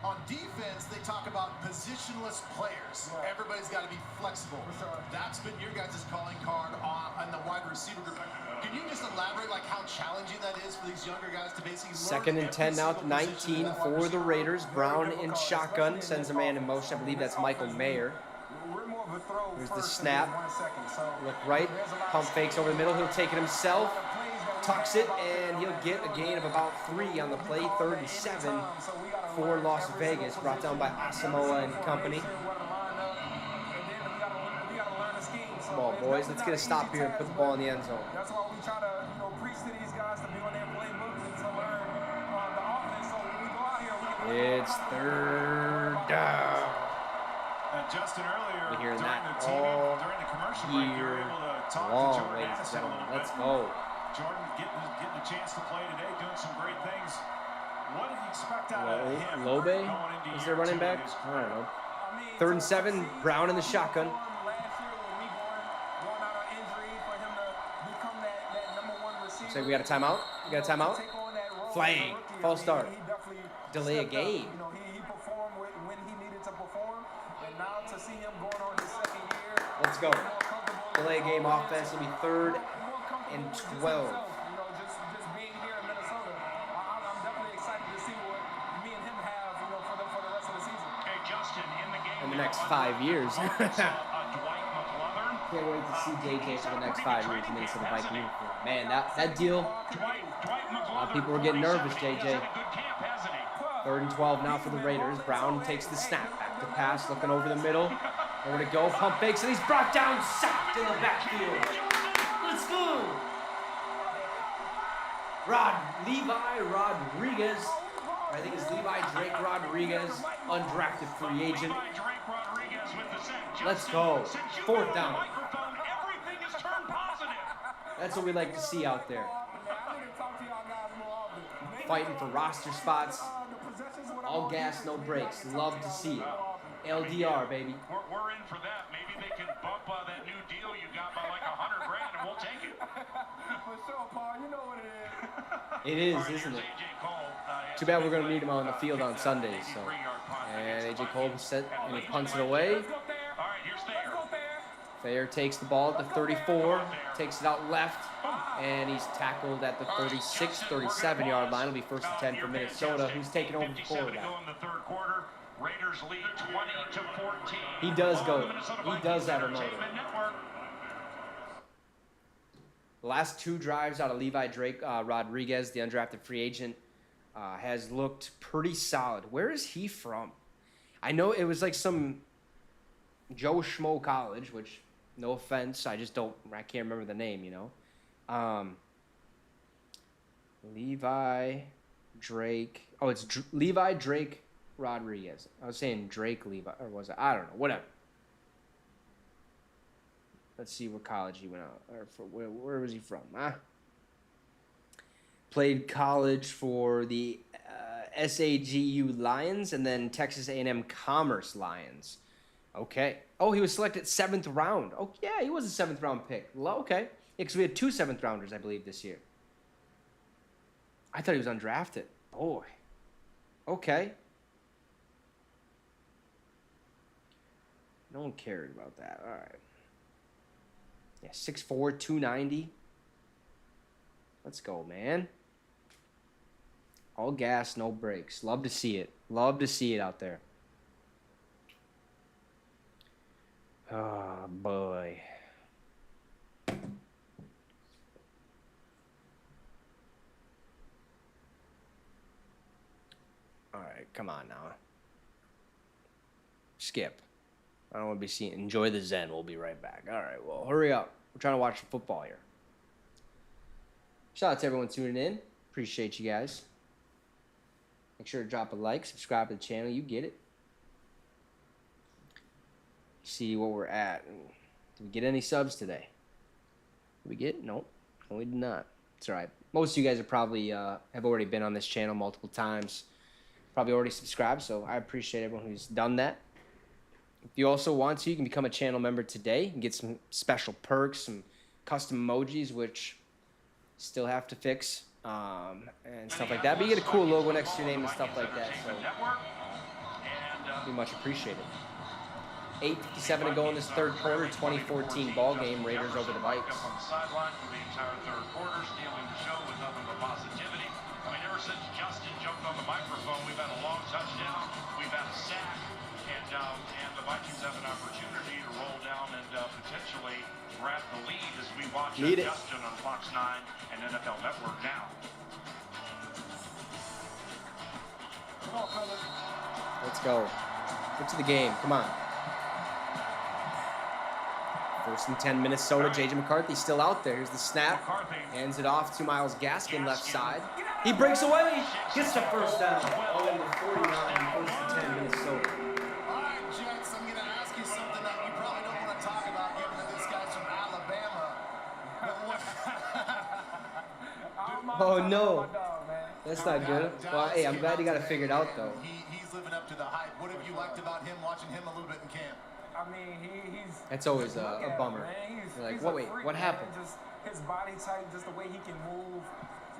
On defense, they talk about positionless players. Right. Everybody's got to be flexible. For sure. That's been your guys' calling card on the wide receiver group. Can you just elaborate like how challenging that is for these younger guys to basically Second and 10 now, 19 for the Raiders. Brown in shotgun, sends a man in motion. I believe that's Michael Mayer. Here's the snap. Look right, pump fakes over the middle. He'll take it himself, tucks it, and he'll get a gain of about 3 on the play. 3rd and 7 for Las Vegas, brought down by Asamoah and company. Come on, boys, let's get a stop here and put the ball in the end zone. That's why we try to, preach to these guys to be on their playbooks and to learn the offense. So when we go out here, It's 3rd down. Justin, earlier We're hearing during that the TV, all during the commercial break, you were able to talk to long, Jordan ladies and Addison a gentlemen. little Let's bit. go. Jordan getting a chance to play today, doing some great things. What did you expect out of him? Lobe going into is year their running 2 back? of his I don't know. I mean, 3rd and 7, Brown in the shotgun. last year when we going out on injury for him to become that number 1 receiver. Looks like we got a timeout. We got a timeout. Take on that role Flag. as a rookie, False start. He definitely Delay a stepped up. game. He performed when he needed to perform, and now to see him going on his 2nd year. Let's go. more comfortable, Delay game offense will be 3rd more comfortable and with just 12. himself, just being here in Minnesota. I'm definitely excited to see what me and him have, for the rest of the season. Hey, Justin, in the game In the now, next 5 years. Dwight McClellan. Can't wait to see JJ for the next 5 years in Minnesota Viking uniform. Man, that deal, Dwight a lot of people were getting nervous, JJ. 3rd and 12 now for the Raiders. Brown takes the snap, back to pass, looking over the middle. Nowhere to go, pump fakes, and he's brought down, sacked in the backfield. Let's go! Levi Rodriguez. I think it's Levi Drake Rodriguez, undrafted free agent. Let's go. 4th down. That's what we like to see out there. Fighting for roster spots. All gas, no brakes. Love to see it. LDR, baby. We're in for that. Maybe they can bump that new deal you got by like $100,000 and we'll take it. For sure, Paul. You know what it is. It is, isn't it? Too bad we're going to need him on the field on Sundays. So, and AJ Cole set and he punts it away. All right, here's Thayer. Thayer takes the ball at the 34, takes it out left, and he's tackled at the 36, 37-yard line. It'll be 1st and 10 for Minnesota, who's taking over the quarterback. Raiders lead 20-14. He does go. He does have a motor. The last 2 drives out of Levi Drake Rodriguez, the undrafted free agent, has looked pretty solid. Where is he from? I know it was like some Joe Schmo college, which, no offense, I can't remember the name, Levi Drake. Oh, it's Levi Drake Rodriguez. I was saying Drake Levi, or was it? I don't know. Whatever. Let's see what college he went out, or where was he from? Played college for the SAGU Lions and then Texas A&M Commerce Lions. Okay. Oh, he was selected 7th round. Oh, yeah, he was a 7th round pick. Okay. Yeah, because we had 2 7th rounders, I believe, this year. I thought he was undrafted. Boy. Okay. No one cared about that. All right. Yeah, 6'4", 290. Let's go, man. All gas, no brakes. Love to see it. Love to see it out there. Oh, boy. All right, come on now. Skip. I don't want to be seen. Enjoy the Zen. We'll be right back. All right, well, hurry up. We're trying to watch football here. Shout out to everyone tuning in. Appreciate you guys. Make sure to drop a like, subscribe to the channel. You get it. See what we're at. Did we get any subs today? Did we get? Nope. No, we did not. It's all right. Most of you guys are probably have already been on this channel multiple times. Probably already subscribed, so I appreciate everyone who's done that. If you also want to, you can become a channel member today and get some special perks, some custom emojis, which still have to fix, and stuff like that. But you get a cool logo next to your name and stuff like that. So Be much appreciated. 8:57 to go in this third quarter. 2014 ball game. Raiders over the Vikes. Up on the sideline for the entire third quarter, stealing the show with nothing but positivity. I mean, ever since Justin jumped on the microphone, we've had a long touchdown, we've had a sack, and the Vikings have an opportunity to roll down and potentially grab the lead as we watch Justin on Fox 9 and NFL Network now. Let's go. Get to the game. Come on. First and 10, Minnesota. J.J. McCarthy still out there. Here's the snap. Hands it off to Myles Gaskin, left side. He breaks away. Gets the first down. Oh, and the 49. First and 10, Minnesota. All right, Jets, I'm going to ask you something that you probably don't want to talk about, given that this guy's from Alabama. Oh, no. That's not good. Well, hey, I'm glad you got it figured out, though. He's living up to the hype. What have you liked about him, watching him a little bit in camp? I mean, he's. That's always a bummer. You're like, wait, what happened? Just his body type, just the way he can move,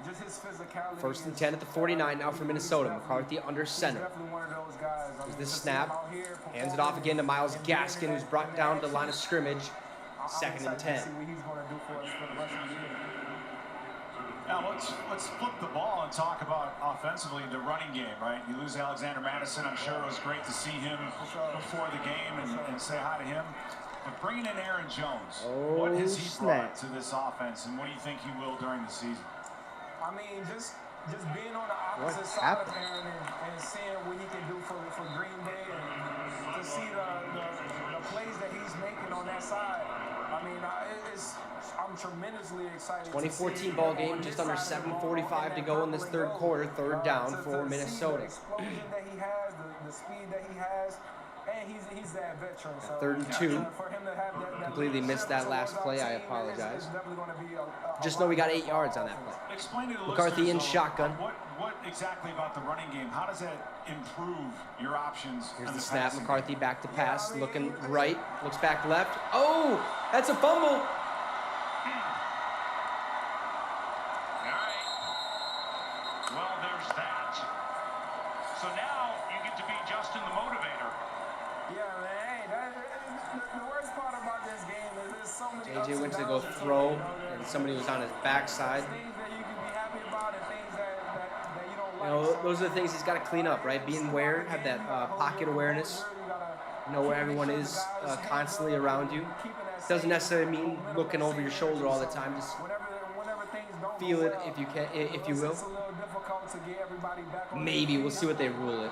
just his physicality. First and 10 at the 49 now for Minnesota. McCarthy under center. Definitely one of those guys. There's this snap. Hands it off again to Myles Gaskin, who's brought down to the line of scrimmage. Second and 10. Now let's flip the ball and talk about offensively the running game, right? You lose Alexander Madison. I'm sure it was great to see him before the game and say hi to him. But bringing in Aaron Jones, what has he brought to this offense, and what do you think he will during the season? I mean, just being on the opposite side of Aaron and seeing what he can do for Green Bay, and to see the plays that he's making on that side. I mean, I'm tremendously excited. 2014 ball game, just under 7:45 to go in this third quarter. Third down for Minnesota. The explosion that he has, the speed that he has, and he's that veteran. So Third and 2. For him to have that Completely missed that last play. I apologize. it's definitely going to be a Just know we got 8 yards on that play. Explain to the McCarthy in listeners, though, shotgun. What exactly about the running game? How does that improve your options? Here's in the the snap. passing McCarthy back to pass. Looking right. Looks back left. Oh, that's a fumble. All right. Well, there's that. So now you get to be Justin the motivator. Yeah, man. The worst part about this game is there's so many. JJ went to go throw, and somebody was on his backside. Things that you can be happy about and things that you don't like. You know, those are the things he's got to clean up, right? Being aware, have that pocket awareness. Know where everyone is constantly around you. Doesn't necessarily mean looking over your shoulder all the time. Just feel it if you can, if you will. Maybe we'll see what they rule it.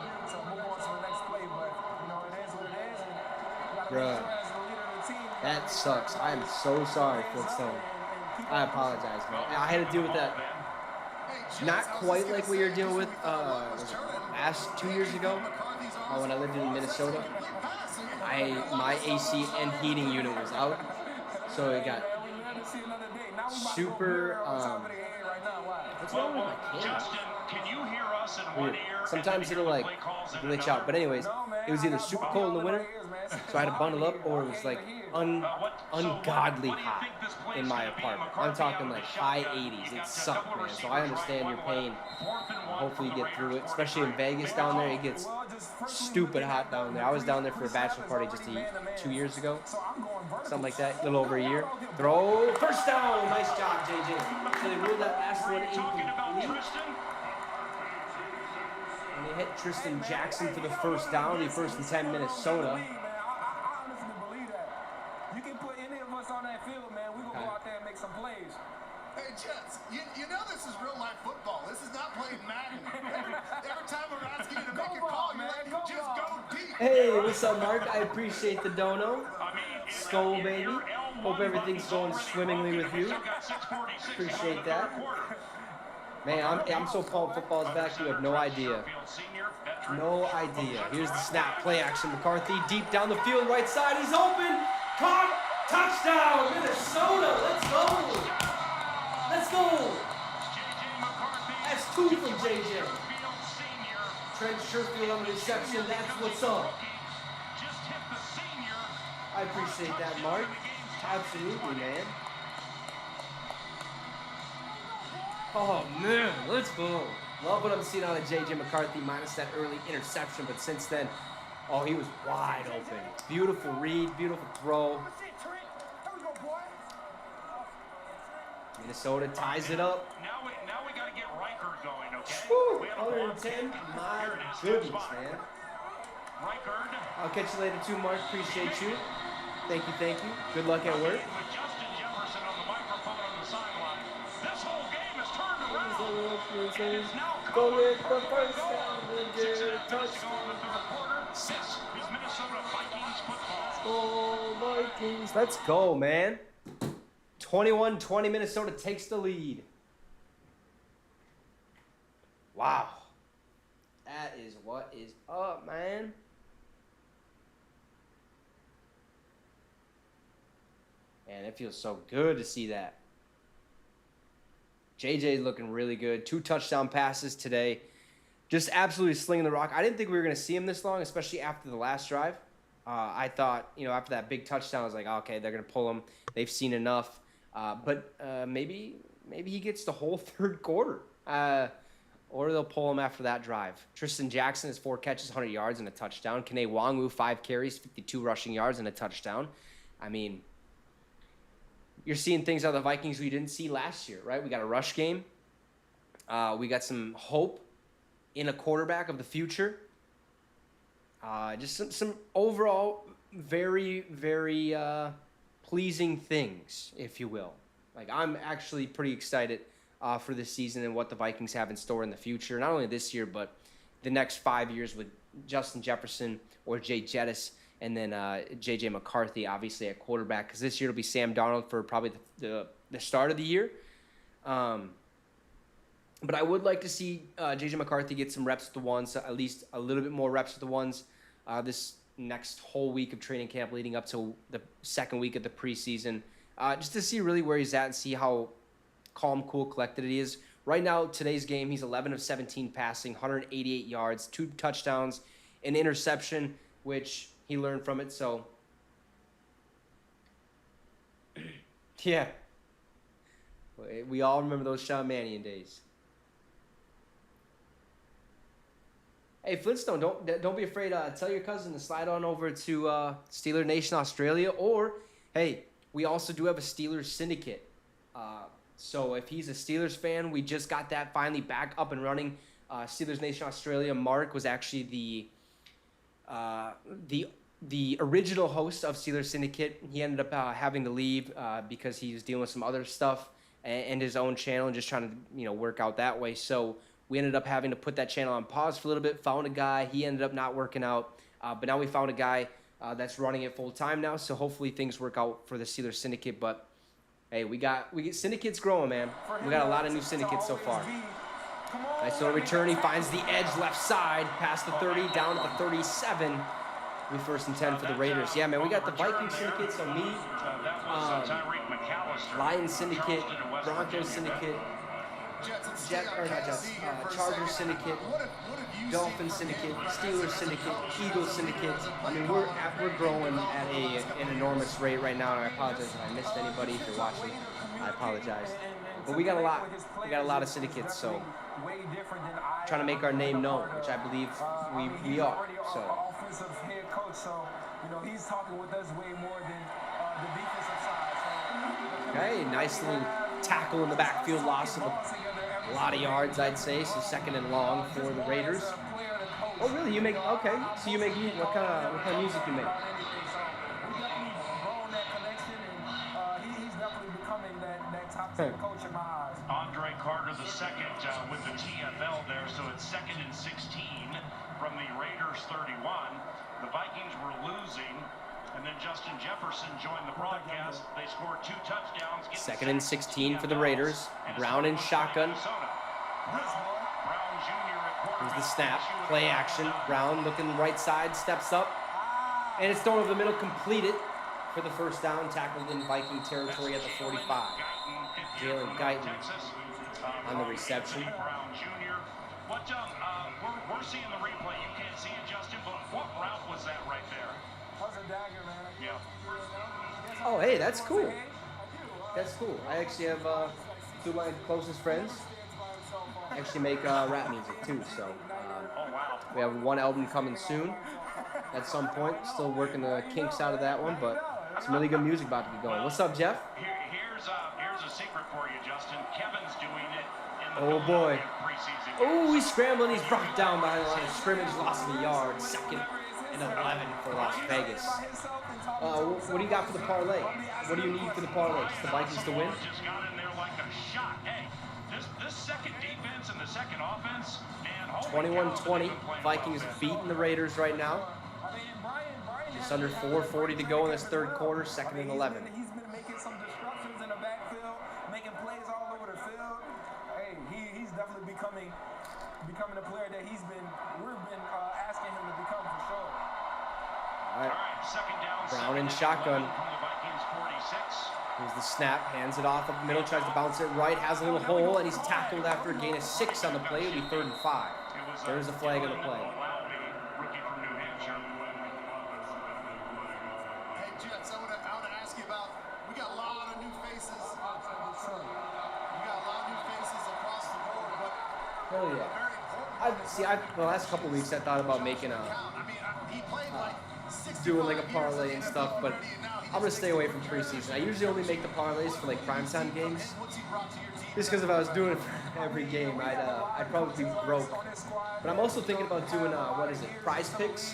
Bruh, that sucks. I am so sorry, Flintstone. I apologize, man. I had to deal with that. Not quite like what you're dealing with last 2 years ago when I lived in Minnesota. My AC and heating unit was out, so it got super. What's wrong with my camera? Justin, can you hear us in one Weird. ear? Sometimes it'll like glitch out. But anyways, it was either super cold in the winter, so I had to bundle up, or it was like ungodly hot in my apartment. I'm talking like high 80s. It sucked, man. So I understand your pain. Hopefully you get through it. Especially in Vegas down there, it gets stupid hot down there. I was down there for a bachelor party just 2 years ago. Something like that, a little over a year. Throw, first down. Nice job, JJ. So they ruled that last one incomplete. And they hit Tristan Jackson for the first down. The first and 10, Minnesota. I honestly believe that. You can put any of us on that field, man. We're going to go out there and make some plays. Hey, Jets, you know this is real life football. This is not playing Madden. Every time we're asking you to make a call, you're like, just go deep. Hey, what's up, Mark? I appreciate the dono. Skull, baby. Hope everything's going swimmingly with you. Appreciate that. Man, I'm so pumped football's back, you have no idea. No idea. Here's the snap. Play action. McCarthy deep down the field, right side. He's open. Caught. Touchdown, Minnesota. Let's go. Let's go. That's 2 from JJ. Trent Sherfield on the reception. That's what's up. I appreciate that, Mark. Absolutely, man. Oh, man. Let's go. Love what I'm seeing out of JJ McCarthy, minus that early interception. But since then, Oh, he was wide open. Beautiful read, beautiful throw. Minnesota ties it up. Now we got to get Riker going, okay? Woo, We have a 110. block. My Here it is, goodness, spot. man. Riker. I'll catch you later too, Mark. Appreciate you. Thank you, thank you. Good luck at work. With Justin Jefferson on the microphone on the sideline. This whole game is turned around. It is now Go covered. with the first down and get a 6.5 minutes to go in the touchdown. third quarter. This is Minnesota Vikings football. Oh, Vikings. Let's go, man. 21-20, Minnesota takes the lead. Wow. That is what is up, man. Man, it feels so good to see that. JJ looking really good. 2 touchdown passes today. Just absolutely slinging the rock. I didn't think we were going to see him this long, especially after the last drive. I thought, after that big touchdown, I was like, okay, they're going to pull him. They've seen enough. But maybe he gets the whole third quarter. Or they'll pull him after that drive. Tristan Jackson has 4 catches, 100 yards, and a touchdown. Kene Nwangwu, 5 carries, 52 rushing yards, and a touchdown. I mean, you're seeing things out of the Vikings we didn't see last year, right? We got a rush game. We got some hope in a quarterback of the future. Just some overall very, very pleasing things, if you will. Like, I'm actually pretty excited for this season and what the Vikings have in store in the future. Not only this year, but the next 5 years with Justin Jefferson or Jay Jettis, and then J.J. McCarthy, obviously, at quarterback. Because this year it'll be Sam Darnold for probably the start of the year. But I would like to see J.J. McCarthy get some reps with the ones, at least a little bit more reps with the ones this next whole week of training camp leading up to the second week of the preseason. Just to see really where he's at and see how calm, cool, collected he is. Right now, today's game, he's 11 of 17 passing, 188 yards, 2 touchdowns, an interception, which he learned from it. So, yeah. We all remember those Sean Mannion days. Hey, Flintstone, don't be afraid. Tell your cousin to slide on over to Steeler Nation Australia. Or, hey, we also do have a Steelers Syndicate. So if he's a Steelers fan, we just got that finally back up and running. Steelers Nation Australia, Mark was actually the original host of Steelers Syndicate. He ended up having to leave because he was dealing with some other stuff and his own channel and just trying to work out that way. So we ended up having to put that channel on pause for a little bit. Found a guy. He ended up not working out, but now we found a guy that's running it full time now. So hopefully things work out for the Steelers Syndicate. But hey, we get Syndicate's growing, man. We got a lot of new syndicates so far. Nice little return. He finds the edge left side, past the 30, down to the 37. We 1st and 10 for the Raiders. Yeah, man, we got the Vikings Syndicate, so me, Lions Syndicate, Broncos Syndicate, Chargers Syndicate, Dolphins Syndicate, Steelers Syndicate, Eagles Syndicate. I mean, we're growing at an enormous rate right now, and I apologize if I missed anybody. If you're watching, I apologize. But we got a lot. We got a lot of syndicates, so trying to make our name known, which I believe we are. So. Offensive head coach, so he's talking with us way more than the defensive side. So, okay, nice little tackle in the backfield, loss of a lot of yards, I'd say. So 2nd and long for the Raiders. Oh, really? You make So you make what kind of music you make? Coach in my eyes. Andre Carter II with the TFL there, so it's 2nd and 16 from the Raiders 31. The Vikings were losing, and then Justin Jefferson joined the broadcast. They scored 2 touchdowns. 2nd and 16 for the Raiders. Brown in shotgun. Here's the snap, play action. Brown looking right side, steps up, and it's thrown over the middle, completed for the 1st down, tackled in Viking territory at the 45. Jalen Guyton on the reception. What, we're seeing the replay. You can't see it, Justin, but what route was that right there? That was a dagger, man. Yeah. Oh, hey, that's cool. That's cool. I actually have 2 of my closest friends actually make rap music too. So we have one album coming soon, at some point. Still working the kinks out of that one, but some really good music about to be going. What's up, Jeff? Here's a secret for you, Justin. Kevin's doing it in the Oh boy. preseason. Oh, he's scrambling. He's brought down behind the line of scrimmage. Lost a yard. 2nd and 11 for Las Vegas. What do you got for the parlay? What do you need for the parlay? Just the Vikings to win? Just got in there like a shot. Hey, this second defense and the second offense, man. 21-20. Vikings beating the Raiders right now. Just under 4:40 to go in this third quarter. 2nd and 11. He's been making some disruptions in the backfield, making plays all over the field. Hey, he's definitely becoming a player that we've been asking him to become for sure. All right. Second down. Brown in shotgun. From the Vikings 46. Here's the snap. Hands it off up the middle. Tries to bounce it right. Has a little hole, and he's tackled after a gain of 6 on the play. It'll be 3rd and 5. There's a flag on the play. Rookie from New Hampshire. Hey, Jets, I want to ask you about, we got a lot of new faces. We got a lot of new faces across the board, but Hell yeah. very important. The last couple weeks I thought about making I mean, he played like 65 doing like a years parlay in and the stuff, NFL, but and now he I'm gonna just stay away from preseason. I usually only make the parlays for like primetime games. what's he brought to your team? Just because if I was doing it for every game, I'd probably be broke. But I'm also thinking about doing Prize Picks.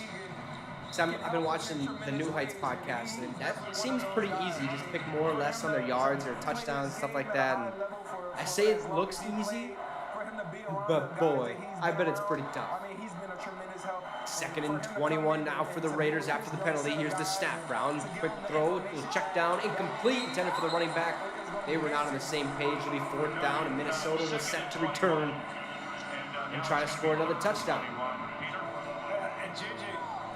So I've been watching the New Heights podcast, and that seems pretty easy. Just pick more or less on their yards or touchdowns, stuff like that. And I say it looks easy, but boy, I bet it's pretty tough. 2nd and 21 now for the Raiders after the penalty. Here's the snap. Brown, quick throw, little check down, incomplete, intended for the running back. They were not on the same page. It'll be 4th down, and Minnesota was set to return and try to score another touchdown. And JJ,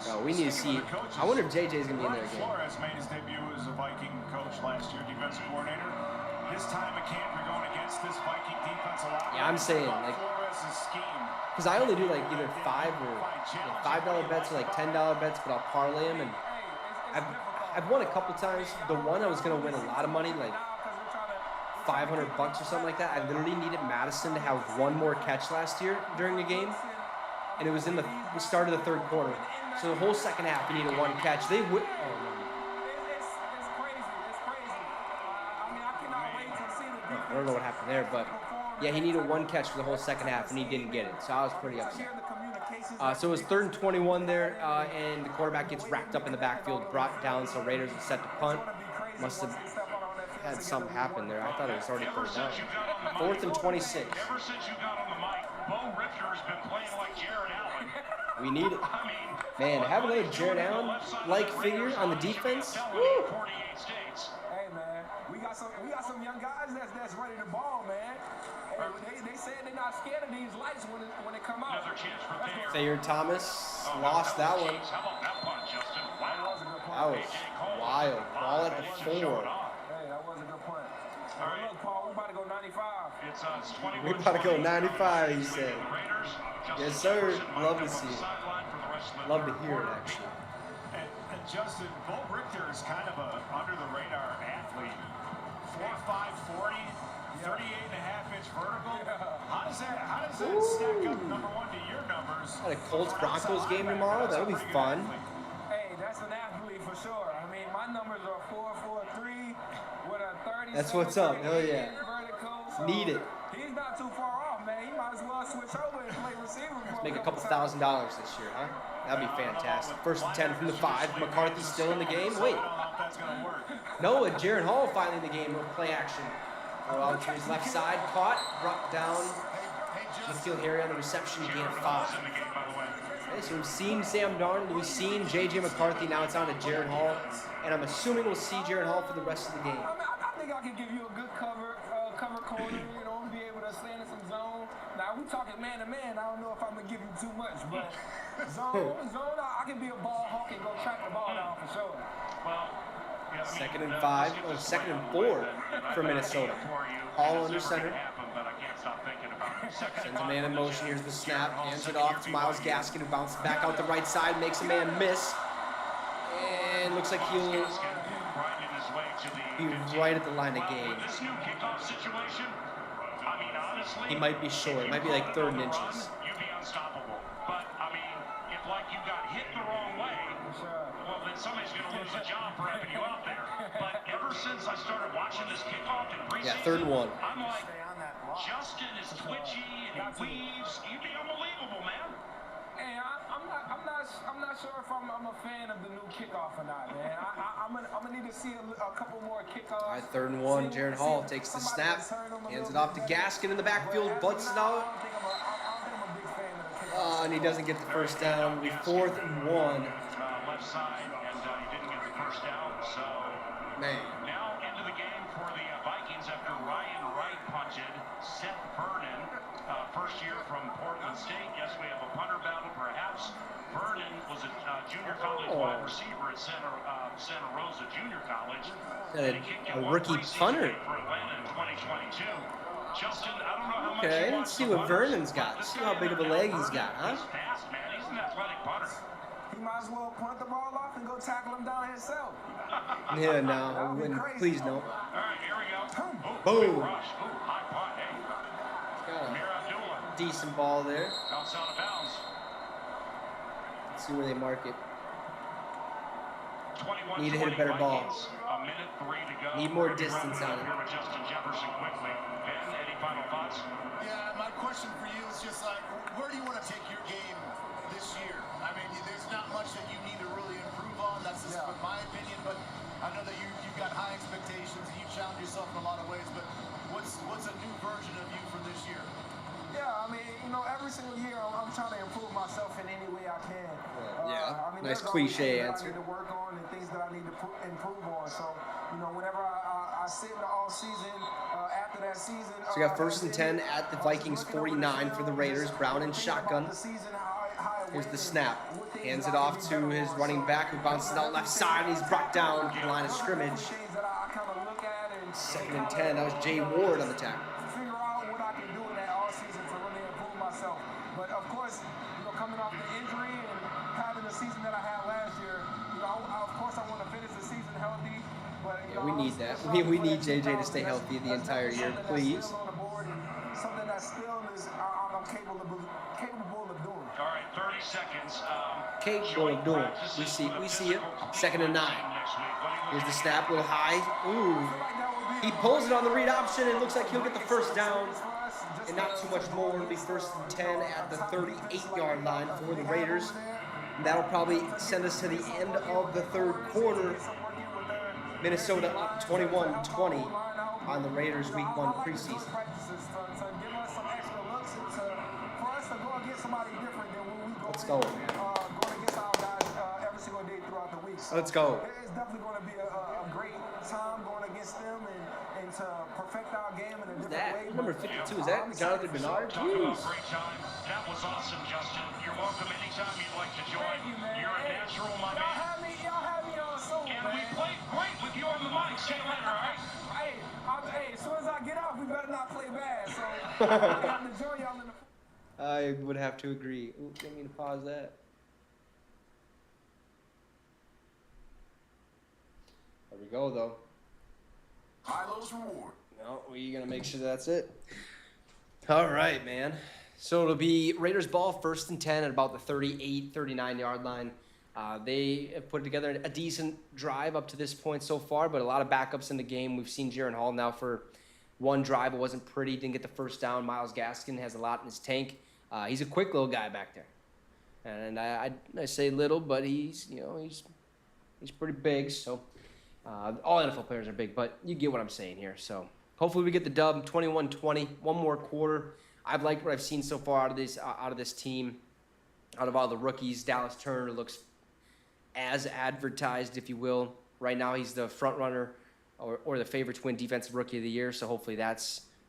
So we need to see. I wonder if JJ's gonna be in there again. Flores made his debut as a Viking coach last year, defensive coordinator. This time at camp, you're going against this Viking defense a lot. Yeah, I'm saying, like, Flores' scheme. because I only do like either $5 bets or like $10 bets, but I'll parlay them, and I've won a couple times. The one I was gonna win a lot of money, like $500 or something like that. I literally needed Madison to have one more catch last year during the game, and it was in the start of the 3rd quarter. So the whole 2nd half, he needed one catch. They would. Oh no. It's crazy. It's crazy. I mean, I cannot wait to see the defense. I don't know what happened there, but yeah, he needed one catch for the whole 2nd half, and he didn't get it. So I was pretty upset. So it was 3rd and 21 there, and the quarterback gets racked up in the backfield, brought down, so Raiders are set to punt. Must have had something happen there. I thought it was already 3rd down. 4th and 26. Ever since you got on the mic, Bo Richter's been playing like Jaren Allen. We need it. I mean, Man, to have another Jaren Allen-like figure on the defense. Woo! 48 states. Hey man, we got some young guys that's ready to ball, man. Hey, they said they're not scared of these lights when they come out. Another chance for Thayer. Thayer Thomas lost that one. How about that punt, Justin? Wow. That was wild. Ball at the 4. Hey, that was a good point. All right. Look, Paul, we about to go 95. It's 21. We about to go 95, he said. The Raiders, Yes, Justin sir. Jefferson Love to lined up see on the it. sideline for the rest of the Love to third hear it, quarter. actually. And Justin, Bo Richter is kind of a under-the-radar athlete. 4'5", 40, 38.5-inch vertical. How does that stack up, number one, to your numbers? Got a Colts-Broncos game tomorrow. That'll be fun. Hey, that's an athlete for sure. I mean, my numbers are 4'3" with a 30. That's what's up. Hell yeah. Vertical, so Need it. He's not too far off, man. He might as well switch over and play receiver. Let's make a couple $1,000 this year, huh? That'd be fantastic. 1st and 10 from the 5. McCarthy still in the game. Wait. I don't know if that's going to work. No, and Jaren Hall finally in the game with play action. Oh, out to his left side. Caught. Brought down. Nikhil Harry on the reception. Gain of 5. Okay, so we've seen Sam Darnold. We've seen J.J. McCarthy. Now it's on to Jaren Hall. And I'm assuming we'll see Jaren Hall for the rest of the game. I think I can give you a good cover corner, you know, be able to stand in some zone. Now, we talking man-to-man. I don't know if I'm going to give you too much, but zone, I can be a ball hawk and go track the ball down for sure. Well, 2nd and 5. Oh, 2nd and 4 for Minnesota. Hall under center. Sends a man in motion. Here's the snap. Hands it off to Myles Gaskin, who bounces back out the right side. Makes a man miss. And looks like he'll be right at the line of game. This new kickoff situation, I mean, honestly, He might be short. It might be like 3rd and inches. You'd be unstoppable. But I mean, if like you got hit the wrong way, somebody's going to lose a job for having you out there. But ever since I started watching this kickoff in preseason, Yeah, 3rd and 1. I'm like, Stay on that block. Justin is twitchy and he weaves. You'd be unbelievable, man. Hey, I'm not sure if I'm a fan of the new kickoff or not, man. I'm gonna need to see a couple more kickoffs. All right, 3rd and 1. Jaren Hall takes the snap, hands it off to Gaskin in the backfield, butts it out. I don't think I'm a big fan of the kickoff. And he doesn't get the first down. It'll be 4th and 1. Left side, and he didn't get the first down. So Man. now into the game for the Vikings after Ryan Wright punted Seth Vernon, first year from Portland State. Yes, we have a punter battle, perhaps. Vernon was a junior college wide receiver at Santa Rosa Junior College. A rookie punter. For Atlanta in 2022. Justin, I don't know how much Okay, you let's watch see the what punters, Vernon's got. but this See how guy big of a now leg he's got, huh? He's fast, man. He's an athletic punter. He might as well punt the ball off and go tackle him down himself. Yeah, no, I wouldn't. Please no. All right, here we go. Boom. Big rush. Ooh, high punt. Hey, Got Amir Abdullah. a decent ball there. Bounce out of bounds. Let's see where they mark it. 21, Need to hit a better ball. A minute 3 to go. Need more We're gonna distance wrap on up it. here with Justin Jefferson quickly. Ben, any final thoughts? Yeah, my question for you is just like, where do you want to take your game this year? I mean, there's not much that you need to really improve on. That's just my opinion, but I know that you've got high expectations and you challenge yourself in a lot of ways, but what's a new version of you for this year? Yeah, I mean, every single year I'm trying to improve myself in any way I can. Yeah, I mean, nice there's always cliche things answer. that I need to work on and things that I need to improve on. So, whenever I sit in the all season, after that season. So we got 1st and 10 at the Vikings 49 for the Raiders. Brown in shotgun. Here's the snap. Hands it off to his running back who bounces out left side. He's brought down to the line of scrimmage. 2nd and 10. That was Jay Ward on the tackle. Figure out what I can do in that all season to really improve myself. But of course, coming off the injury and having the season that I had last year, of course I want to finish the season healthy. But Yeah, we need that. We need JJ to stay healthy the entire year, please. Something that still is I'm capable of doing. All right, 30 seconds. Capable of doing. We see it. 2nd and 9. Here's the snap, a little high. Ooh. He pulls it on the read option. It looks like he'll get the first down. And not too much more. It'll be 1st and 10 at the 38-yard line for the Raiders. And that'll probably send us to the end of the 3rd quarter. Minnesota up 21-20 on the Raiders Week 1 preseason. Let's go. Let's go. It's definitely going to be a great time going against them and to perfect our game in a different way. Number 52, is that Jonathan Bernard? Talk about great time. That was awesome, Justin. You're welcome anytime you'd like to join. You're a natural, my man. Y'all have me on soul, And we played great with you on the mic. See you later, all right? Hey, as soon as I get off, we better not play bad. So I have to join y'all in the. I would have to agree. Ooh, didn't mean to pause that. There we go, though. High-lows reward. No, we're going to make sure that's it. All right, man. So it'll be Raiders ball, 1st and 10 at about the 38, 39-yard line. They have put together a decent drive up to this point so far, but a lot of backups in the game. We've seen Jaren Hall now for one drive. It wasn't pretty. Didn't get the first down. Myles Gaskin has a lot in his tank. He's a quick little guy back there. And I say little, but he's pretty big. So all NFL players are big, but you get what I'm saying here. So hopefully we get the dub, 21-20, one more quarter. I've liked what I've seen so far out of this team, out of all the rookies. Dallas Turner looks as advertised, if you will. Right now he's the front runner or the favorite to win Defensive Rookie of the Year. So hopefully that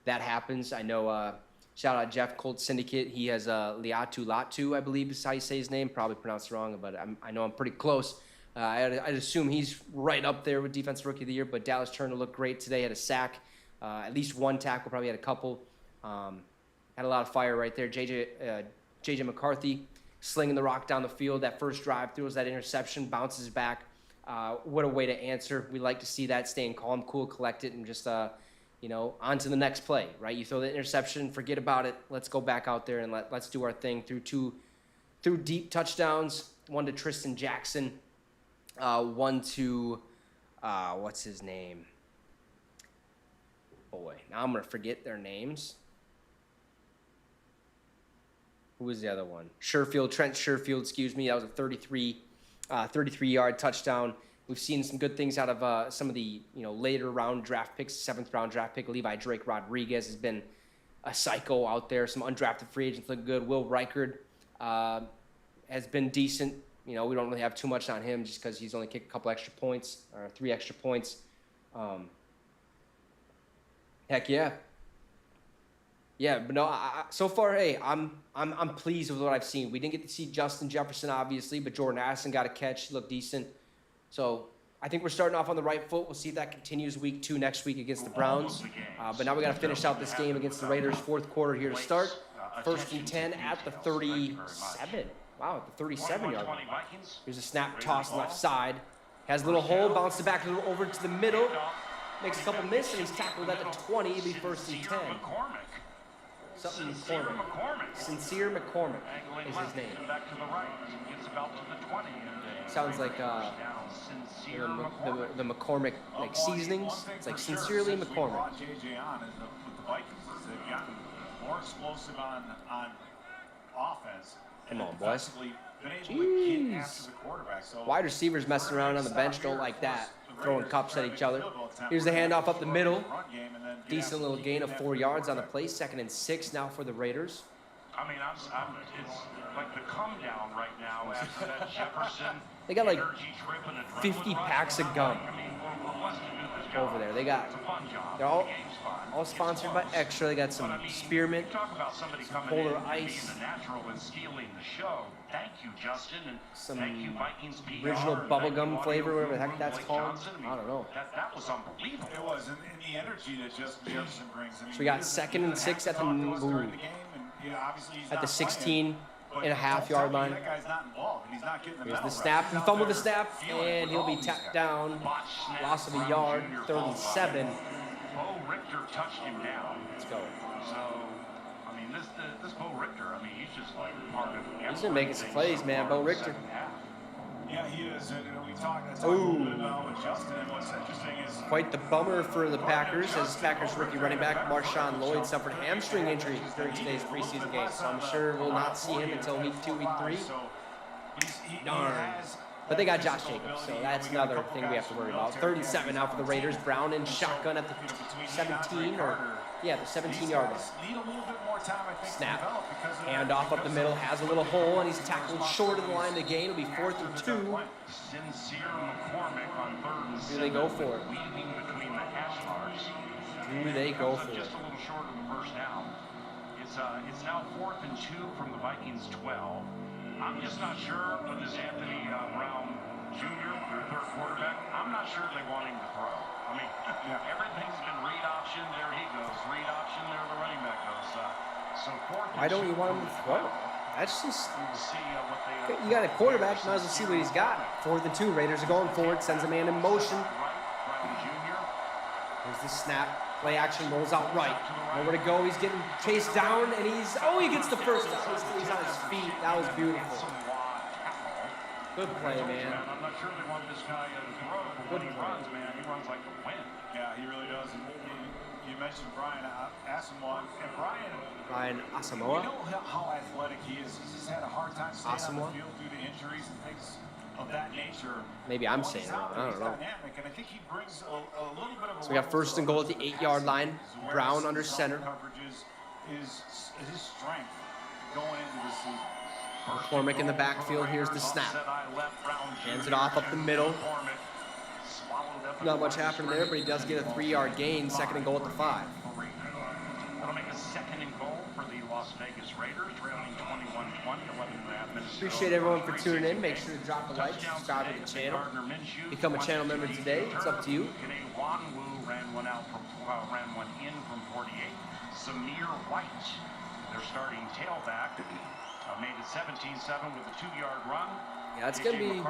happens. I know. Shout out Jeff Colt Syndicate. He has Liatu Latu, I believe is how you say his name. Probably pronounced wrong, but I know I'm pretty close. I'd assume he's right up there with Defensive Rookie of the Year. But Dallas Turner looked great today. Had a sack, at least one tackle. Probably had a couple. Had a lot of fire right there. JJ McCarthy slinging the rock down the field. That first drive throws that interception, bounces back. What a way to answer. We like to see that, staying calm, cool, collected, and just on to the next play, right? You throw the interception, forget about it. Let's go back out there and let's do our thing through deep touchdowns. One to Tristan Jackson, one to, what's his name? Boy, now I'm going to forget their names. Who was the other one? Trent Sherfield, excuse me. That was a 33-yard touchdown. We've seen some good things out of some of the later round draft picks. 7th round draft pick Levi Drake Rodriguez has been a psycho out there. Some undrafted free agents look good. Will Reichard has been decent. We don't really have too much on him just because he's only kicked a couple extra points or 3 extra points. Heck yeah. Yeah, but no. So far, hey, I'm pleased with what I've seen. We didn't get to see Justin Jefferson, obviously, but Jordan Addison got a catch. He looked decent. So I think we're starting off on the right foot. We'll see if that continues week 2 next week against the Browns. But now we got to finish out this game against the Raiders. 4th quarter here to start. 1st and 10 at the 37. Wow, at the 37-yard line. Here's a snap, toss left side. Has a little hole, bounces it back over to the middle. Makes a couple miss, and he's tackled at the 20. It'll be 1st and 10. Something McCormick. Sincere McCormick is his name. Sounds like the McCormick seasonings. It's like Sincerely McCormick. More explosive on offense. Come on, boys. Jeez. Wide receivers messing around on the bench don't like that. Throwing cups at each other. Here's the handoff up the middle. Decent little gain of 4 yards on the play. 2nd and 6 now for the Raiders. I mean, it's like the come down right now after that Jefferson. They got like 50 packs of gum over there. They're all sponsored by Extra. They got some spearmint, some Polar Ice, Thank you, Justin, and some thank you, Vikings PR, original bubblegum flavor, whatever the heck that's called. I don't know. That was unbelievable. It was, and the energy that Jefferson brings. So we got 2nd and 6 at the 16.5-yard line. Here's the snap. He fumbled the snap, and he'll be tapped down. Loss of a yard. 3rd and 7. Bo Richter touched him down. Let's go. So, I mean, this Bo Richter, I mean, he's just like part of He's been making some plays, man. Bo Richter. Yeah, he is. And we talked a little bit about with Justin. And what's interesting is Quite the bummer for the Packers, as Packers rookie running back Marshawn Lloyd suffered hamstring injury during today's preseason game. So I'm sure we'll not see him until week 2, week 3. Darn. But they got Josh Jacobs, so that's another thing we have to worry about. 3rd and 7 now for the Raiders. Brown in shotgun at the 17, or yeah, the 17-yard line. Snap. Hand off up the middle, has a little hole, and he's tackled short of the line of the game. It'll be 4th and 2. Sincere McCormick on 3rd and 7. Do they go for it? Weaving between the hash marks. Do they go for it? Just a little short of the first down. It's now 4th and 2 from the Vikings 12. I'm just not sure with this Anthony Brown Jr., their 3rd quarterback. I'm not sure they want him to throw. I mean, everything's been read option. There he goes. Read option. There the running back goes. So 4th and 2. Why don't you want him to throw? That's just. See what they, You got a quarterback, might as well see what he's got. 4th and 2. Raiders are going for it. Sends a man in motion. Here's the snap. Play action rolls out right. Nowhere to go. He's getting chased down, and he gets the first down. He's on his feet. That was beautiful. Good play, man. I'm not sure they want this guy to throw, but when he runs, man, he runs like the wind. Yeah, he really does. And you mentioned Brian Asamoah, and Brian Asamoah. You know how athletic he is. He's just had a hard time staying on the field due to injuries and things of that nature. Maybe I'm saying it wrong. I don't know. Dynamic, and I think he brings a little bit of a So we got 1st and goal at the 8-yard line. Brown under center. Coverage is his strength going into the season. McCormick in the backfield. Here's the snap. Hands it off up the middle. Not much happened there, but he does get a 3-yard gain. 2nd and goal at the 5. That'll make a 2nd and goal for the Las Vegas Raiders, trailing 21-20, 11.5 minutes. Appreciate everyone for tuning in. Make sure to drop a like, subscribe to the channel. Become a channel member today. It's up to you. ran one in from 48. Samir White, their starting tailback, made it 17-7 with a 2-yard run. Yeah, it's going to be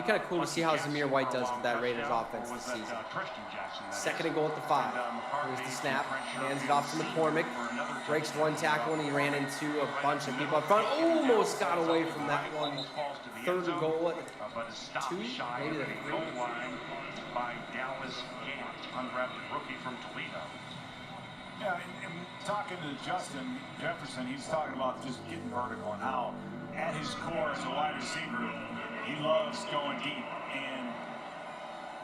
kind of cool to see how Samir White does with that Raiders offense this season. 2nd and goal at the 5. Here's the snap. Hands it off to McCormick. Breaks one tackle, and he ran into a bunch of people up front. Almost got away from that one. third and goal at but is stopped 2, shy maybe of the the goal line by Dallas Gant, undrafted rookie from Toledo. Yeah, and talking to Justin Jefferson, he's talking about just getting vertical and how, at his core as a wide receiver, he loves going deep. And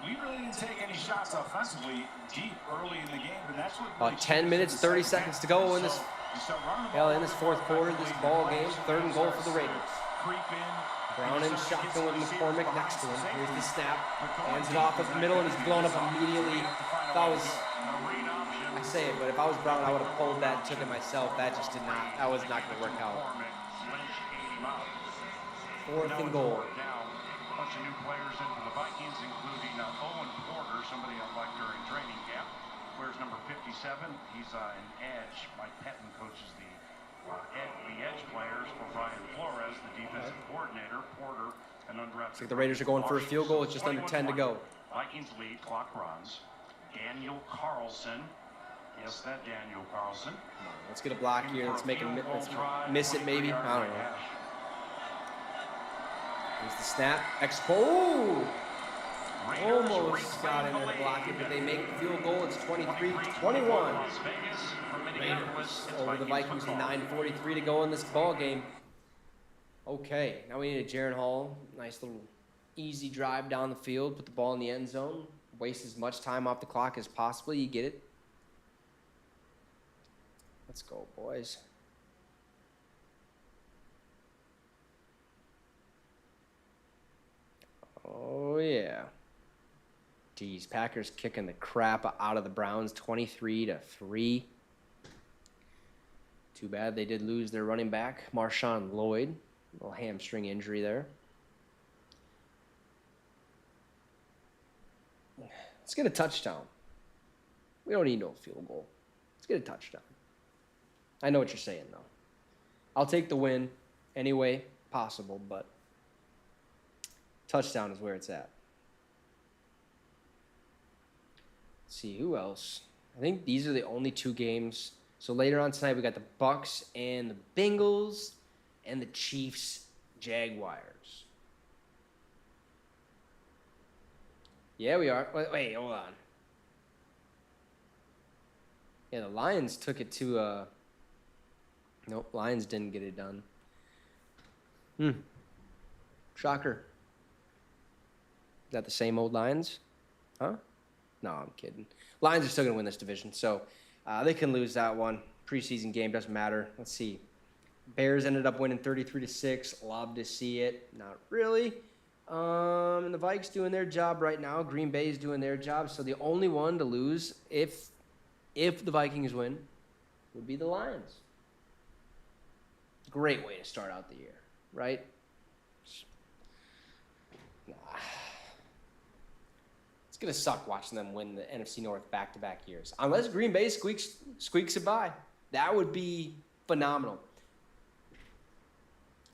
we really didn't take any shots offensively deep early in the game, but that's what. About 10 minutes, 30 seconds to go in this. In this fourth quarter, this ball game, third and goal for the Raiders. Brown in shotgun with McCormick next to him. Here's the snap. Hands it off up the middle, and he's blown up immediately. If I was, I say it, but if I was Brown, I would have pulled that and took it myself. That just did not. That was not going to work out. Fourth and goal. A bunch of new players into the Vikings, including Owen Porter, somebody I liked during training camp. Wears number 57. He's an edge. Mike Pettin coaches the edge players for Brian Flores, the defensive coordinator. Porter, an undrafted. Looks like the Raiders are going for a field goal. It's just under 10 to go. Vikings lead. Clock runs. Daniel Carlson. Yes, that Daniel Carlson. Let's get a block here. Let's make him miss it, maybe. I don't know. Here's the snap. Expo. Almost got in there to block it, but they make the field goal. It's 23-21. Raiders over the Vikings with 9:43 to go in this ball game. Okay, now we need a Jaren Hall. Nice little easy drive down the field. Put the ball in the end zone. Waste as much time off the clock as possible. You get it. Let's go, boys. Oh, yeah. Geez, Packers kicking the crap out of the Browns, 23-3. Too bad they did lose their running back, Marshawn Lloyd. A little hamstring injury there. Let's get a touchdown. We don't need no field goal. Let's get a touchdown. I know what you're saying, though. I'll take the win any way possible, but touchdown is where it's at. Let's see, who else? I think these are the only 2 games. So later on tonight, we got the Bucks and the Bengals and the Chiefs Jaguars. Yeah, we are. Wait, hold on. Yeah, the Lions took it to nope, Lions didn't get it done. Shocker. Is that the same old Lions? Huh? No, I'm kidding. Lions are still going to win this division, so they can lose that one. Preseason game doesn't matter. Let's see. Bears ended up winning 33-6. Love to see it. Not really. And the Vikes doing their job right now. Green Bay is doing their job. So the only one to lose, if the Vikings win, would be the Lions. Great way to start out the year, right? It's going to suck watching them win the NFC North back-to-back years. Unless Green Bay squeaks it by. That would be phenomenal.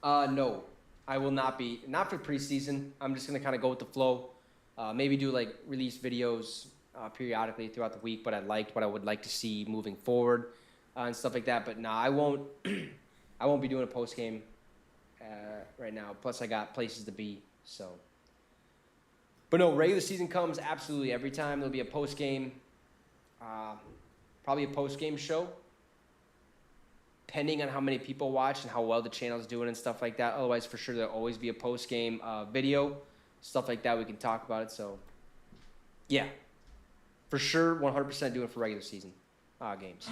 No, I will not be. Not for preseason. I'm just going to kind of go with the flow. Maybe do like release videos periodically throughout the week, what I would like to see moving forward and stuff like that. But no, I won't. I won't be doing a post game right now. Plus, I got places to be. So, but no, regular season comes absolutely every time. There'll be a post game, probably a post game show, depending on how many people watch and how well the channel's doing and stuff like that. Otherwise, for sure, there'll always be a post game video, stuff like that. We can talk about it. So, yeah, for sure, 100% do it for regular season games.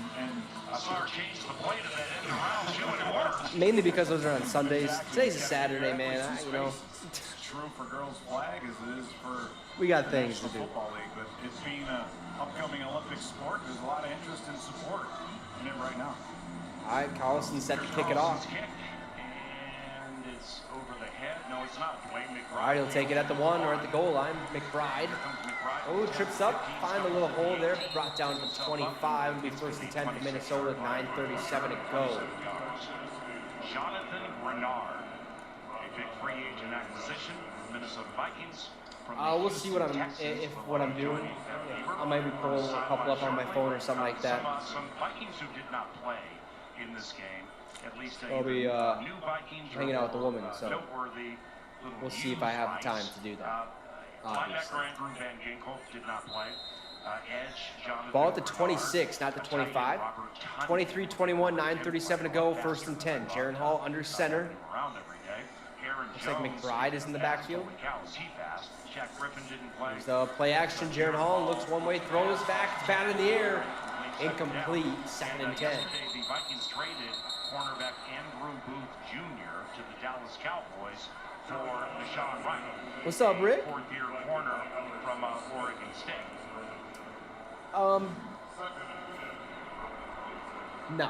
Mainly because those are on Sundays. Today's a Saturday, man. You know. True for girls' flag as it is for we got things to do. Football league, but it's being an upcoming Olympic sport. There's a lot of interest and support in it right now. All right, Carlson set to kick it off. And it's over the head. No, it's not. Dwayne McBride. All right, he'll take it at the 1 or at the goal line. McBride. Oh, trips up. Find a little hole there. Brought down to 25. It'll be first and 10 for Minnesota. 9:37 to go. Jonathan Renard, a big free agent acquisition for Minnesota Vikings. We'll see what I'm doing. Yeah, I might be pulling a couple up on my phone or something like that. Some Vikings who did not play in this game, at least I'll be new Vikings hanging out with the woman. So noteworthy We'll see if I have the time to do that. Obviously. Linebacker Andrew Van Ginkel did not play. Edge, Jonathan Ball at the Bernard, 26, not the 25. 23-21, 9:37 to go, 1st and 10. Jaren Hall under center. Looks like McBride is in the backfield. There's the play action. Jaren Hall looks one way, throws back, it's batted in the air. Incomplete, 2nd and 10. The Vikings traded cornerback Andrew Booth Jr. to the Dallas Cowboys for Deshaun Wright. What's up, Rick? Fourth-year corner from Oregon State. No.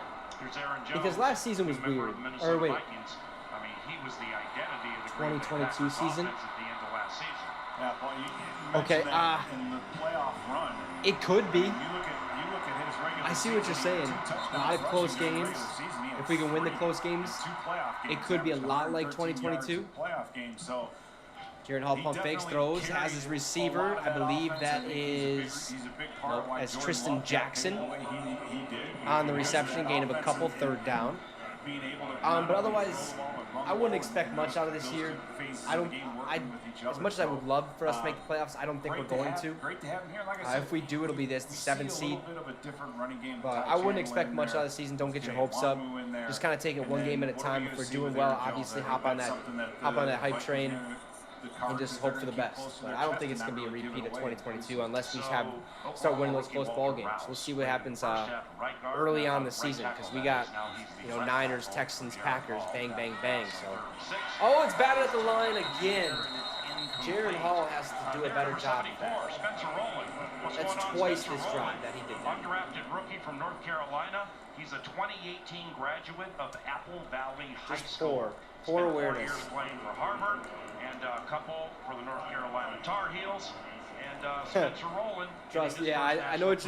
Because last season was weird. Or wait. Vikings, I mean, he was the identity of the 2022 season? at the end of last season. Yeah, well, you Okay, mentioned that in the playoff run. It could be. You look at his regular I see what you're saying. A lot of close games. If we can win the close games, it could be a lot like 2022. Playoff games, so Jaren Hall pump fakes, throws, has his receiver. I believe that is as Tristan Jackson on the reception, gain of a couple, 3rd down. But otherwise, I wouldn't expect much out of this year. As much as I would love for us to make the playoffs, I don't think we're going to. If we do, it'll be this, the 7th seed. But I wouldn't expect much out of the season. Don't get your hopes up. Just kind of take it one game at a time. If we're doing well, obviously hop on that hype train and just hope for the best. But I don't think it's going to be a repeat of 2022 unless we start winning those close ball games. We'll see what happens early on the season because we got, Niners, Texans, Packers, bang, bang, bang. So, oh, it's batted at the line again. Jaren Hall has to do a better job of that. That's twice this drive that he did that. Undrafted rookie from North Carolina. He's a 2018 graduate of Apple Valley High School. Poor awareness. 4 years playing for Harvard and a couple for the North Carolina Tar Heels. And Spencer Rowland. Trust, I know what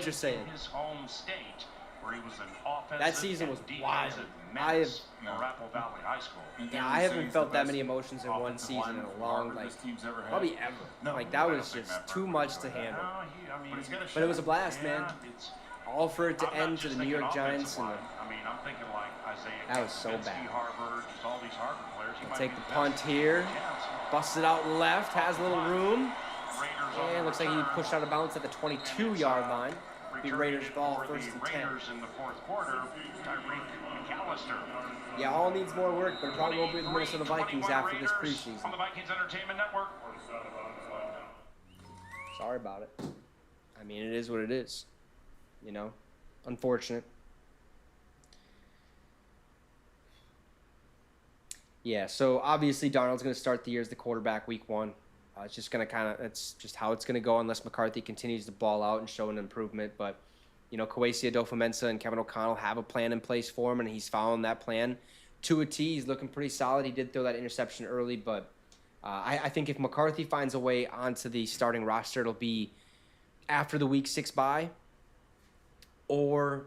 you're saying. In his home state, where he was an offensive that season was wild. For Apple Valley High School. I haven't felt that many emotions in one season in a long, probably ever. That was just too much to handle. But it was a blast, man. All for it to end to the New York Giants. And I'm thinking like Isaiah. That was so bad. Harvard, all these Harvard players. Take the punt here. Busts it out left. Has a little room. And looks like he pushed out of bounds at the 22-yard line. Be Raiders ball, 1st and 10. In the 4th quarter, Tyreek McAllister. Yeah, all needs more work, but it probably won't be the Minnesota Vikings after this preseason. On the Vikings Entertainment Network. Sorry about it. I mean, it is what it is. Unfortunate. Yeah, so obviously Darnold's going to start the year as the quarterback week 1. It's just going to that's just how it's going to go unless McCarthy continues to ball out and show an improvement. But, Kwesi Adofo-Mensah and Kevin O'Connell have a plan in place for him, and he's following that plan to a T. He's looking pretty solid. He did throw that interception early, but I think if McCarthy finds a way onto the starting roster, it'll be after the week 6 bye or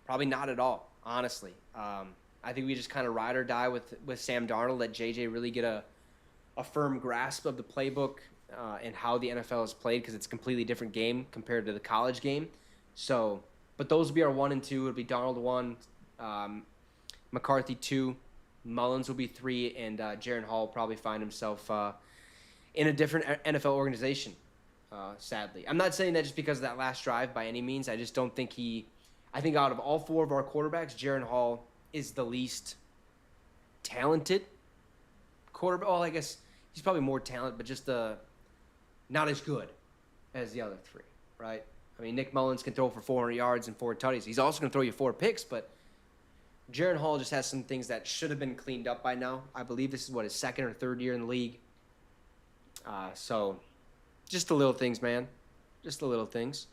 probably not at all, honestly. I think we just kind of ride or die with Sam Darnold, let JJ really get a firm grasp of the playbook and how the NFL is played because it's a completely different game compared to the college game. So, but those will be our 1 and 2. It'll be Darnold 1, McCarthy 2, Mullins will be 3, and Jaren Hall will probably find himself in a different NFL organization, sadly. I'm not saying that just because of that last drive by any means. I just don't think I think out of all 4 of our quarterbacks, Jaren Hall is the least talented quarterback. Well, I guess he's probably more talented, but just not as good as the other 3, right? I mean, Nick Mullins can throw for 400 yards and 4 tutties. He's also going to throw you 4 picks, but Jaren Hall just has some things that should have been cleaned up by now. I believe this is, his 2nd or 3rd year in the league. So just the little things, man. Just the little things.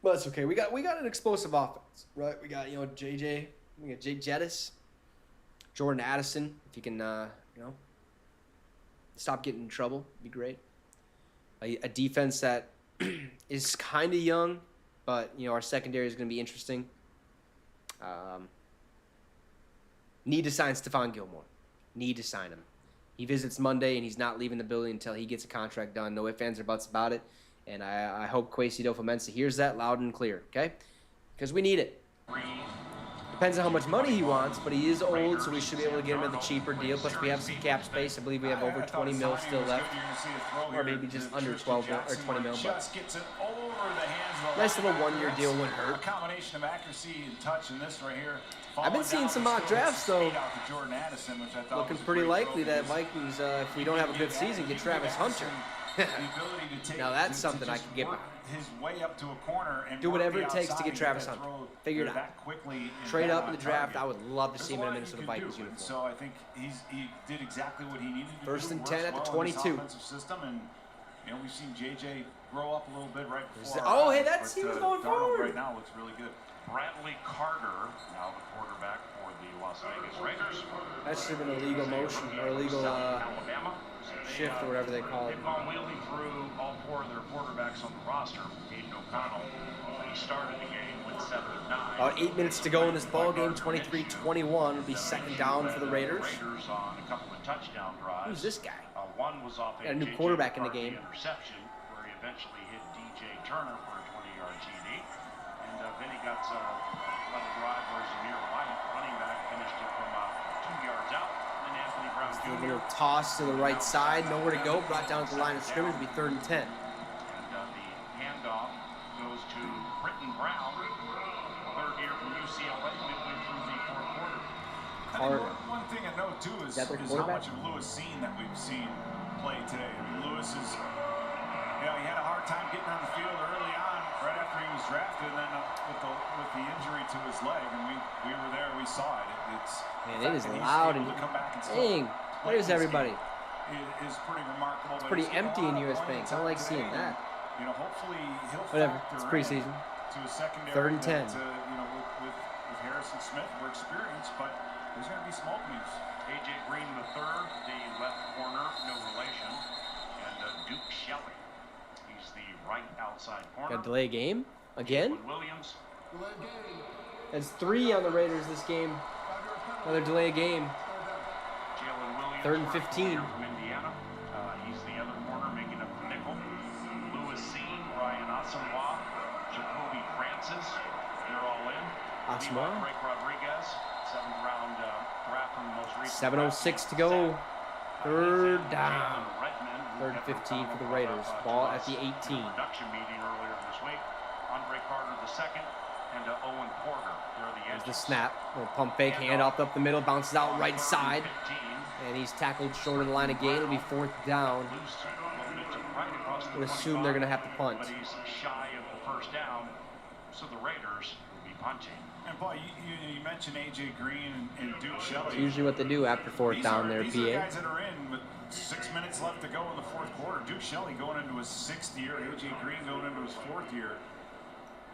But that's okay. We got an explosive offense, right? We got, JJ. We got Jake Jettis. Jordan Addison, if you can, stop getting in trouble, be great. A defense that is kind of young, but, our secondary is going to be interesting. Need to sign Stephon Gilmore. Need to sign him. He visits Monday, and he's not leaving the building until he gets a contract done. No ifs, ands, or buts about it. And I hope Kwesi Adofo-Mensah hears that loud and clear, okay? Because we need it. Depends on how much money he wants, but he is old, so we should be able to get him at the cheaper deal. Plus, we have some cap space. I believe we have over 20 mil still left, or maybe just under 12 mil or 20 mil. But nice little 1-year deal wouldn't hurt. A combination of accuracy and touch in this right here. I've been seeing some mock drafts, though. Looking pretty likely that Vikings, if we don't have a good season, get Travis Hunter. Now that's something I can get behind. His way up to a corner and do whatever it takes to get Travis Hunter. Figure it out. Trade up in the draft. I would love to see him in a Minnesota Vikings uniform. So I think he did exactly what he needed to do. First and 10 at the 22. System, and you know, we've seen JJ grow up a little bit right before. Oh, hey, that's he was going forward. Right now looks really good. Bradley Carter, now the quarterback for the Las Vegas Raiders. That should have been a legal motion or a legal Alabama. shift or whatever they call it. They've gone wheeling through all 4 of their quarterbacks on the roster. Aiden O'Connell, he started the game with 7 of 9. About 8 minutes to go in this ball game. 23-21 will be second down for the Raiders. Raiders on a couple of touchdown drives. Who's this guy? One was off got a new quarterback in the game. Interception, where he eventually hit DJ Turner for a 20-yard TD. And then he got let a drive where Zamir White, running back, finished it from 2 yards out. And Anthony Brown A Jr. little toss to the right side. Nowhere to go. Brought down to the line of scrimmage. It'll be 3rd and 10. And the handoff goes to Britton Brown, third year from UCLA, midway through the 4th quarter. One thing I know too is how much of Lewis Seen that we've seen play today. I mean, Lewis is, you know, he had a hard time getting on the field early on, right after he was drafted, and then with the injury to his leg, and we were there, we saw it. Man, it is loud and dang. Where's everybody? It is pretty remarkable. It's pretty empty in US Bank. I don't like seeing that. You know, hopefully he'll whatever. It's preseason. To a secondary 3rd and 10. You know, with Harrison Smith, we're experienced, but there's going to be smoke news. A.J. Green III, the left corner, no relation. And Duke Shelley, he's the right outside corner. Got delay game again? Williams. That's 3 on the Raiders this game. Another delay game. Jalen Williams. 3rd and 15. From Indiana. He's the other corner making up the nickel. Lewis Seen, Ryan Asamoah, Jacoby Francis. They're all in. Asamoah. Drake Rodriguez, 7th round draft from the most recent. 7:06 to go. 3rd down. 3rd and 15 for the Raiders. Ball at the 18. Production meeting earlier this week. Andre Carter II and Owen Porter. There's the snap. Little pump fake, hand off up the middle, bounces out right side. And he's tackled short of the line again. It'll be 4th down. Would assume they're going to have to punt. But he's shy of the first down, so the Raiders will be punting. And Paul, you mentioned A.J. Green and Duke Shelley. It's usually what they do after 4th down there, These PA. are the guys that are in with 6 minutes left to go in the 4th quarter. Duke Shelley going into his 6th year. A.J. Green going into his 4th year.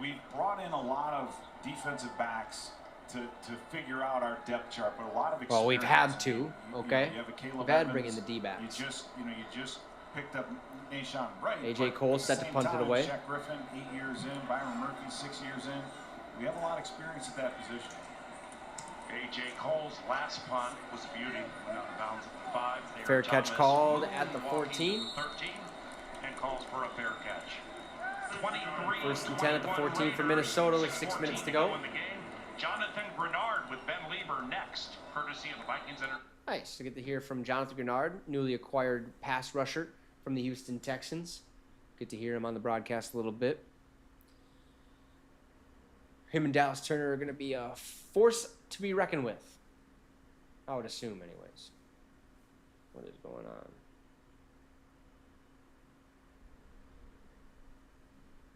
We've brought in a lot of defensive backs to figure out our depth chart, but a lot of experience. Well, we've had to, okay? You have a Caleb We've had to Evans. bring in the D-backs. You just picked up Nashawn Wright. A.J. Cole set to punt it away. Shaq Griffin, 8 years in. Byron Murphy, 6 years in. We have a lot of experience at that position. A.J. Cole's last punt was a beauty. Went out of bounds at the 5. Fair catch called at the 14. 13 and calls for a fair catch. 23. 1st and 10 at the 14 for Minnesota with 6 minutes to go. In the game. Jonathan Grenard with Ben Lieber next, courtesy of the Vikings. Nice to get to hear from Jonathan Grenard, newly acquired pass rusher from the Houston Texans. Good to hear him on the broadcast a little bit. Him and Dallas Turner are going to be a force to be reckoned with. I would assume, anyways. What is going on?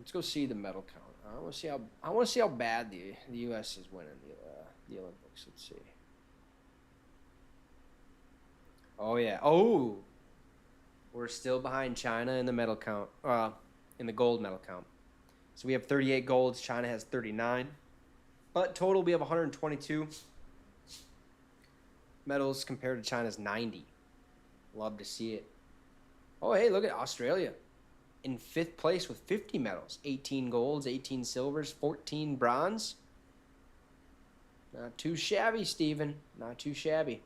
Let's go see the medal count. I want to see how bad the U.S. is winning the Olympics. Let's see. Oh yeah. Oh, we're still behind China in the medal count. In the gold medal count. So we have 38 golds. China has 39. But total we have 122 medals compared to China's 90. Love to see it. Oh hey, look at Australia. In 5th place with 50 medals. 18 golds, 18 silvers, 14 bronze. Not too shabby, Steven. Not too shabby.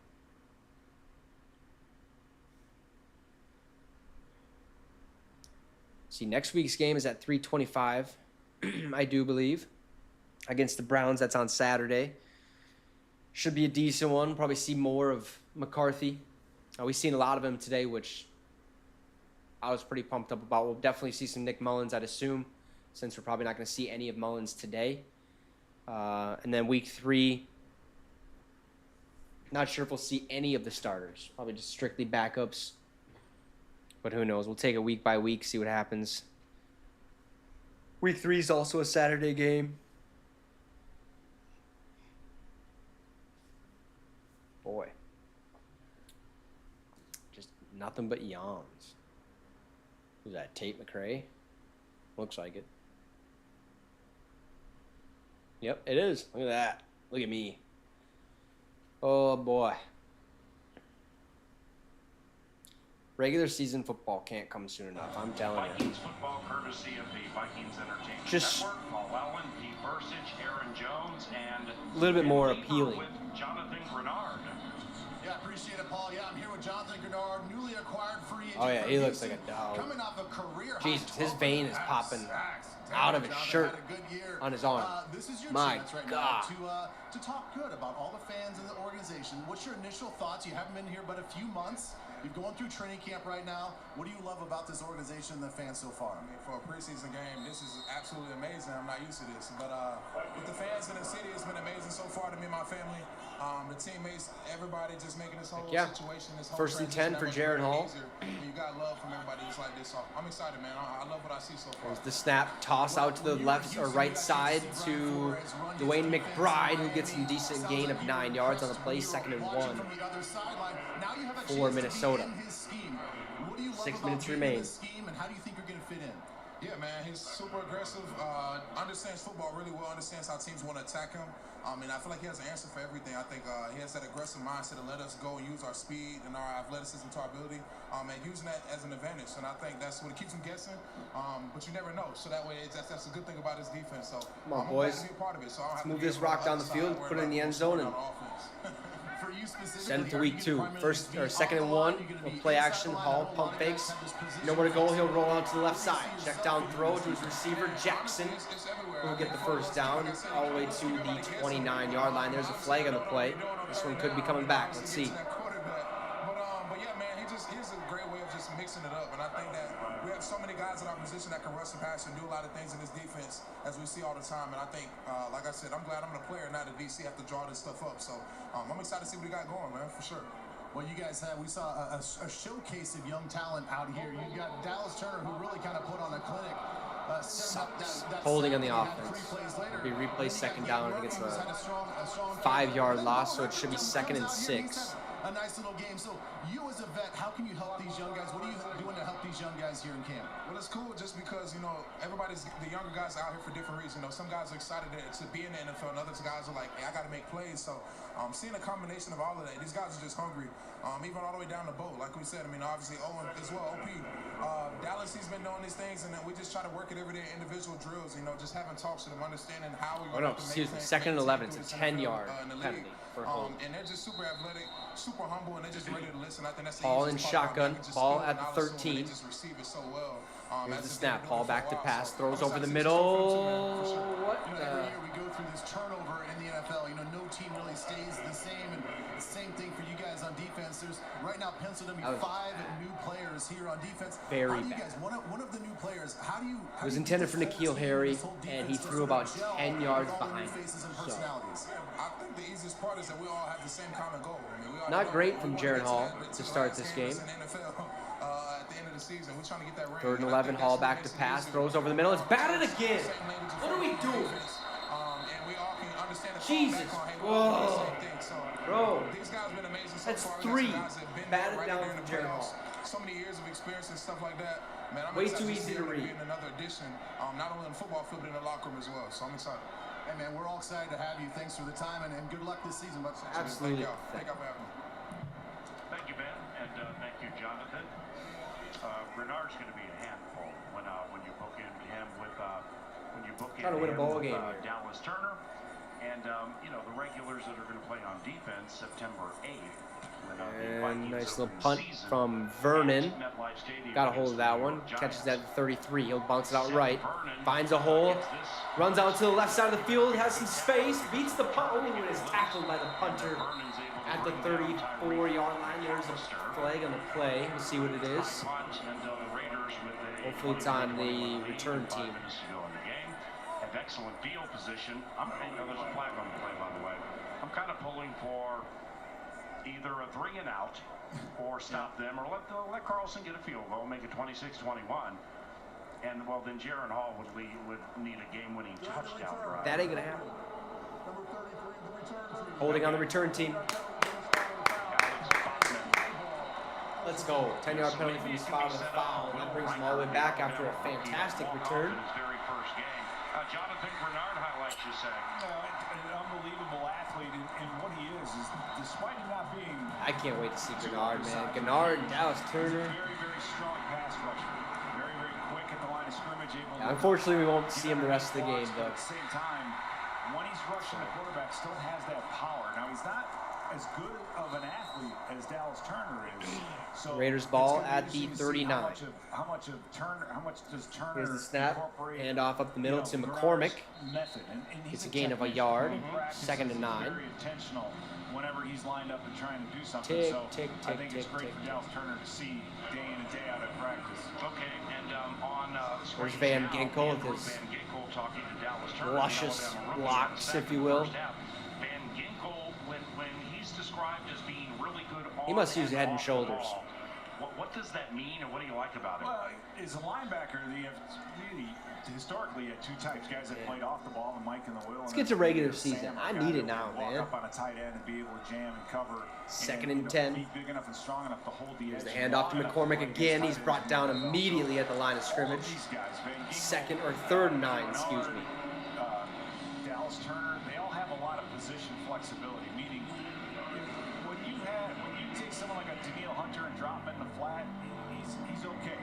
See, next week's game is at 3:25, I do believe. Against the Browns, that's on Saturday. Should be a decent one. Probably see more of McCarthy. We've seen a lot of him today, which I was pretty pumped up about. We'll definitely see some Nick Mullins, I'd assume, since we're probably not going to see any of Mullins today. And then week 3, not sure if we'll see any of the starters. Probably just strictly backups. But who knows? We'll take it week by week, see what happens. Week 3 is also a Saturday game. Boy. Just nothing but yawns. Who's that, Tate McRae? Looks like it. Yep, it is. Look at that. Look at me. Oh, boy. Regular season football can't come soon enough, I'm telling you. Vikings football courtesy of the Vikings Entertainment Just Network. Paul Allen, Pete Bursich, Aaron Jones, and a little bit more appealing. With Jonathan Grenard. Yeah, appreciate it, Paul. Yeah, I'm here with Jonathan Grenard, newly acquired free agent. Oh, yeah, from he looks Houston, like a dog. Coming off a career Jesus, high his 12 vein is popping out of his shirt on his arm. This is your My chance right God. now to talk good about all the fans in the organization. What's your initial thoughts? You haven't been here but a few months. You're going through training camp right now. What do you love about this organization and the fans so far? I mean, for a preseason game, this is absolutely amazing. I'm not used to this. But with the fans in the city, it's been amazing so far to me and my family. The teammates, everybody just making this whole situation, this whole 1st and 10 for Jaren Hall. You got love from everybody just like this. So I'm excited, man. I love what I see so far. There's the snap, toss out to the left or right side to Dwayne McBride, who gets some decent gain of 9 yards on the play, 2nd and 1 for Minnesota. 6 minutes remain. How do you think you're going to fit in? Yeah, man, he's super aggressive, understands football really well, understands how teams want to attack him. And I feel like he has an answer for everything. I think he has that aggressive mindset to let us go and use our speed and our athleticism to our ability, and using that as an advantage. And I think that's what keeps him guessing, but you never know. So that way, that's a good thing about his defense. So come on, I'm boys. glad to be a part of it. So I don't have Let's move to be this rock down the field, put it in the end zone, and For you send it to week 2. 1st or 2nd and 1. We'll play action. Hall pump fakes. Nowhere to go. He'll roll out to the left side. Check down throw to his receiver Jackson, who will get the first down all the way to the 29-yard line. There's a flag on the play. This one could be coming back. Let's see. But yeah, man, he has a great way of just mixing it up, and I think that we have so many guys in our position that can rush the pass and do a lot of things in this defense as we see all the time. And I think, like I said, I'm glad I'm a player, not a DC. Have to draw this stuff up. So I'm excited to see what we got going, man, for sure. Well, you guys we saw a showcase of young talent out here. You got Dallas Turner, who really kind of put on a clinic. Holding on the offense. It'll be replay 2nd down against a 5-yard loss, so it should be 2nd and 6. A nice little game. So you as a vet, how can you help these young guys? What are you doing to help these young guys here in camp? Well, it's cool just because, the younger guys are out here for different reasons. Some guys are excited to be in the NFL, and other guys are like, hey, I got to make plays. So seeing a combination of all of that, these guys are just hungry, even all the way down the boat. Like we said, obviously Owen as well, OP. Dallas, he's been doing these things, and then we just try to work it every day, individual drills, just having talks to them, understanding how we're going to excuse me, 2nd and 11. It's a 10-yard penalty for Hall. And they're just super athletic, super humble, and they're just ready to listen. I think that's the Hall in easiest part shotgun, about it. ball at the 13. They just receive it so well. Here's the snap. Hall back to pass, throws over the middle. What? Every year we go through this turnover in the NFL. No team really stays the same, and the same thing for you guys on defense. There's right now penciled in 5 new players here on defense. Very how do you bad. guys, one of the new players, how do you? It was intended for N'Keal Harry, and he threw about 10 yards behind him. So. I think the easiest part is that we all have the same common goal. Not great from Jaren Hall to start this game. At the end of the season, we're trying to get that ring. 3rd and 11, Hall back to pass, throws over the middle. It's batted again. What are we doing? Jesus. Whoa. Bro. These guys have been amazing so That's far. 3. Batted Batted down in from the Jaren Hall. So many years of experience and stuff like that. Man, I'm Way excited too to easy see to him read. being another addition, not only on the football field, but in the locker room as well. So I'm excited. Hey, man, we're all excited to have you. Thanks for the time, and good luck this season. Absolutely. Thank you for having me. Thank you, Ben, and thank you, Jonathan. Bernard's going to be a handful when you book in him with Trying to win a ball game here. Dallas Turner, and the regulars that are going to play on defense September 8th. And nice little punt from Vernon. Got a hold of that one. Catches that at 33. He'll bounce it out right. Finds a hole. Runs out to the left side of the field. Has some space. Beats the punt. Oh, and is tackled by the punter at the 34-yard line. There's a flag on the play. We'll see what it is. Hopefully it's on the return team. Excellent field position. There's a flag on the play, by the way. I'm kind of pulling for either a 3 and out or stop them, or let Carlson get a field goal, make it 26-21. And, well, then Jaren Hall would need a game-winning touchdown drive. That ain't going to happen. Holding on the return team. Let's go. 10-yard penalty from the spot of the foul. And that brings him all the way back after a fantastic return. Jonathan Bernard highlights you saying. An unbelievable athlete, and what he is despite him not being... I can't wait to see Bernard, man. Bernard and Dallas Turner. Very, very strong pass rusher. Very, very quick at the line of scrimmage. Unfortunately, we won't see him the rest of the game, though. At the same time, when he's rushing the quarterback, still has that power. Now, he's not as good of an athlete as Dallas Turner is. So Raiders ball at the 39. How much does Turner? Here's the snap. Hand off up the middle to McCormick. It's a gain of a yard. 2nd and 9. Very intentional whenever he's lined up and trying to do something. Tick, so tick, I tick, think tick, it's great tick, for Dallas Turner to see day in and day out at practice. Okay, and on there's Van Ginkel with his luscious locks, if you will. Van Ginkel, when he's described as being really good on He must use Head and Shoulders. What does that mean, and what do you like about it? Well, as a linebacker, historically had 2 types, guys that played off the ball, the Mike and the Will. Let's get to regular season. I need it now, man. Walk up on a tight end and be able to jam and cover. 2nd and 10. Be big enough and strong enough to hold the edge. There's the handoff to McCormick again. He's brought down immediately at the line of scrimmage. 2nd or 3rd and 9, excuse me. Dallas Turner, they all have a lot of position flexibility, meaning when you take someone like a Daniil Hunter and drop him in the flat, he's okay.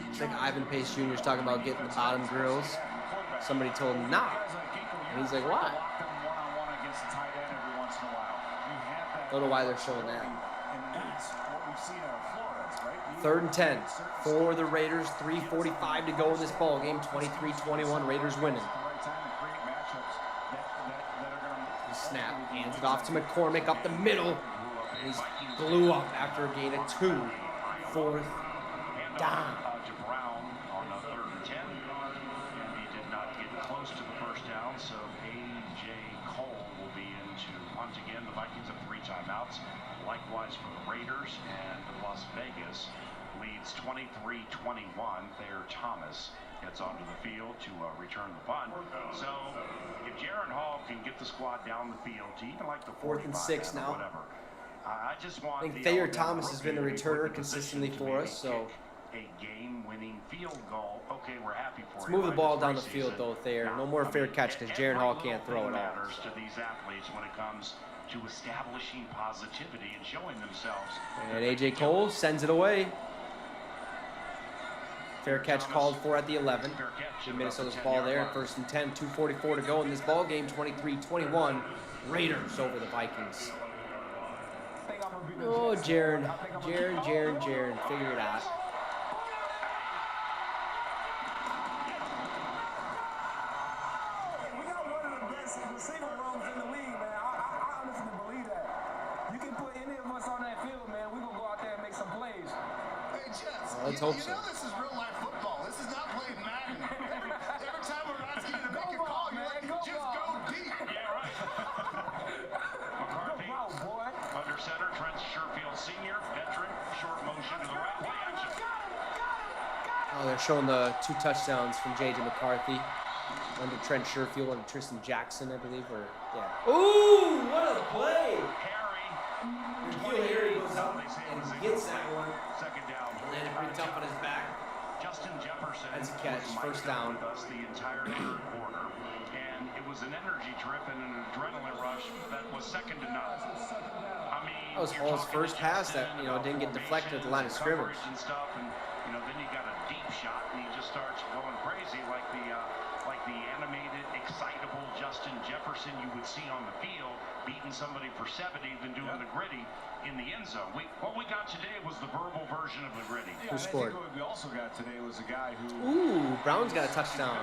I think Ivan Pace Jr. is talking about getting the bottom drills. Somebody told him not. And he's like, why? I don't know why they're showing that. 3rd and 10 for the Raiders. 3:45 to go in this ball game. 23-21. Raiders winning. Snap. Hands it off to McCormick up the middle. He's blew up after a gain of 2. 4th down. To Brown on 3rd and 10. And he did not get close to the first down, so A.J. Cole will be in to punt again. The Vikings have 3 timeouts. Likewise for the Raiders, and Las Vegas leads 23-21. Thayer Thomas gets onto the field to return the punt. So if Jaren Hall can get the squad down the field to even like the 4th and 6 now. Whatever, I just want. I think Thayer Thomas has been the returner consistently for us, so a game-winning field goal. Okay, we're happy for let's move the ball down the field, though, Thayer. No more fair catch because Jaren Hall can't throw it all. Matters to these athletes when it comes to establishing positivity and showing themselves. And A.J. Cole sends it away. Fair catch called for at the 11. Minnesota's ball there. 1st and 10. 2:44 to go in this ball game. 23-21. Raiders over the Vikings. Oh, Jaren. Figure it out. We got one of the best receiver rooms in the league, man. I honestly believe that. You can put any of us on that field, man. We're going to go out there and make some plays. Hey, Jets, Let's hope so. You know this is real-life football. This is not playing Madden. Every time we're asking you to make a call, you're like, just go deep. Yeah, right. McCarthy, boy. under center, Trent Sherfield Sr., veteran, short motion to the right, play action. Oh, they're showing the 2 touchdowns from J.J. McCarthy. Under Trent Sherfield and Tristan Jackson, I believe. Or yeah. Ooh, what a play! Harry goes up and gets that one. Second down. Landed pretty tough on his back. Justin Jefferson. That's a catch. First down. With us the entire 3rd quarter, and it was an energy trip and an adrenaline rush that was second to none. I mean, That was Hall's first pass that didn't get deflected at the line of scrimmage. And stuff, and then you got a deep shot, and he just starts going crazy like the animated, excitable Justin Jefferson you would see on the field, beating somebody for 70, then doing the gritty in the end zone. What we got today was the verbal version of the gritty. Yeah, Who scored? I think what we also got today was a guy who... Ooh, Brown's got a touchdown.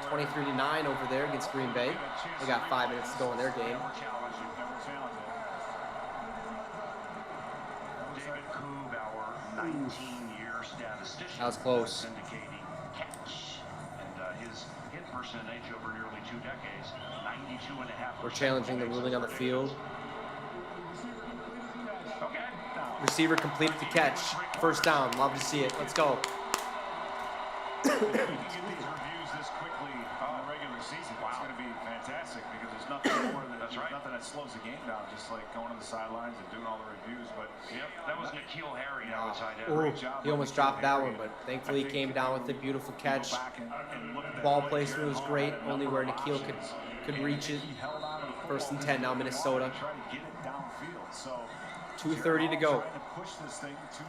23-9 over there against Green Bay. They got 5 minutes to go in their game. Never challenging. David Koob, our 19-year statistician. That was close. Syndicating catch. And his hit percentage over nearly 2 decades, 92.5%. We're challenging the ruling on the field. Okay. Receiver completed the catch. First down. Love to see it. Let's go. If we can get these reviews this quickly in the regular season, it's going to be fantastic because there's nothing more than nothing that slows the game down, just like going to the sidelines and doing all the reviews. But that was N'Keal Harry outside. Ooh, he almost dropped that one, but thankfully he came down with a beautiful catch. Ball placement was great, only where N'Keal could reach it. 1st and 10 now, Minnesota. 2:30 to go.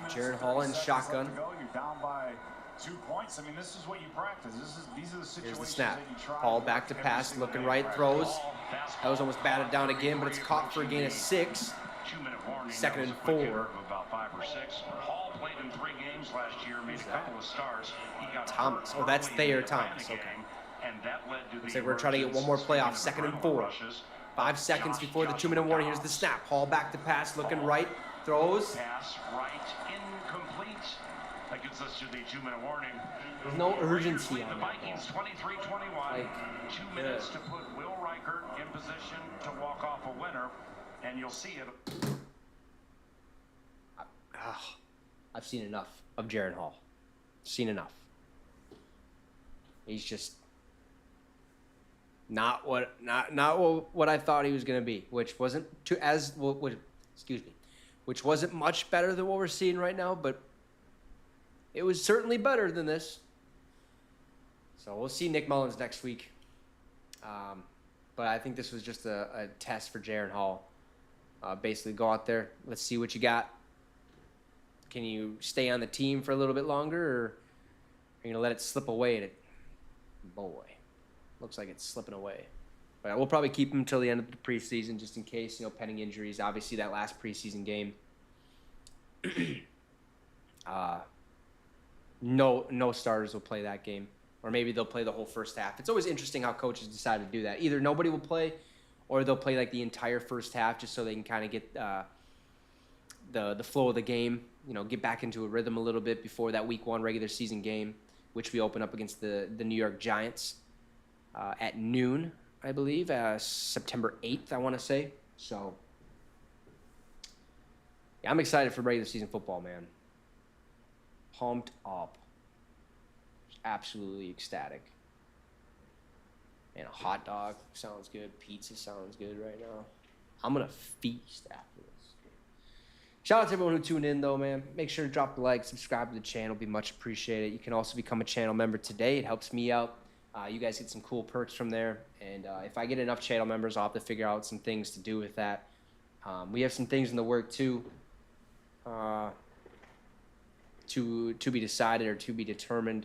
Jaren Hall in shotgun. You're down by 2 points. I mean, this is what you practice. These are the situations. Here's the snap. that you try. Hall back to pass, looking right, throws. That was almost batted down again, but it's caught for a gain of 6. 2-minute warning. 2nd and 4. About 5 or 6. Hall played in 3 games last year, made a couple of starts. He got Thomas. Oh, that's Thayer Thomas. Okay. And that led to the So we're trying to get one more play off. 2nd and 4. 5 seconds before the 2-minute warning. Here's the snap. Hall back to pass, looking right, throws. Pass right, incomplete. That gets us to the 2-minute warning. There's no urgency on The that Vikings ball. 23-21. 2 minutes to put Will Reichert in position to walk off a winner, and you'll see it. I've seen enough of Jaren Hall. Seen enough. He's just not what I thought he was going to be, which wasn't which wasn't much better than what we're seeing right now, but it was certainly better than this. So we'll see Nick Mullins next week. But I think this was just a test for Jaren Hall. Basically, go out there. Let's see what you got. Can you stay on the team for a little bit longer, or are you going to let it slip away? And boy, looks like it's slipping away. But we'll probably keep him until the end of the preseason, just in case, pending injuries. Obviously, that last preseason game, no starters will play that game, or maybe they'll play the whole first half. It's always interesting how coaches decide to do that. Either nobody will play, or they'll play like the entire first half, just so they can kind of get the flow of the game. Get back into a rhythm a little bit before that Week 1 regular season game, which we open up against the New York Giants at noon, I believe, September 8th, I want to say. So, yeah, I'm excited for regular season football, man. Pumped up. Absolutely ecstatic. And a hot dog sounds good. Pizza sounds good right now. I'm going to feast after this. Shout out to everyone who tuned in, though, man. Make sure to drop a like, subscribe to the channel. It'd be much appreciated. You can also become a channel member today. It helps me out. You guys get some cool perks from there. And if I get enough channel members, I'll have to figure out some things to do with that. We have some things in the work, too, to be decided or to be determined.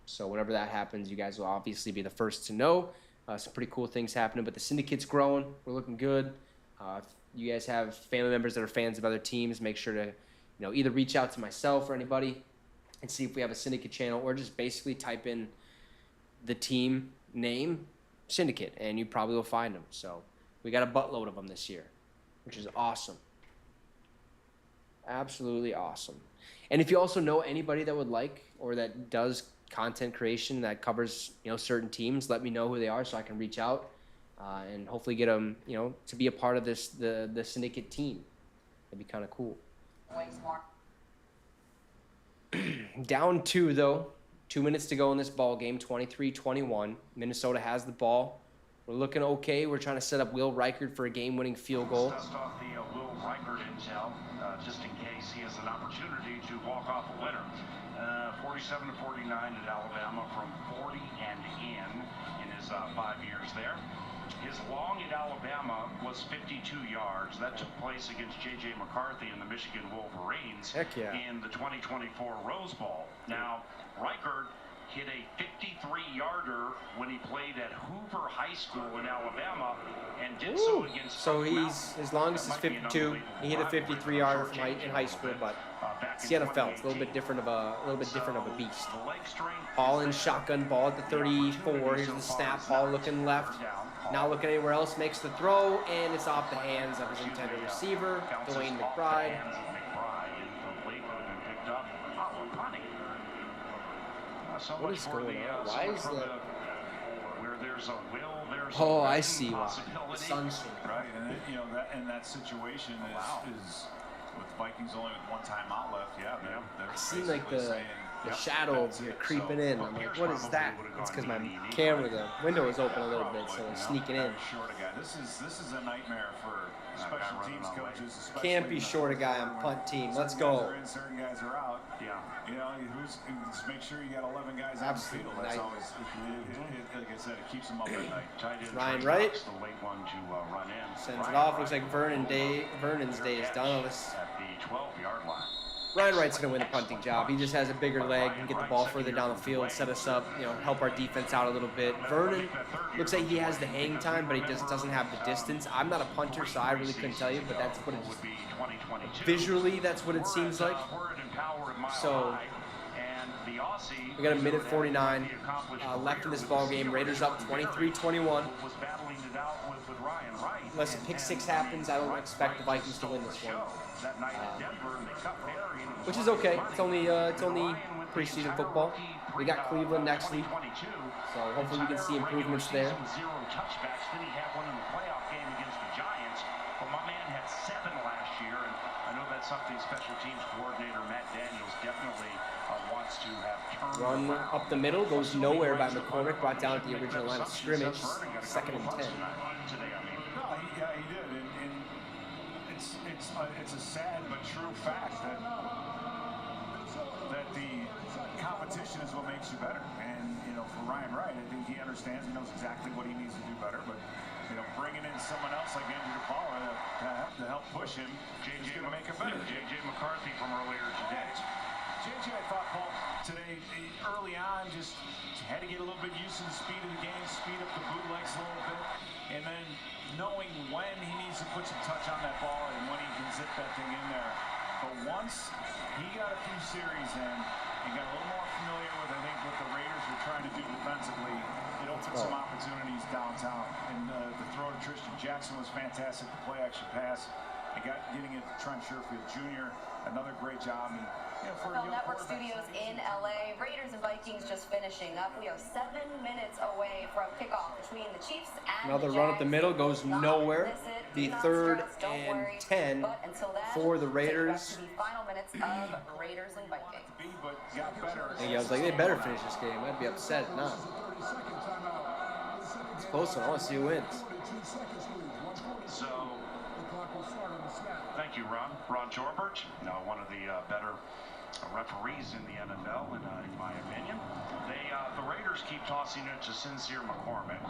So whenever that happens, you guys will obviously be the first to know. Some pretty cool things happening. But the Syndicate's growing. We're looking good. If you guys have family members that are fans of other teams, make sure to either reach out to myself or anybody and see if we have a Syndicate channel, or just basically type in the team name, Syndicate, and you probably will find them. So we got a buttload of them this year, which is awesome. Absolutely awesome. And if you also know anybody that would like or that does content creation that covers certain teams, let me know who they are so I can reach out and hopefully get them to be a part of the Syndicate team. That'd be kind of cool. Down 2 though. 2 minutes to go in this ball game. 23-21. Minnesota has the ball. We're looking okay. We're trying to set up Will Reichert for a game-winning field goal. Dust off the Will Reichert intel, just in case he has an opportunity to walk off a winner. 47-49 at Alabama from 40 and in his 5 years there. His long at Alabama was 52 yards. That took place against J.J. McCarthy and the Michigan Wolverines Heck yeah. in the 2024 Rose Bowl. Now, Reichard hit a 53-yarder when he played at Hoover High School in Alabama and did so against. So his longest is 52. He hit a 53-yarder in high school, but it's the NFL. It's a little bit different of a beast. Hall in shotgun ball at the 34. Here's the snap. Hall looking left. Not looking anywhere else. Makes the throw, and it's off the hands of his intended receiver, Dwayne McBride. What is going on? Why is the... Where there's a will, there's Oh, I see why. The sun's Right, and you know that in that situation is with Vikings only with one timeout left. Yeah, they're I see like the saying, shadow of here creeping in. I'm like, what is that? It's because my camera, the window is open a little bit, so it's sneaking in. Short a guy. This is a nightmare for special teams coaches. Can't be short a guy on punt team. Let's go. Certain guys are out. Yeah. You know, just make sure you got 11 guys on the field. That's always, like I said, it keeps them up at night. Ryan Wright the late one to run in. sends it off. Looks like Vernon's day is done on this. At the 12-yard line. Ryan Wright's going to win the punting job. He just has a bigger leg and get the ball further down the field, set us up, help our defense out a little bit. Vernon looks like he has the hang time, but he just doesn't have the distance. I'm not a punter, so I really couldn't tell you, but that's what it visually, that's what it seems like. So we got a minute 49 left in this ball game. Raiders up 23-21. Unless a pick six happens, I don't expect the Vikings to win this one. Which is okay. It's only preseason football. We got Cleveland next week, so hopefully we can see improvements there. Zero touchbacks. Then he had one in the playoff game against the Giants. But my man had 7 last year, and I know that's something special teams coordinator Matt Daniels definitely wants to have turned. Run up the middle, goes nowhere by McCormick, brought down at the original line of scrimmage, 2nd and 10. Yeah, he did, and it's a sad but true fact that the competition is what makes you better. And for Ryan Wright, I think he understands, he knows exactly what he needs to do better. But bringing in someone else like Andrew DePaula to help push him is going to make it better. JJ McCarthy from earlier today. JJ, I thought, Paul, today early on just had to get a little bit used to the speed of the game, speed up the bootlegs a little bit, and then knowing when he needs to put some touch on that ball and when he can zip that thing in there. But once he got a few series in and got a little more familiar with, I think, what the Raiders were trying to do defensively, it opened some opportunities downtown. And the throw to Tristan Jackson was fantastic. The play-action pass, and getting it to Trent Sherfield Jr., another great job. And, for NFL Network Studios in LA. Raiders and Vikings just finishing up. We are 7 minutes away from kickoff between the Chiefs and Another run up the middle goes nowhere. The 3rd and 10 for the Raiders. Final minutes of Raiders and Vikings. I was like, they better finish this game. I'd be upset if not. It's close one. I want to see who wins. So, thank you, Ron. Ron Jorbert, one of the better referees in the NFL, in my opinion. The Raiders keep tossing it to Sincere McCormick.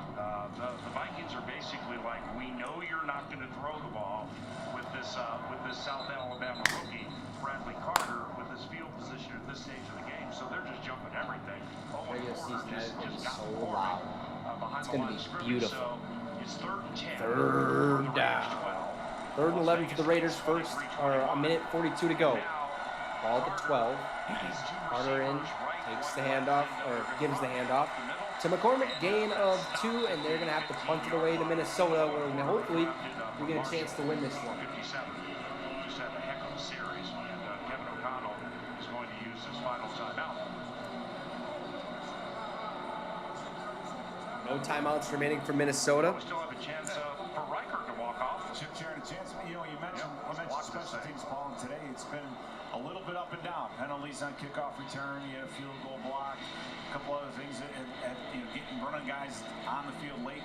The Vikings are basically like, we know you're not going to throw the ball with this South Alabama rookie, Bradley Carter, with his field position at this stage of the game. So they're just jumping everything. Regular season has been so loud. It's going to be beautiful. So it's 3rd and 10. 3rd down. 3rd and 11 for the Raiders. First, or a minute 42 to go. Ball at the 12. Carter in, takes the handoff, or gives the handoff to McCormick. Gain of 2, and they're going to have to punt it away to Minnesota, where hopefully we get a chance to win this one. Just had a heck of a series, and Kevin O'Connell is going to use his final timeout. No timeouts remaining for Minnesota. We still have a chance for Reichard to walk off. Sharon, a chance. You mentioned special teams, Paul, and today it's been a little bit up and down. Penalties on kickoff return, you had a field goal block, a couple other things, running guys on the field late.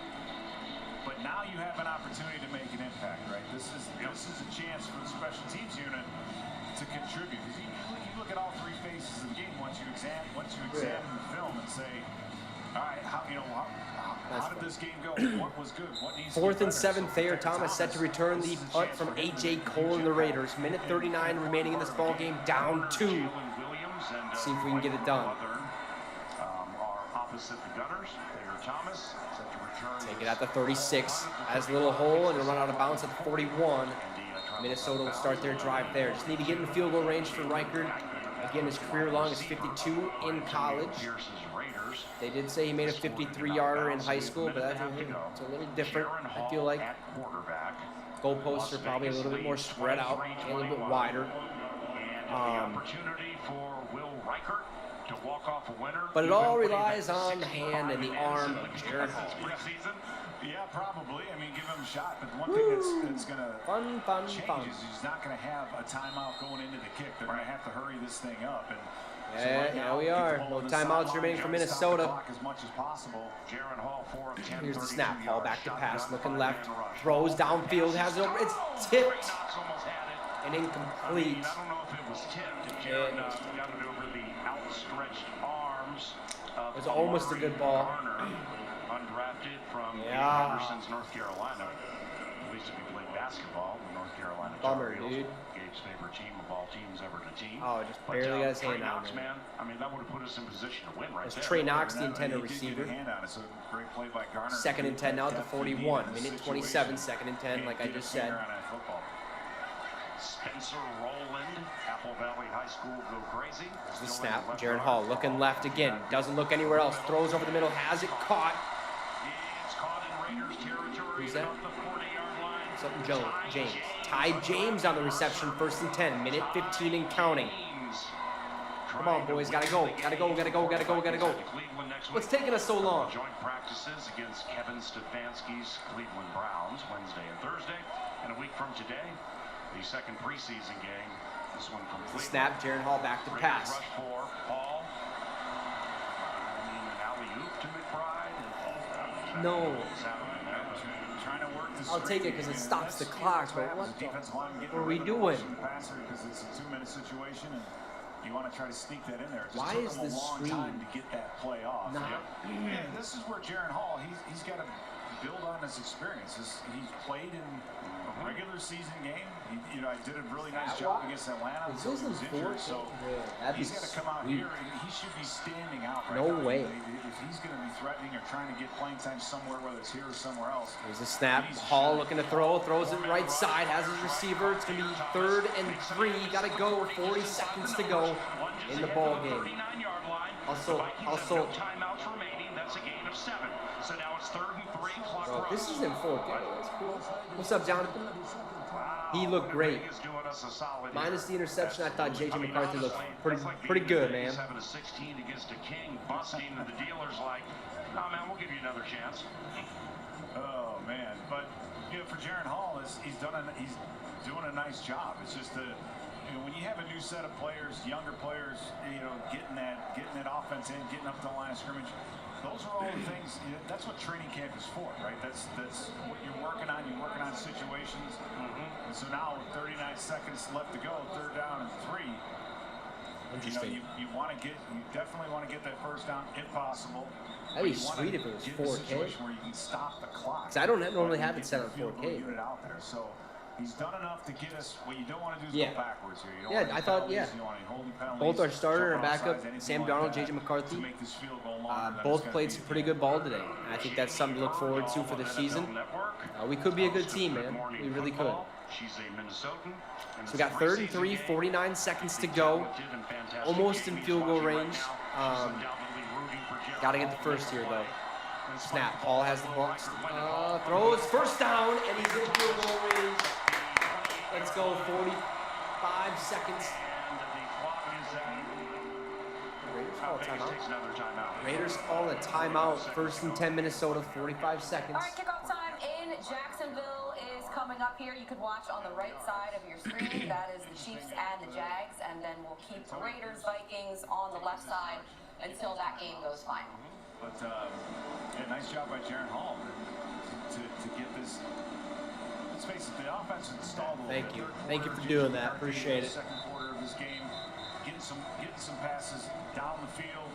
But now you have an opportunity to make an impact, right? This is a chance for the special teams unit to contribute. You look at all 3 phases of the game once you examine the film and say, all right, how did this game go? What was good? What needs 4th and 7, Thayer Thomas set to return the punt from A.J. Cole and the Raiders. Minute 39 remaining in this ball game, down 2. See if we can get it done. opposite the Gunners. Taylor Thomas set to return. Take it at the 36. Has a little hole and it'll run out of bounds at the 41. Minnesota will start their drive there. Just need to get in field goal range for Reichard. Again, his career long is 52 in college. They did say he made a 53-yarder in high school, but that's it's a little different, I feel like. Goalposts are probably a little bit more spread out and a little bit wider. But it all relies on the hand and the arm of Jaren Hall. Yeah, probably. I mean, give him a shot. But one thing that's going to change is he's not going to have a timeout going into the kick. They're going to have to hurry this thing up. And yeah, we are. No timeouts remaining for Minnesota. As much as possible. Jaren Hall 4 of 10. Here's the snap. Hall back to pass. Looking left. Throws downfield. Has it over. It's tipped and incomplete. I don't know if it was tipped. Jaren got it over the outstretched arms. It was almost a good ball. Undrafted from Henderson's North Carolina. At least if you played basketball, the North Carolina Bummer, dude. Gabe's favorite team of all teams ever to team. Oh, just barely got his hand out, man. I mean, that would have put us in position to win right there. Trey Knox, the intended receiver. Great play by Garner. 2nd and 10 now at the 41. Minute 27, 2nd and 10, like I just said. Spencer Rowland, Apple Valley High School, go crazy. The snap. Jaren Hall looking left again. Doesn't look anywhere else. Throws over the middle. Has it caught. It's caught in Raiders territory. Who's that? The 40-yard line. Something James. Ty James on the reception. 1st and 10. Minute 15 and counting. Come on, boys. Gotta go. Gotta go. Gotta go. Gotta go. Gotta go. What's taking us so long? Joint practices against Kevin Stefanski's Cleveland Browns Wednesday and Thursday. And a week from today, the second preseason game. This one from Cleveland. Snap. Jaren Hall back to pass. Rush for Hall. I mean, an alley-oop to McBride. No. Trying to work I'll take it because it stops the clock, but what are we doing? Because it's a 2-minute situation, and you want to try to sneak that in there. It just Why took is him a this long screen time to get that play off? Yeah, this is where Jaren Hall, he's got to build on his experiences. He's played in a regular season game. I did a really nice job against Atlanta. Is this his fourth? So he's got to come out here. He should be standing out right now. No way. If he's going to be threatening or trying to get playing time somewhere, whether it's here or somewhere else. There's a snap. Hall looking to throw. Throws it right side. Has his receiver. It's going to be 3rd and 3. Got to go. 40 seconds to go in the ball game. Also. Timeouts remaining. That's a gain of 7. So now it's 3rd and 3. Bro, this is in 4K. That's cool. What's up, Jonathan? He looked great. Minus the interception, I thought J.J. McCarthy looked pretty good, man. 7 to 16 against a King, busting, and the dealer's like, "No, man, we'll give you another chance." Oh man, but for Jaren Hall, he's doing a nice job. It's just when you have a new set of players, younger players, getting that offense in, getting up to the line of scrimmage. Those are all the things. That's what training camp is for, right? That's what you're working on. You're working on situations. And so now, with 39 seconds left to go, 3rd down and 3. Interesting. You definitely want to get that 1st down if possible. That'd be sweet if it was 4K. Where you can stop the clock. Because I don't normally have it set on 4K. Get it out there. So he's done enough to get us. What you don't want to do is go backwards here. You don't want I thought, both our starter and backup, Sam Darnold, J.J. McCarthy, both played some pretty good ball today. I think that's something to look forward to for the season. We could be a good team, man. We really could. So we got 3rd and 3, 49 seconds to go. Almost in field goal range. Got to get the first here, though. Snap. Hall has the ball. Throws. 1st down, and he's in field goal range. Let's go. 45 seconds. Raiders call a timeout. 1st and 10, Minnesota. 45 seconds. All right, kickoff time in Jacksonville is coming up here. You could watch on the right side of your screen. That is the Chiefs and the Jags, and then we'll keep the Raiders, Vikings on the left side until that game goes final. But nice job by Jaren Hall to get this. Let's face it, the offense installed a little bit. Thank you. Thank you for doing that. Appreciate it. Second quarter of this game, getting some passes down the field,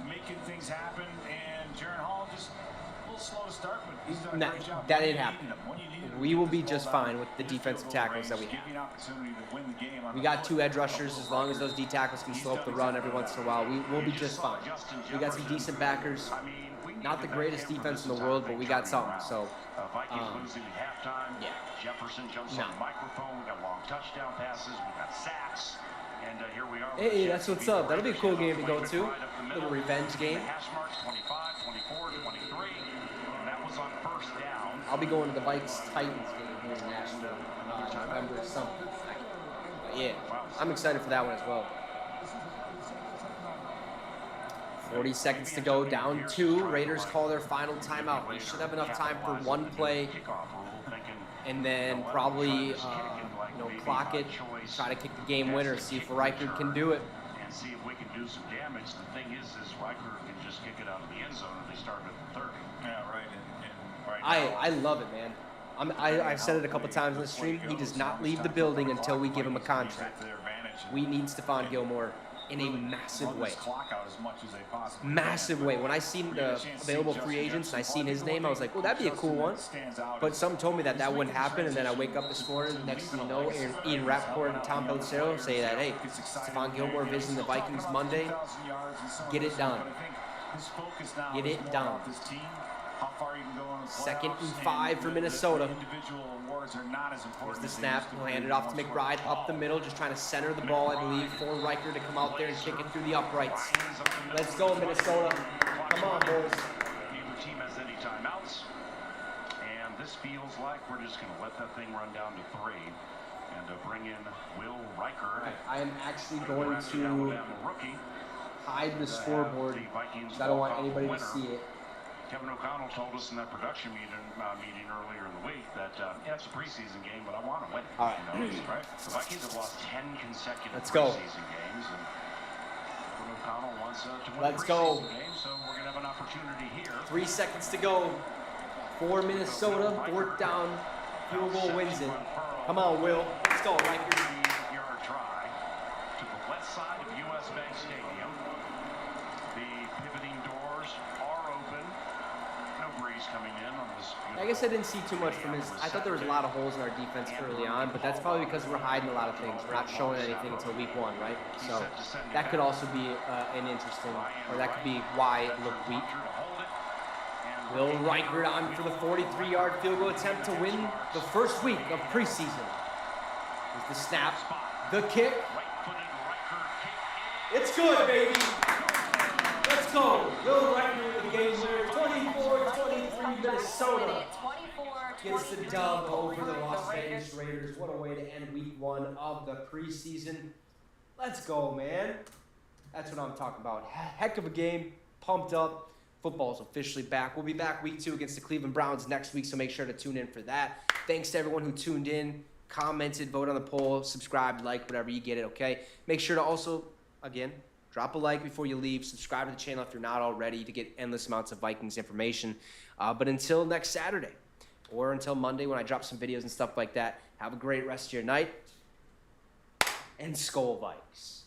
making things happen, and Jaren Hall just a little slow to start, but he's done a Nah, great job that when ain't you happening. need him. When you need him, We he will gets be the just ball fine done with the in field defensive goal tackles that we range, have. give you an opportunity to win the game on We the got foot. 2 edge rushers. As long as those D tackles can slow up the run every once in a while, we'll be just fine. We got some decent backers. Not the greatest defense in the world, but we got something. So, Vikings losing at halftime. yeah. Jefferson jumps No. on the microphone. We got long touchdown passes. We got sacks. And here we are. Hey, that's what's up. That'll be a cool game to go to. Little revenge game. Hash marks 25, 24, 23. And that was on first down. I'll be going to the Vikes-Titans game here in Nashville, November something. But yeah, I'm excited for that one as well. 40 seconds to go, down 2. Raiders call their final timeout. We should have enough time for one play, and then probably clock it, try to kick the game winner, see if Riker can do it. And see if we can do some damage. The thing is Riker can just kick it out of the end zone if they start at the 30. Yeah, right. And right I love it, man. I've said it a couple times in the stream. He does not leave the building until we give him a contract. We need Stephon Gilmore in a massive way. Massive way. When I seen the available free agents and I seen his name, I was like, well, that'd be a cool one. But something told me that that wouldn't happen, and then I wake up this morning, next thing you know, Ian Rappaport and Tom Pelissero say that, hey, Stephon Gilmore visiting the Vikings Monday. Get it done. Get it done. 2nd and 5 for Minnesota. Here's the snap. He'll hand it off to McBride up the middle, just trying to center the ball, I believe, for Riker to come out there and kick it through the uprights. Let's go, Minnesota. Come on, boys. Neither team has any timeouts. And this feels like we're just going to let that thing run down to 3 and bring in Will Riker. I am actually going to hide the scoreboard because I don't want anybody to see it. Kevin O'Connell told us in that production meeting earlier in the week that yeah, it's a preseason game, but I want to win. All right. Right? The Vikings have lost 10 consecutive preseason games, and Kevin O'Connell wants to win Let's a go. preseason game, so we're going to have an opportunity here. 3 seconds to go for Minnesota. 4th down. Field goal wins it. Come on, Will. Let's go, Riker. 3-yard try to the west side of U.S. Bank Stadium. The pivoting doors are open. No breeze coming in on this. I guess I didn't see too much from his. I thought there was a lot of holes in our defense early on, but that's probably because we're hiding a lot of things. We're not showing anything until week 1, right? So that could also be an interesting, or that could be why it looked weak. Will Riker on for the 43-yard field goal attempt to win the first week of preseason. Here's the snap, the kick. It's good, baby. Let's go. Will Riker with the game winner, 24-23 Minnesota. Gets the dub over the Las Vegas Raiders. What a way to end week 1 of the preseason. Let's go, man. That's what I'm talking about. Heck of a game. Pumped up. Football's officially back. We'll be back week 2 against the Cleveland Browns next week, so make sure to tune in for that. Thanks to everyone who tuned in, commented, voted on the poll, subscribed, liked, whatever you get it, okay? Make sure to also, again, drop a like before you leave. Subscribe to the channel if you're not already to get endless amounts of Vikings information. But until next Saturday or until Monday when I drop some videos and stuff like that, have a great rest of your night. And Skol Vikes.